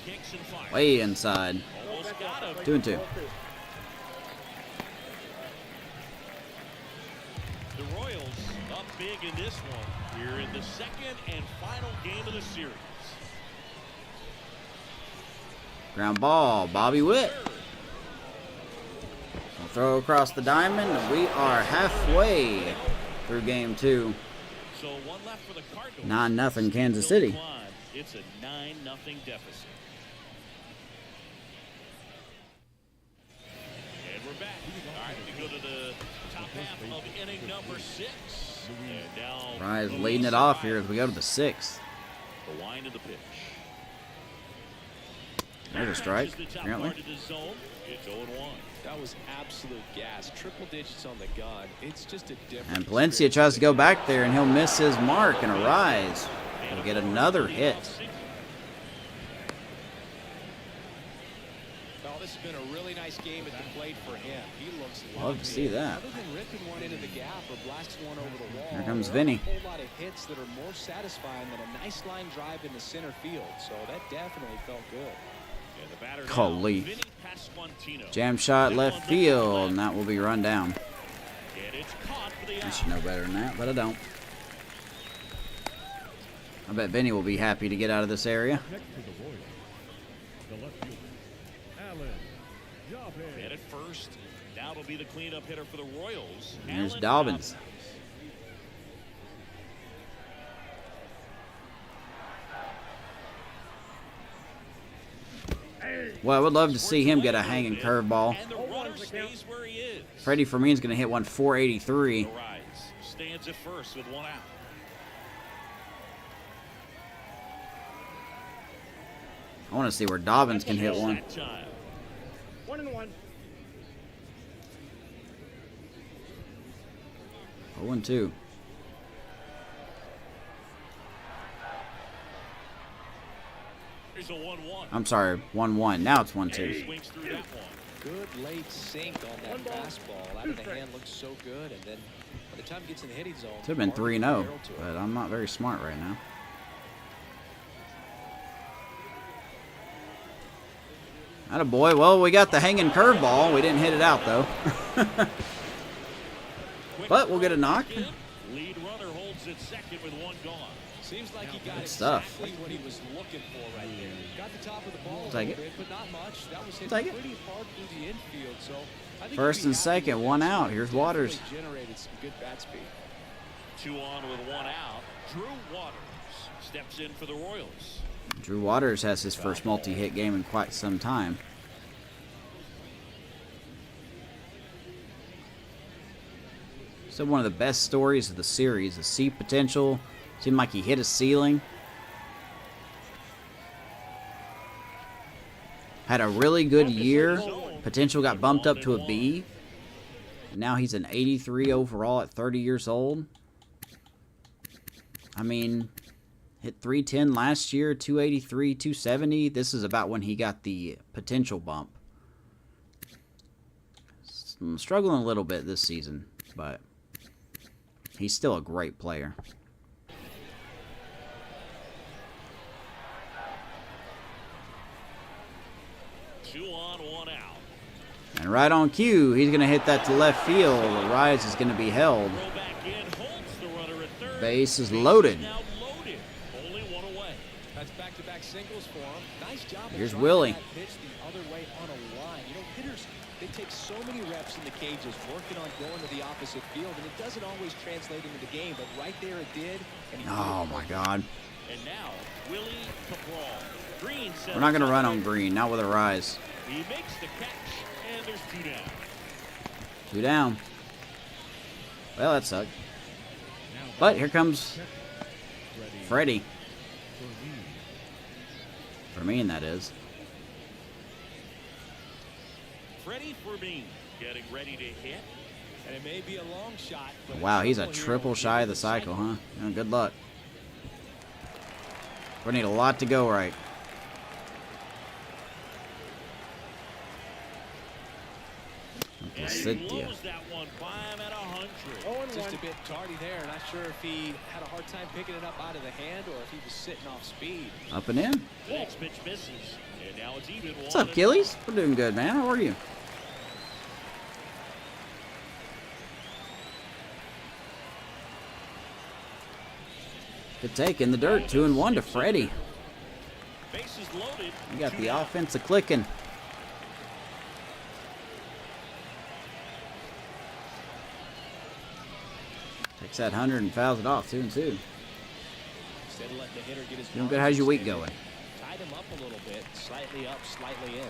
Kicks and fires. Way inside. Almost got him. 2-2. The Royals up big in this one here in the second and final game of the series. Ground ball. Bobby Witt. We'll throw across the diamond. We are halfway through game 2. So 1 left for the Cardinals. 9-0 Kansas City. It's a 9-0 deficit. And we're back. All right, we go to the top half of inning number 6. And now Rise leading it off here as we go to the 6th. the wind of the pitch. There's a strike, The top apparently. part of the zone. It's 0-1. That was absolute gas. Triple digits on the gun. It's just a different. And Palencia tries to go back there, and he'll miss his mark and a rise. He'll get another hit. Well, this has been a really nice game at the plate for him. He looks Love to see that. Other than ripping one into the gap or blasting one over the wall, Here comes there aren't Vinny. a whole lot of hits that are more satisfying than a nice line drive into center field. So that definitely felt good. And the batter now, Golly. Vinny Pasquantino. Jam shot left field, and that will be run down. And it's caught for the I out. should know better than that, but I don't. I bet Vinny will be happy to get out of this area. Next to the Royals, the left fielder, Alan Jabez. And at first, now it'll be the cleanup hitter for the Royals. And there's Alan Dobbins. Well, I would love to see him get a hanging curveball. And the runner stays where he is. Freddie Fermin's going to hit one 483. The Rise stands at first with 1 out. I want to see where Dobbins can hit one. That time. 1-1. 0-2. Here's a 1-1. I'm sorry, 1-1. Now it's And 1-2. he swings through that one. good late sink on that fastball. Out of the hand looks so good, and then by the time it gets in the hitting zone, Should have been 3-0, but I'm not very smart right now. Attaboy. Well, we got the hanging curveball. We didn't hit it out, though. But we'll get a knock. Lead runner holds at second with one gone. Seems like he got stuff. exactly what he was looking for right there. Got the top of the ball a Take little it. bit, but not much. That was hit Take it. pretty hard through the infield. So I think First he'd be and happy second, with one that. out. Here's Waters. Definitely generated some good bat speed. 2 on with 1 out. Drew Waters steps in for the Royals. Drew Waters has his first multi-hit game in quite some time. So one of the best stories of the series, the C potential. Seemed like he hit a ceiling. Had a really good year. Potential got bumped up to a B. And now he's an 83 overall at 30 years old. I mean, hit 310 last year, 283, 270. This is about when he got the potential bump. I'm struggling a little bit this season, but he's still a great player. Two on, 1 out. And right on cue, he's going to hit that to left field. The rise is going to be held. Throw back in, holds the runner at third. Base is loaded. Now loaded. Only 1 away. That's back-to-back singles for him. Nice job. Here's of Willie. that pitch the other way on a line. You know, hitters, they take so many reps in the cages working on going to the opposite field, and it doesn't always translate into the game, but right there it did. And he Oh, my God. And now, Willie Cabral. Green sets We're not going to up. run on Green, not with a rise. He makes the catch, and there's 2 down. 2 down. Well, that sucked. But here comes Freddie. For me, that is. Freddie Fermin getting ready to hit. And it may be a long shot. But Wow, he's a triple here triple will shy give of the cycle, huh? second. Yeah, good luck. We need a lot to go right. And he Sit you. blows that one by him at 100. Just a bit tardy there. Not sure if he had a hard time picking it up out of the hand or if he was sitting off speed. Up and in. The next pitch misses. And now it's even. What's up, Gillies? We're doing good, man. How are you? Good take in the dirt. 2-1 to Freddie. Bases loaded. We got 2 the down. offense a clicking. Takes that 100 and fouls it off. 2-2. Instead of letting the hitter get his Doing good. How's your week going? Tied him up a little bit. Slightly up, slightly in.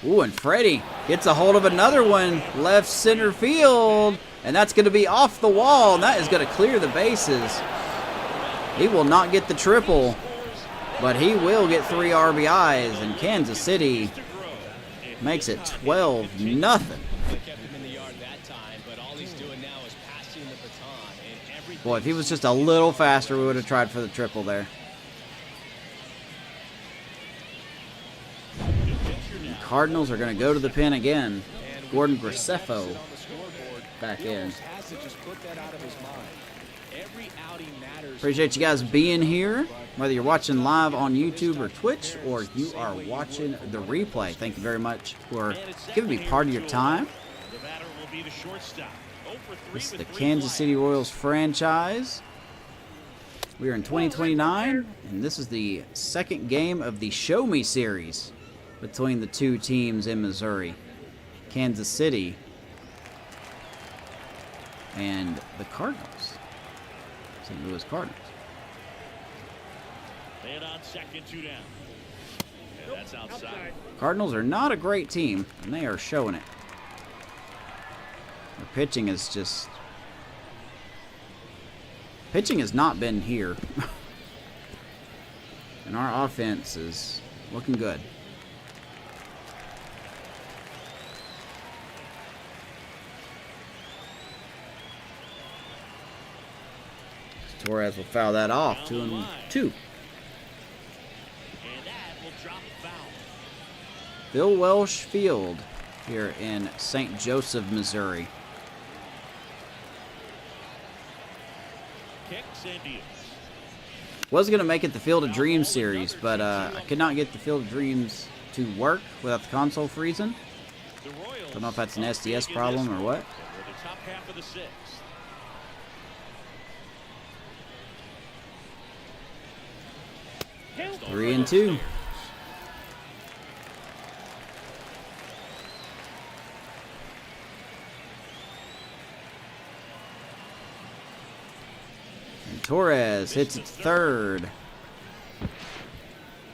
Ooh, and Freddie gets a hold of another one. Left center field. And that's going to be off the wall. And that is going to clear the bases. He will not get the triple. But he will get 3 RBIs. And Kansas City makes it 12-0. They kept him in the yard that time, but all he's doing now is passing the baton. And everything. Boy, if he was just a little faster, we would have tried for the triple there. The Cardinals are going to go to the pen again. Gordon Graceffo back in. Has to just put that out of his mind. Every outing matters. Appreciate you guys being here, whether you're watching live on YouTube or Twitch, or you are watching the replay. Thank you very much for giving me part of your time. The batter will be the shortstop. 0 for 3 This is with the 3 Kansas flies. City Royals franchise. We are in 2029, and this is the second game of the Show Me series between the two teams in Missouri, Kansas City and the Cardinals, St. Louis Cardinals. Man on second, 2 down. And that's outside. Cardinals are not a great team, and they are showing it. Their pitching is just... Pitching has not been here. And our offense is looking good. Torres will foul that off. 2-2. Phil Welch Field here in St. Joseph, Missouri. Kicks and deals. Was going to make it the Field of Dreams series, but I could not get the Field of Dreams to work without the console freezing. Don't know if that's an SDS problem or what. The top half of the sixth. 3-2. And Torres hits it third.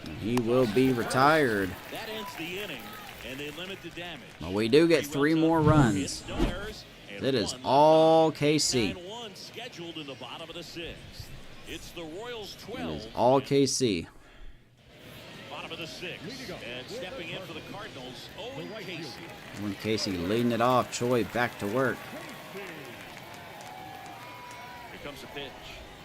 And he will be retired. That ends the inning, and they limit the damage. But we do get 3 more runs. No errors, and It is one all KC. and one scheduled in the bottom of the sixth. It's the Royals It 12. is all KC. Bottom of the sixth. And stepping in for the Cardinals, Owen Casey. When Casey leading it off, Choi back to work. Here comes the pitch.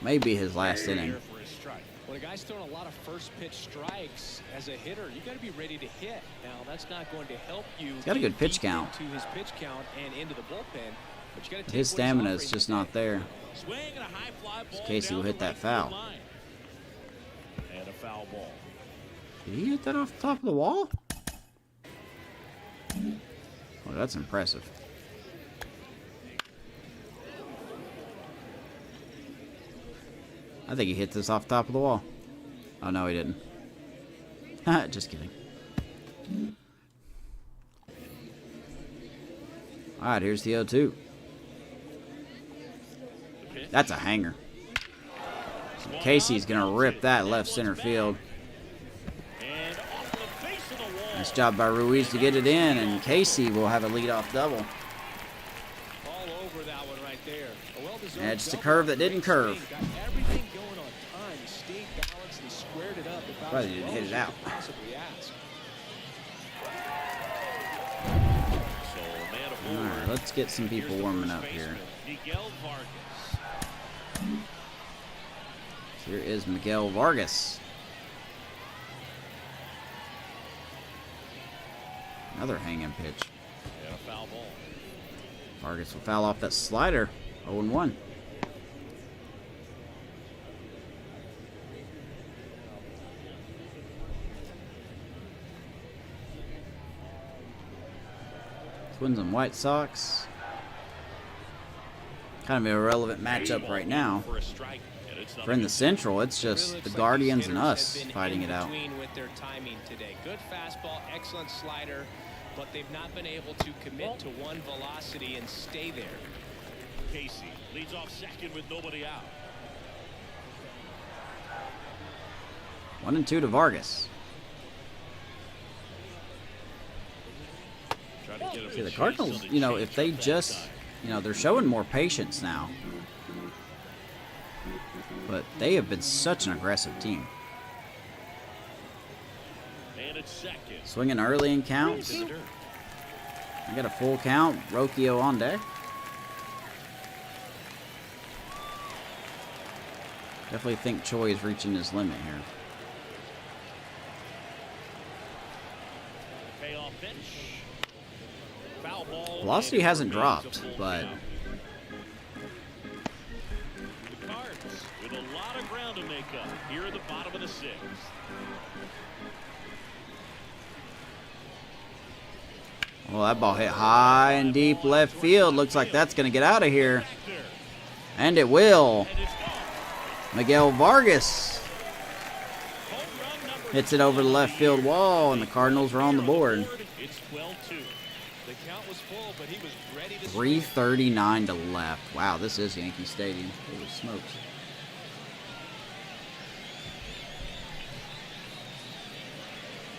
Maybe his last inning. Here for his strike. When a guy's throwing a lot of first pitch strikes as a hitter, you got to be ready to hit. Now, that's not going to help you. He's got a good pitch deep count. into his pitch count and into the bullpen. But you got to take His what he's stamina is offering just today. not there. Swing and a high fly ball Casey down will the hit that right field foul. line. And a foul ball. Did he hit that off the top of the wall? Oh, that's impressive. I think he hit this off the top of the wall. Oh, no, he didn't. Just kidding. All right, here's the 0-2. That's a hanger. Casey's going to rip that left center field. And off the face of the wall. Nice job by Ruiz to get it in, and Casey will have a leadoff double. All over that one right there. A well-deserved Yeah, just a double. curve that didn't Great curve. swing. Got everything going on time. He stayed balanced and squared it up. About Probably as didn't well hit as it you out. could possibly ask. So, man All aboard. right, let's get some people Here's the warming first up here. baseman, Miguel Vargas. Here is Miguel Vargas. Another hanging pitch. And a foul ball. Vargas will foul off that slider. 0-1. Twins and White Sox. Kind of an irrelevant matchup right now. For a strike, and it's For in the Central, it's just Really the looks like Guardians these and hitters us have been fighting in it out. between with their timing today. Good fastball, excellent slider, but they've not been able to commit to one velocity and stay there. Casey leads off second with nobody out. 1-2 to Vargas. Trying to get him See, to the chase Cardinals, on the you know, if changeup they that just, time. you know, they're showing more patience now. But they have been such an aggressive team. And it's second. Swinging early in counts. To the dirt. I got a full count. Rocchio on deck. Definitely think Choi is reaching his limit here. Payoff pitch. Foul ball. Velocity and it hasn't remains a dropped, full but count. The Cards with a lot of ground to make up here at the bottom of the sixth. well, that ball hit high and deep left field. Looks like that's going to get out of here. Back there. And it will. And it's gone. Miguel Vargas Home run number hits it over the left field wall, and the Cardinals are on the board. It's 12-2. The count was full, but he was ready to 3:39 to left. Wow, this is Yankee Stadium. Holy smokes.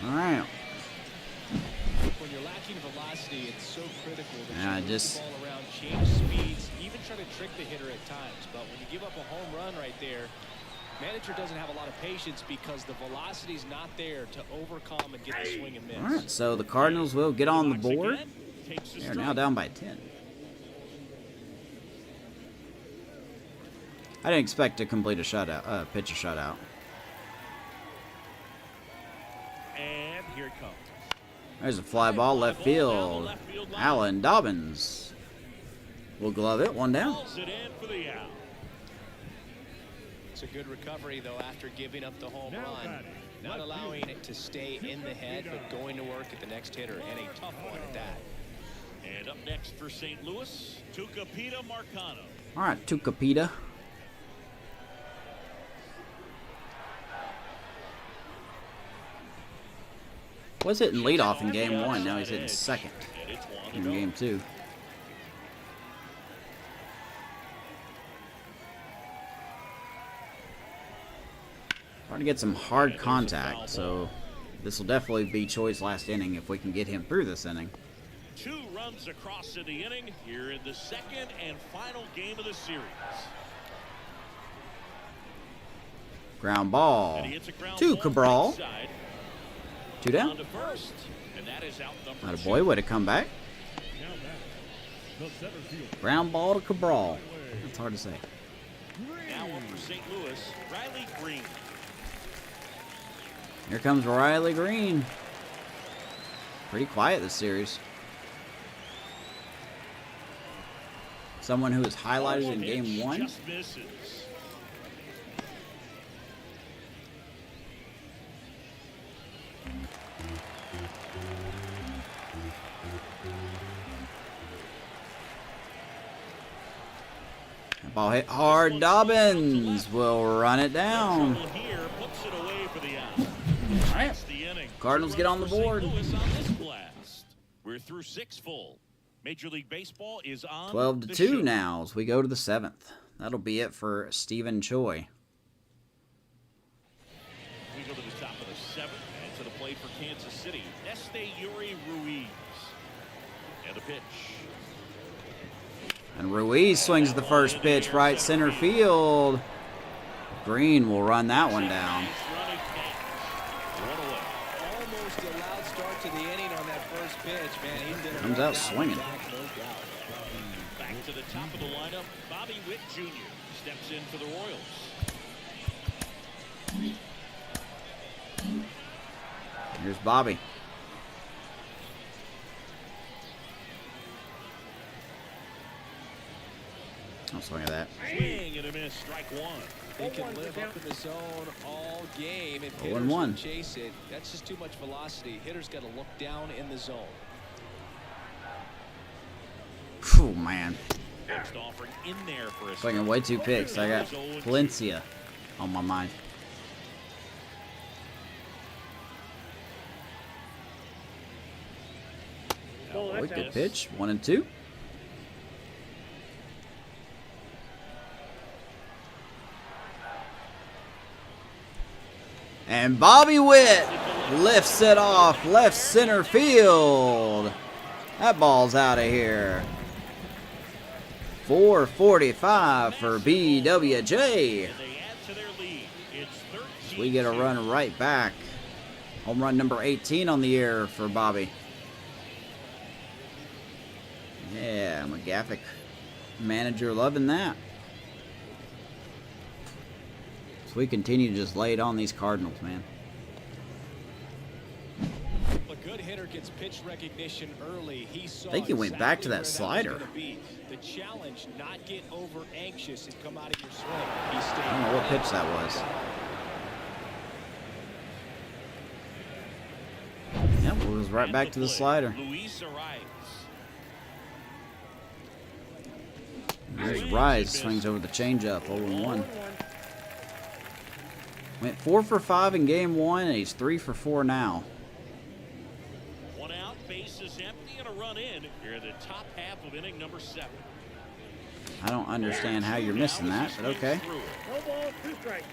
All right. When you're lacking velocity, it's so critical that Yeah, you move just- the ball around, change speeds, even try to trick the hitter at times. But when you give up a home run right there, manager doesn't have a lot of patience because the velocity's not there to overcome and get the swing and miss. All right, so the Cardinals will get on the Box board. again, takes the They're now strike. down by 10. I didn't expect to complete a shutout, pitch a shutout. And here it comes. There's a fly ball left field. Alan Dobbins will glove it. One down. Calls it in for the out. It's a good recovery, though, after giving up the home run. Not allowing it to stay in the head, but going to work at the next hitter, and a tough one at that. And up next for St. Louis, Tucupita Marcano. All right, Tucupita. Was hitting leadoff in game 1. Now he's hitting second And it's one in to go. game 2. Trying to get some hard contact, so this will definitely be Choi's last inning if we can get him through this inning. 2 runs across in the inning here in the second and final game of the series. Ground ball And he hits a ground to ball Cabral. right side, 2 down. on to first, and that is out number Not a 2. boy, way to come back. Now back. The center fielder. Ground ball to Cabral. That's hard to say. Now up for St. Louis, Riley Green. Here comes Riley Green. Pretty quiet this series. Someone who was highlighted in game 1. Just misses. Ball hit hard. Dobbins will run it down. Trouble here, puts it away for the out. All right. That's the inning. Cardinals get on the For St. board. Louis on this blast. We're through 6 full. Major League Baseball is on 12 to the 2 show. now as we go to the 7th. That'll be it for Stephen Choi. We go to the top of the 7th and to the plate for Kansas City. Yuri Ruiz. And the pitch. And Ruiz swings the first pitch right center field. Green will run that one down. Nice running catch. One away. Almost a loud start to the inning on that first pitch, man. He's been Comes out swinging. Back to the top of the lineup, Bobby Witt Jr. steps in for the Royals. Here's Bobby. I'll swing at that. Swing and a miss, strike 1. He can live up in the zone all game, and 0-1. hitters will chase it. That's just too much velocity. Hitters got to look down in the zone. Phew, man. Next offering in there for a Swinging way too picks. I got Palencia on my mind. Wicked pitch. 1-2. And Bobby Witt lifts it off left center field. That ball's out of here. 4:45 for BWJ. And they add to their lead. It's 13. We get a run right back. Home run number 18 on the year for Bobby. Yeah, McGaffick manager loving that. So we continue to just lay it on these Cardinals, man. A good hitter gets pitch recognition early. He saw I think he went back to that exactly where slider. was gonna be. The challenge, not get over anxious and come out of your swing. He stayed I don't know what pitch that was. Yep, it was right back to the slider. Luis Arias. There's Rise, swings over the changeup, 0-1. Went 4 for 5 in game 1, and he's 3 for 4 now. 1 out, bases empty, and a run in here in the top half of inning number 7. I don't understand how you're missing that, but okay. No ball, 2 strikes.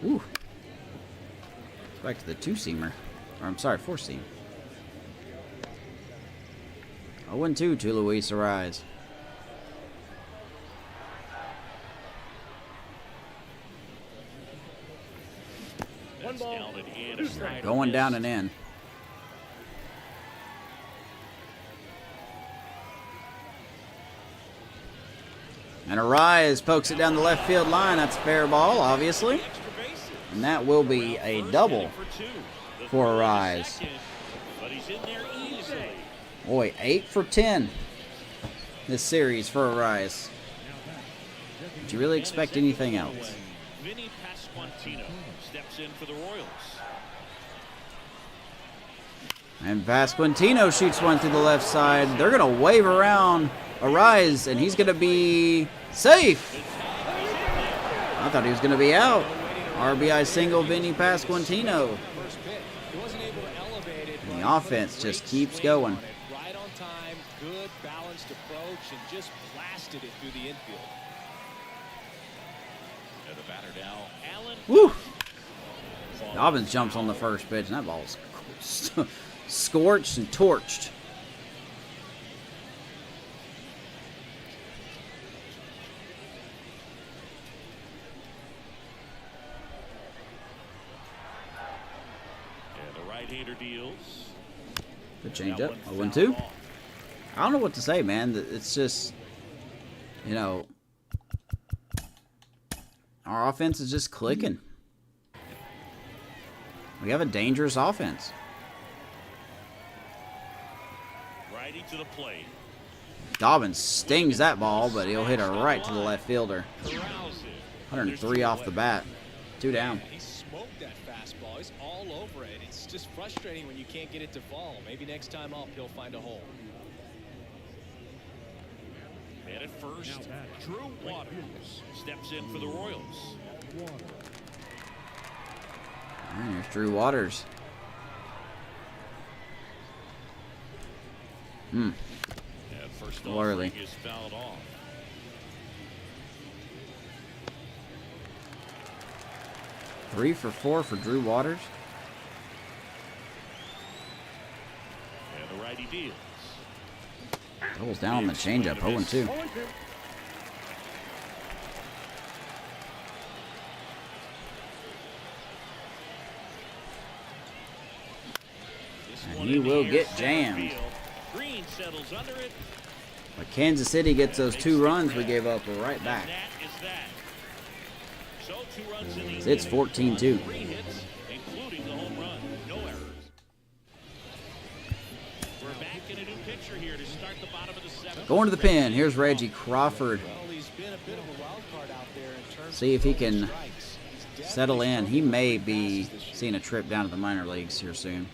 Ooh. Back to the 2-seamer. Or I'm sorry, 4-seam. 0-2 to Luis Arias. That's down and in. A slider Going miss. down and in. And Arise pokes it down the left field line. That's a fair ball, obviously. And that will be a double for Arise. Boy, 8 for 10 this series for Arise. Did you really expect anything else? Vinny Pasquantino steps in for the Royals. And Pasquantino shoots one through the left side. They're going to wave around Arise, and he's going to be safe. I thought he was going to be out. RBI single, Vinny Pasquantino. And the offense just keeps going. Right on time, good balanced approach, and just blasted it through the infield. And the batter now, Allen. Woo! Dobbins jumps on the first pitch, and that ball's scorched and torched. And the right-hander deals. Good changeup. 0-2. I don't know what to say, man. It's just, you know, our offense is just clicking. We have a dangerous offense. Righty to the plate. Dobbins stings that ball, but he'll hit it right to the left fielder. Corrals it. 103 off the bat. 2 down. He smoked that fastball. He's all over it. It's just frustrating when you can't get it to fall. Maybe next time up he'll find a hole. And at first, Drew Waters steps in for the Royals. And there's Drew Waters. And first Early. offering is fouled off. Three for 4 for Drew Waters. And the righty deals. Doubles down on the changeup. 0-2. And he will get jammed. Green settles under it. But Kansas City gets those 2 runs we gave up right back. And that is that. So 2 runs in the It's 14-2. 3 hits, including the home run. No errors. We're back in a new picture here to start the bottom of the 7th. Going to the pin. Here's Reggie Crawford. Well, he's been a bit of a wild card out there in terms See if he of can strikes. He's settle in. He may definitely be passes this year. seeing a trip down to the minor leagues here soon.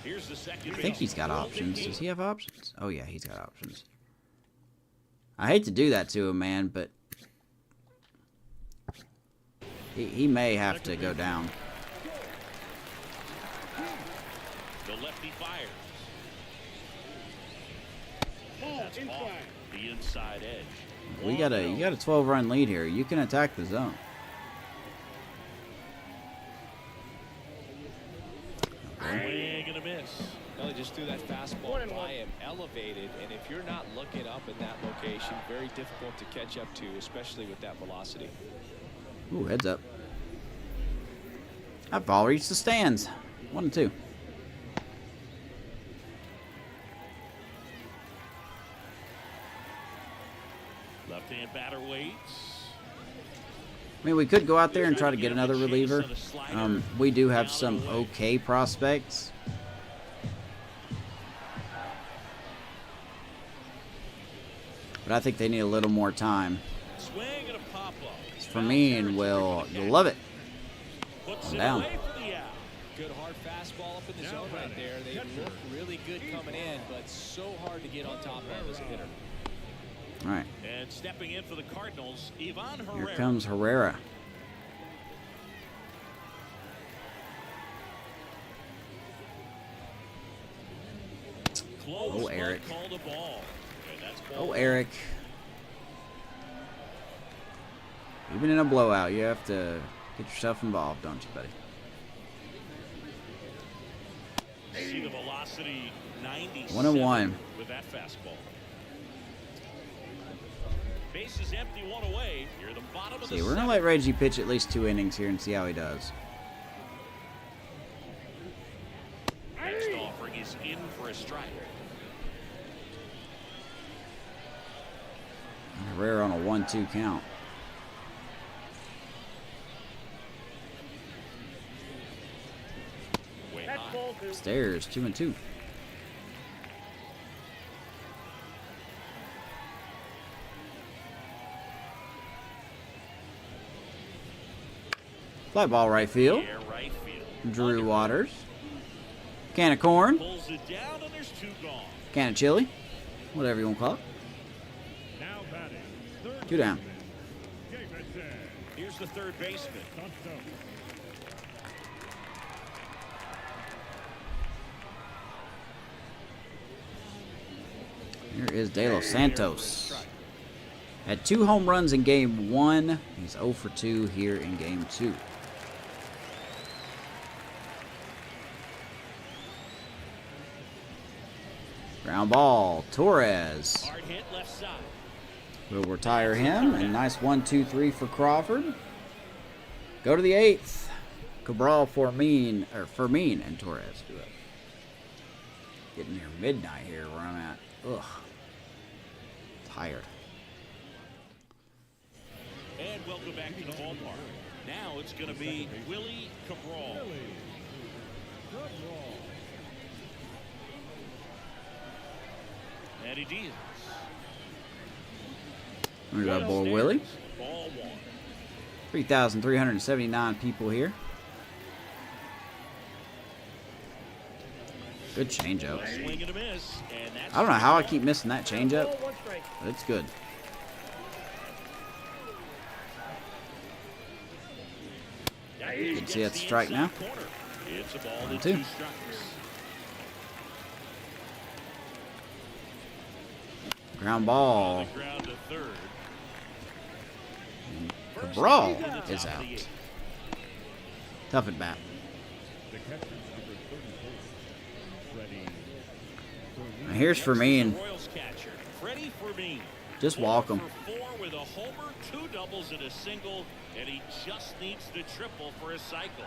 Here's the second I think he's got options. Does he have options? Oh, yeah, he's got options. I hate to do that to him, man, but he may have to go down. The lefty fires. And that's off the inside edge. You got a 12-run lead here. You can attack the zone. Swing and a miss. No, they just threw that fastball by him, elevated, and if you're not looking up in that location, very difficult to catch up to, especially with that velocity. Ooh, heads up. That ball reached the stands. 1-2. Left-hand batter waits. I mean, we could go out there and try to get another reliever. We do have some okay prospects. But I think they need a little more time. Swing and a pop-up. It's for me, and you'll love it. Puts I'm it down. away for the out. Good hard fastball up in the zone right there. They look really good coming in, but so hard to get on top of as a hitter. All right, And stepping in for the Cardinals, Ivan Herrera. here comes Herrera. Close, Oh, but Eric. called a ball. And that's ball Oh, Eric. Even in a blowout, you have to get yourself involved, don't you, buddy? See the velocity 97 1-1. with that fastball. Bases empty, 1 away. You're the bottom of See, the we're going to 7th. let Reggie pitch at least 2 innings here and see how he does. Next offering is in for a strike. 1-2 count. Way high. Stairs, 2-2. Fly ball right field. Air right field. Drew Waters. Can of corn. Pulls it down and there's 2 gone. Can of chili. Whatever you want to call it. Now batting. Third 2 down. baseman, Davidson. Here's the third baseman. Touchdown. Here is De Los Santos. Had 2 home runs in game 1. He's 0 for 2 here in game 2. Ground ball, Torres. Hard hit left side. We'll retire him. And nice 1-2-3 for Crawford. Go to the 8th. Cabral, Fermin, and Torres do it. Getting near midnight here where I'm at. Ugh. Tired. And welcome back to the ballpark. Now it's going to be Willie Cabral. Eddie Diaz. Look at that boy, Willie. Ball 1. 3,379 people here. Good changeup. Swing and a miss. And that's I don't know how I keep missing that changeup, but it's good. You can see it's a strike now. It's a ball 1-2. 2 strikes. Ground ball. The ground to third. Cabral is out. Tough at bat. The catcher's number 34, Freddie. Now here's Fermin. Royals catcher, Freddie Fermin. Just walk him. 4 for 4 with a homer, 2 doubles and a single, and he just needs the triple for a cycle.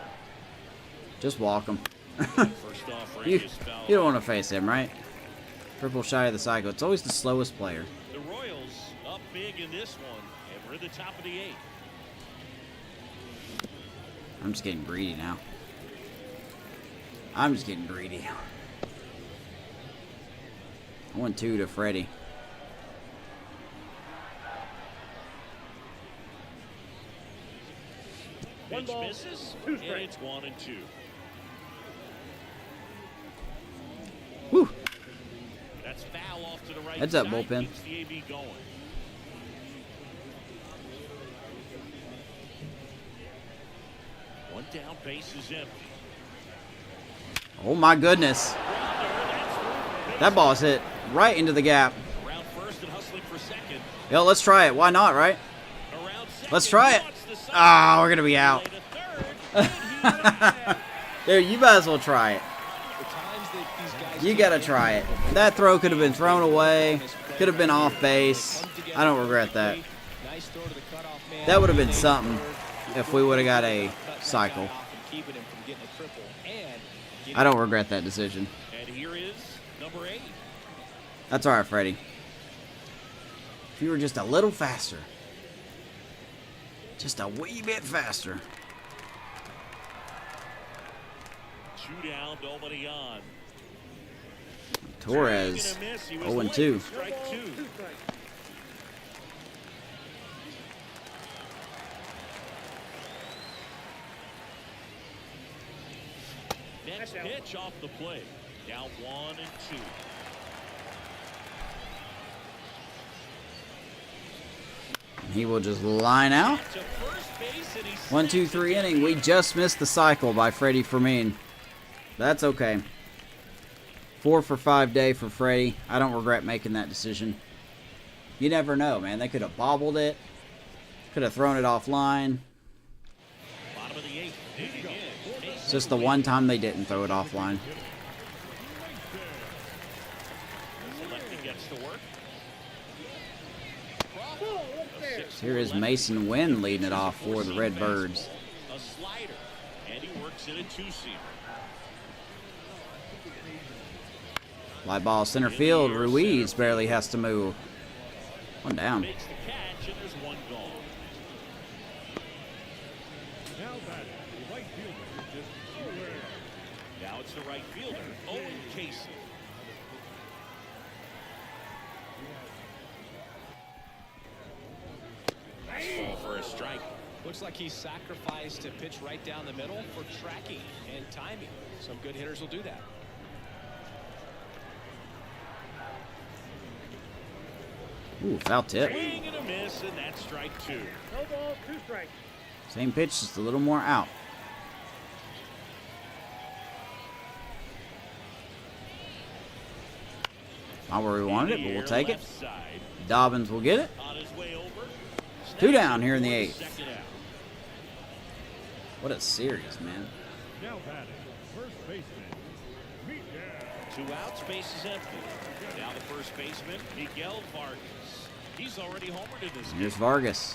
Just walk him. First off, You Reyes foul. don't want to face him, right? Triple shy of the cycle. It's always the slowest player. The Royals up big in this one, and we're at the top of the 8th. I'm just getting greedy now. I'm just getting greedy. 1-2 to Freddie. Pitch misses, and it's 1-2. Whew. That's foul off to the right Heads up, side, bullpen. keeps the AB going. One down, base is empty. Oh my goodness. That ball's hit right into the gap. Around first and hustling for second. Yo, let's try it. Why not, right? Around second, Let's try it. wants the side. Ah, we're going to be out. Play to third, and he's out. Dude, you might as well try it. The times that these guys You got to try it. That throw could have been thrown away. Could have been off base. I don't regret that. Nice throw to the cutoff man. That would have been something if we would have got a cycle. Keeping him from getting a triple and I don't regret that decision. And here is number 8. That's all right, Freddie. If you were just a little faster. Just a wee bit faster. 2 down, nobody on. Torres, 0-2. Strike 2. Next pitch off the plate. Down 1-2. He will just line out. To first base, and he's 1-2-3 inning. We just missed the cycle by Freddie Fermin. That's okay. 4 for 5 day for Freddie. I don't regret making that decision. You never know, man. They could have bobbled it. Could have thrown it offline. bottom of the 8th. Digging in. It's just the one time they didn't throw it offline. Lefty gets to work. Here is Mason Wynn leading it off for the Redbirds. A slider, and he works in a 2-seamer. Fly ball center field. Ruiz barely has to move. One down. Makes the catch, pitch, and there's one gone. Now batting, the right fielder is Fuller. Now it's the right fielder, Owen Casey. Ball for a strike. Looks like he sacrificed a pitch right down the middle for tracking and timing. Some good hitters will do that. Ooh, foul tip. Swing and a miss, and that's strike 2. No ball, 2 strikes. Same pitch, just a little more out. Not where we wanted it, but we'll take it. Left side. Dobbins will get it. On his way over. 2 down here in the 8th. Second out. What a series, man. Now batting, first baseman, Miguel. 2 outs, base is empty. Now the first baseman, Miguel Vargas. He's already homered in this game. Here's Vargas.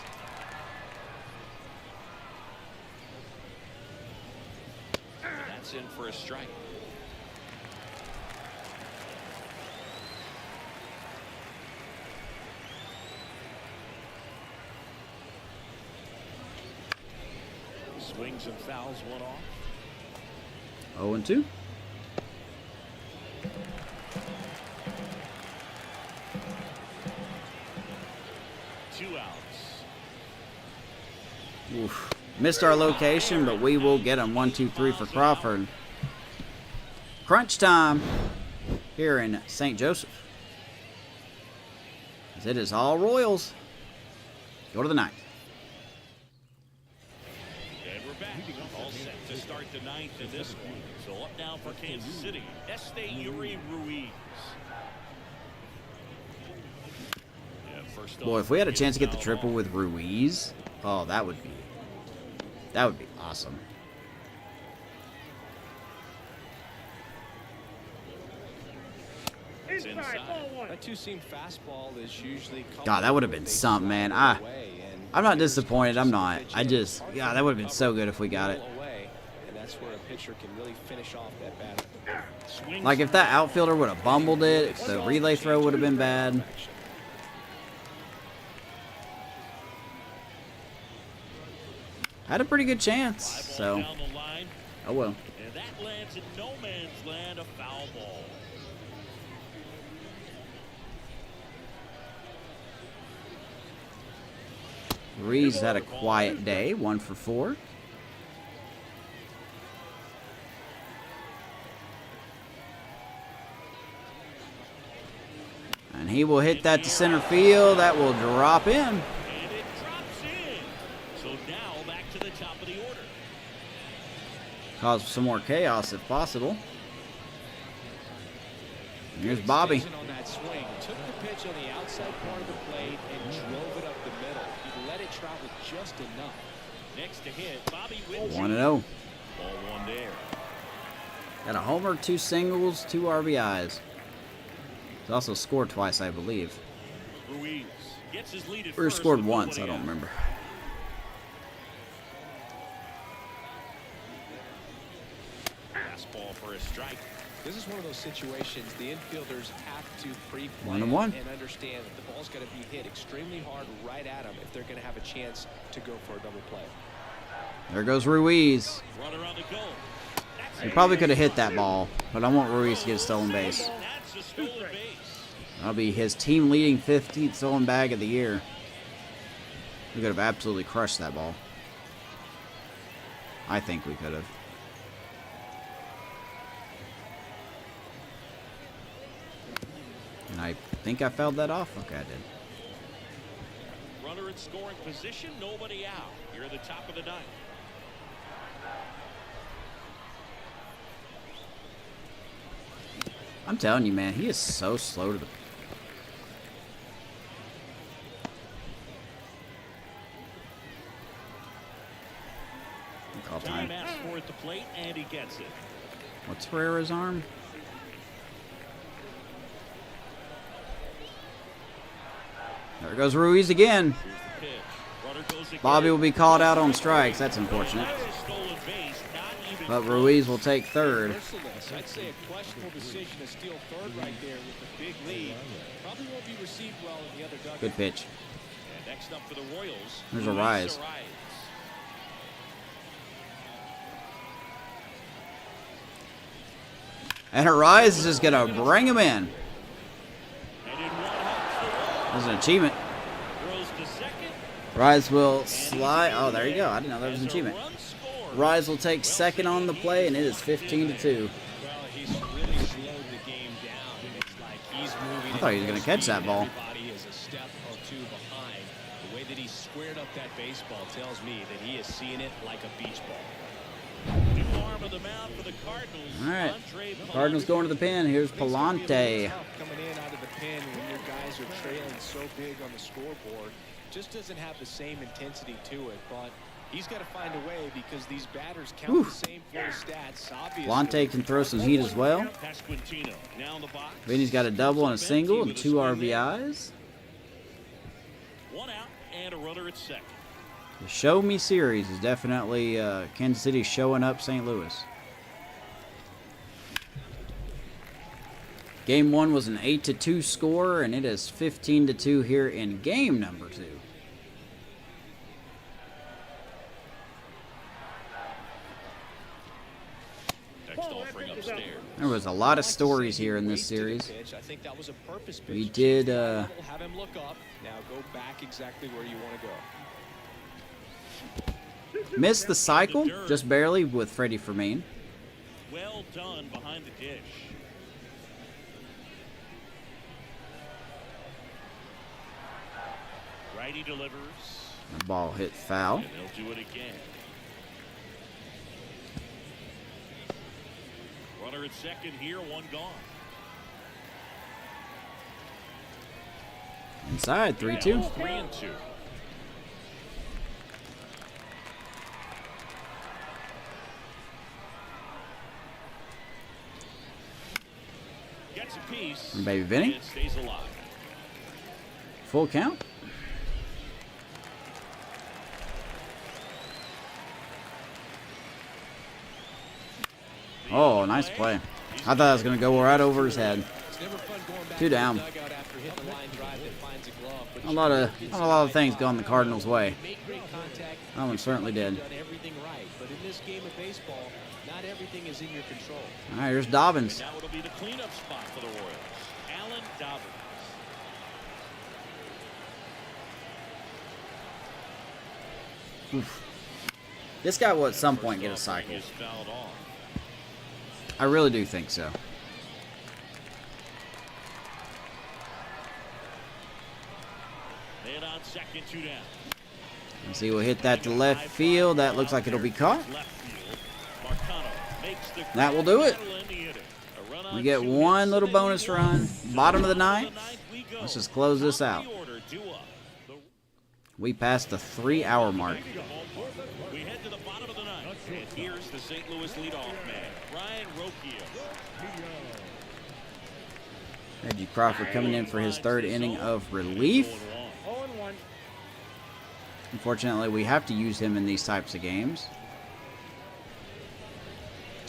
That's in for a strike. Swings and fouls one off. 0-2. Two outs. Oof. Missed our location, but we will get him. 1-2-3 for Crawford. Crunch time here in St. Joseph. As it is all Royals. Go to the 9th. And we're back. All set to start the 9th in this one. So up now for Kansas City, Yuri Ruiz. Yeah, first Boy, off, if we had a chance to get the foul triple ball. with Ruiz, oh, that would be awesome. It's inside. That two-seam fastball is usually God, that would have been something, man. I'm not disappointed. I'm not. Yeah, that would have been so good if we got it. And that's where a pitcher can really finish off that batter. Swings Like if that outfielder would have bumbled it, the relay throw would have been bad. Had a pretty good chance, so down the line, oh well. and that lands in no man's land, a foul ball. Ruiz had a quiet day, 1 for 4. And he will hit that to center field. That will drop in. And it drops in. So now back to the top of the order. Cause some more chaos if possible. Here's Bobby. On that swing, took the pitch on the outside part of the plate and drove it up the middle. He let it travel just enough. Next to hit, Bobby Witt. 1-0. Ball one there. Got a homer, 2 singles, 2 RBIs. He's also scored twice, I believe. Ruiz gets his lead at Or first scored with once, I nobody don't out. remember. Fastball for a strike. This is one of those situations the infielders have to pre-plan 1-1. and understand that the ball's got to be hit extremely hard right at them if they're going to have a chance to go for a double play. There goes Ruiz. Runner on the goal. That's He a probably could have hit that ball, but I want Ruiz to get a stolen base. That's a stolen base. That'll be his team-leading 15th stolen bag of the year. We could have absolutely crushed that ball. I think we could have. And I think I fouled that off. Okay, I did. Runner in scoring position, nobody out. Here at the top of the 9th. I'm telling you, man, he is so slow to the... Call time. Time asked for at the plate, and he gets it. What's Herrera's arm? There goes Ruiz again. Here's the pitch. Runner goes again. Bobby will be called out on strikes. That's unfortunate. That's a stolen base, not even But close. Ruiz will take third. Merciless. I'd say a questionable decision to steal third right there with the big lead. Probably won't be received well in the other dugout. Good pitch. And Next up for the Royals. There's a rise. And Arise is just going to bring him in. There's an achievement. Rise will slide. Oh, there you go. I didn't know there was an achievement. Rise will take second on the play, and it is 15-2. Well, he's really slowed the game down. It's like he's moving. I thought he was going to catch that ball. Everybody is a step or two behind. The way that he squared up that baseball tells me that he is seeing it like a beach ball. New arm of the mound for the Cardinals. All right. Cardinals going to the pen. Here's Palante. Coming in out of the pen when your guys are trailing so big on the scoreboard. Just doesn't have the same intensity to it, but he's got to find a way because these batters count the same full stats. Obviously, Palante can throw some heat as well. Vinny's got a double and a single and 2 RBIs. 1 out and a runner at second. The Show Me series is definitely Kansas City showing up St. Louis. Game 1 was an 8-2 score, and it is 15-2 here in game number 2. There was a lot of stories here in this series. We did have him look up. Now go back exactly where you want to go. missed the cycle just barely with Freddie Fermin. Well done behind the dish. Righty delivers. The ball hit foul. And they'll do it again. Runner at second here, 1 gone. Inside, 3-2. 3-2. Gets a piece. And baby Vinny. And stays alive. Full count. Oh, nice play. I thought I was going to go right over his head. 2 down. A lot of things going the Cardinals' way. That one certainly did. All right, here's Dobbins. Now it'll be the cleanup spot for the Royals. Alan Dobbins. Oof. This guy will at some point get a cycle. Is fouled off. I really do think so. Man on second, 2 down. Let's see, we'll hit that to left field. That looks like it'll be caught. Left field. Marcano makes the That will do it. in the inning. A run on We get 2 one hits little in bonus inning run. 1. Bottom of the Bottom ninth. we go. Let's just close this Top out. of the order, due up. We passed the 3-hour mark. We head to the bottom of the ninth. And here's the St. Louis leadoff man, Ryan Rocchio. Reggie Crawford coming in for his 3rd inning of relief. Unfortunately, we have to use him in these types of games.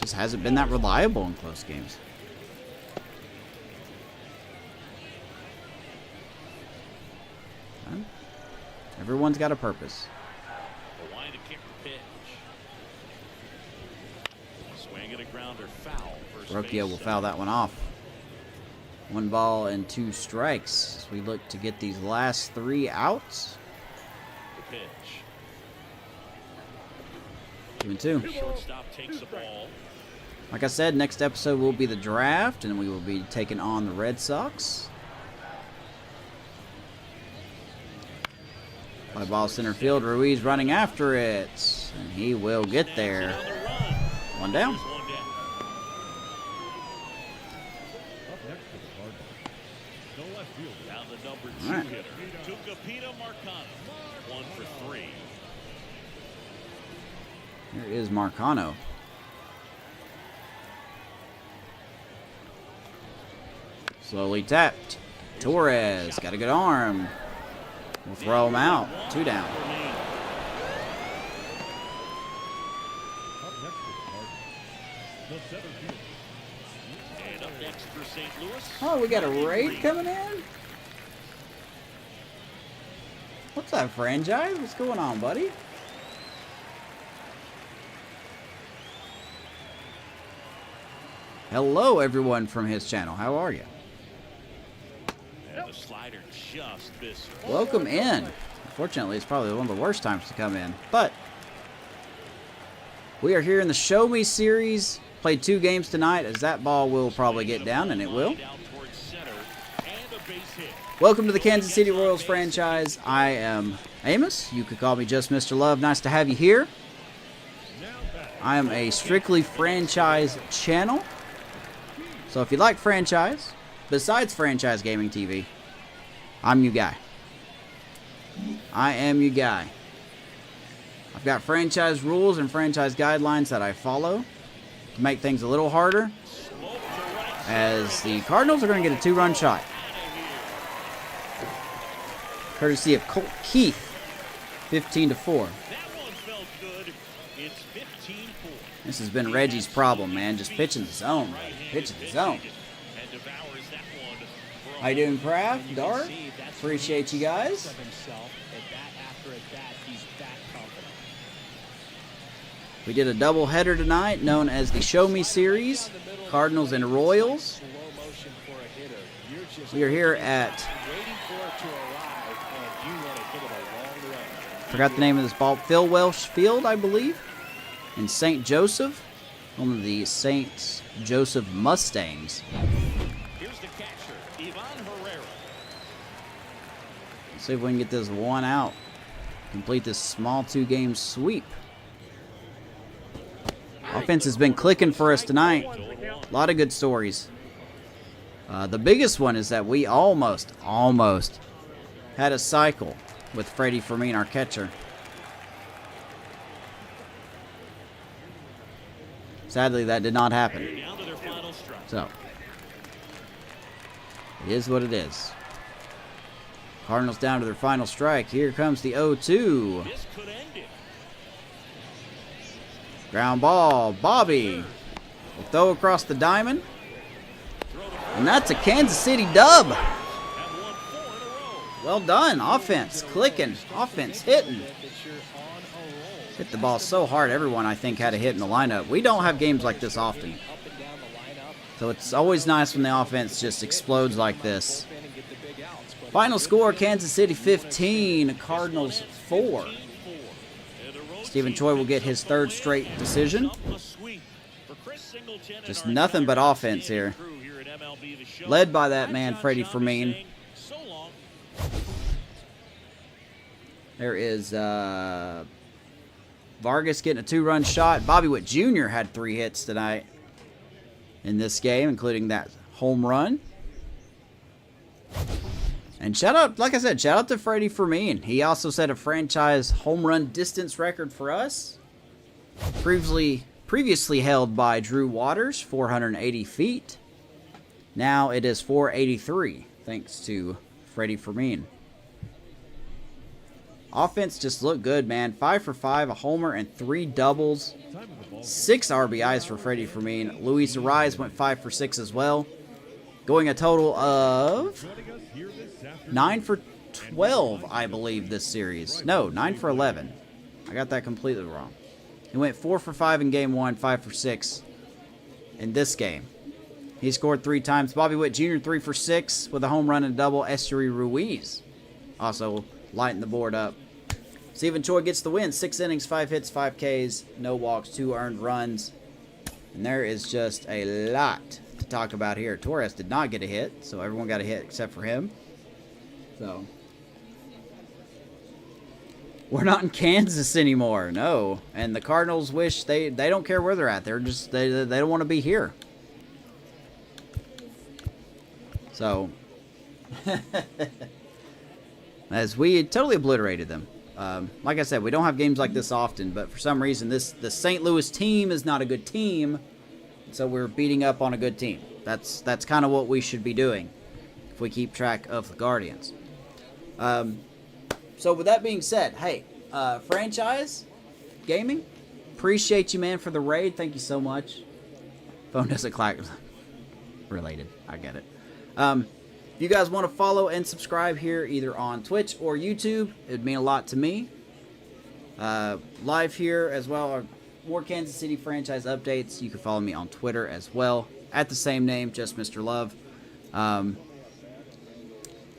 Just hasn't been that reliable in close games. Huh? Everyone's got a purpose. A wind to kick the pitch. Swing and a grounder, foul. Rocchio will foul that one off. 1 ball and 2 strikes as we look to get these last 3 outs. The pitch. 2-2. Shortstop takes the ball. Like I said, next episode will be the draft, and we will be taking on the Red Sox. Fly ball center field. Ruiz running after it, and he will get there. 1 down. There's 1 down. Up next for the Cardinals, the left fielder. Down the number 2 All right. hitter. Tucupita Marcano. 1 for 3. Here is Marcano. Slowly tapped. Torres got a good arm. We'll throw him out. 2 down. Up next for the Cardinals, the center fielder. And up next for St. Louis. Oh, we got a raid coming in? What's up, franchise? What's going on, buddy? Hello, everyone from his channel. How are you? And the slider just missed. Welcome in. Unfortunately, it's probably one of the worst times to come in, but we are here in the Show Me series. Played 2 games tonight, as that ball will probably get down, and it will. Welcome to the Kansas City Royals franchise. I am Amos. You could call me just Mr. Love. Nice to have you here. I am a strictly franchise channel. So if you like franchise, besides franchise gaming TV, I'm your guy. I am your guy. I've got franchise rules and franchise guidelines that I follow to make things a little harder, as the Cardinals are going to get a 2-run shot. Courtesy of Colt Keith, 15-4. This has been Reggie's problem, man. Just pitching the zone, man. Pitching the zone. How you doing, Kraft? Dart? Appreciate you guys. We did a doubleheader tonight, known as the Show Me series, Cardinals and Royals. We are here at, forgot the name of this ball, Phil Welch Field, I believe, in St. Joseph, one of the St. Joseph Mustangs. Here's the catcher, Ivan Herrera. Let's see if we can get this one out, complete this small 2-game sweep. Offense has been clicking for us tonight. A lot of good stories. The biggest one is that we almost had a cycle with Freddie Fermin, our catcher. Sadly, that did not happen. So, it is what it is. Cardinals down to their final strike. Here comes the 0-2. Ground ball. Bobby will throw across the diamond. And that's a Kansas City dub. Well done. Offense clicking. Offense hitting. Hit the ball so hard, everyone, I think, had a hit in the lineup. We don't have games like this often. So it's always nice when the offense just explodes like this. Final score, Kansas City 15, Cardinals 4. Stephen Choi will get his 3rd straight decision. Just nothing but offense here. Led by that man, Freddie Fermin. There is Vargas getting a 2-run shot. Bobby Witt Jr. had 3 hits tonight in this game, including that home run. And shout out, like I said, shout out to Freddie Fermin. He also set a franchise home run distance record for us. Previously held by Drew Waters, 480 feet. Now it is 483, thanks to Freddie Fermin. Offense just looked good, man. 5 for 5, a homer, and 3 doubles. 6 RBIs for Freddie Fermin. Luis Ariz went 5 for 6 as well. Going a total of 9 for 12, I believe, this series. No, 9 for 11. I got that completely wrong. He went 4 for 5 in game 1, 5 for 6 in this game. He scored 3 times. Bobby Witt Jr. 3 for 6 with a home run and a double. Esteury Ruiz also lighting the board up. Stephen Choi gets the win. 6 innings, 5 hits, 5 Ks, no walks, 2 earned runs. And there is just a lot to talk about here. Torres did not get a hit, so everyone got a hit except for him. So, we're not in Kansas anymore, no. And the Cardinals wish they don't care where they're at. They're just they don't want to be here. So, as we totally obliterated them. Like I said, we don't have games like this often, but for some reason the St. Louis team is not a good team, so we're beating up on a good team. That's kind of what we should be doing if we keep track of the Guardians. So with that being said, hey, franchise gaming, appreciate you, man, for the raid. Thank you so much. Phone doesn't clack. Related, I get it. If you guys want to follow and subscribe here either on Twitch or YouTube, it would mean a lot to me. Live here as well are more Kansas City franchise updates. You can follow me on Twitter as well at the same name, just Mr. Love. I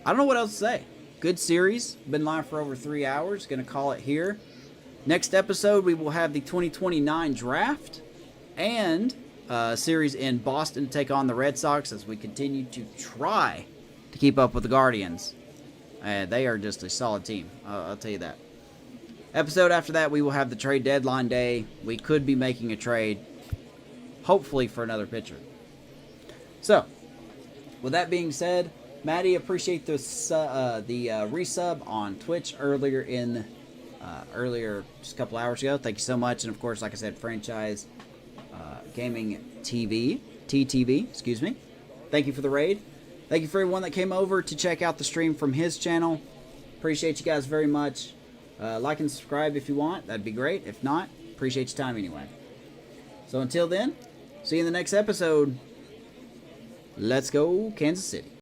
don't know what else to say. Good series. Been live for over 3 hours. Going to call it here. Next episode, we will have the 2029 draft and a series in Boston to take on the Red Sox as we continue to try to keep up with the Guardians. They are just a solid team. I'll tell you that. Episode after that, we will have the trade deadline day. We could be making a trade, hopefully for another pitcher. So, with that being said, Maddie, appreciate the resub on Twitch earlier just a couple hours ago. Thank you so much. And of course, like I said, Franchise Gaming TTV, excuse me. Thank you for the raid. Thank you for everyone that came over to check out the stream from his channel. Appreciate you guys very much. Like and subscribe if you want. That'd be great. If not, appreciate your time anyway. So until then, see you in the next episode. Let's go Kansas City.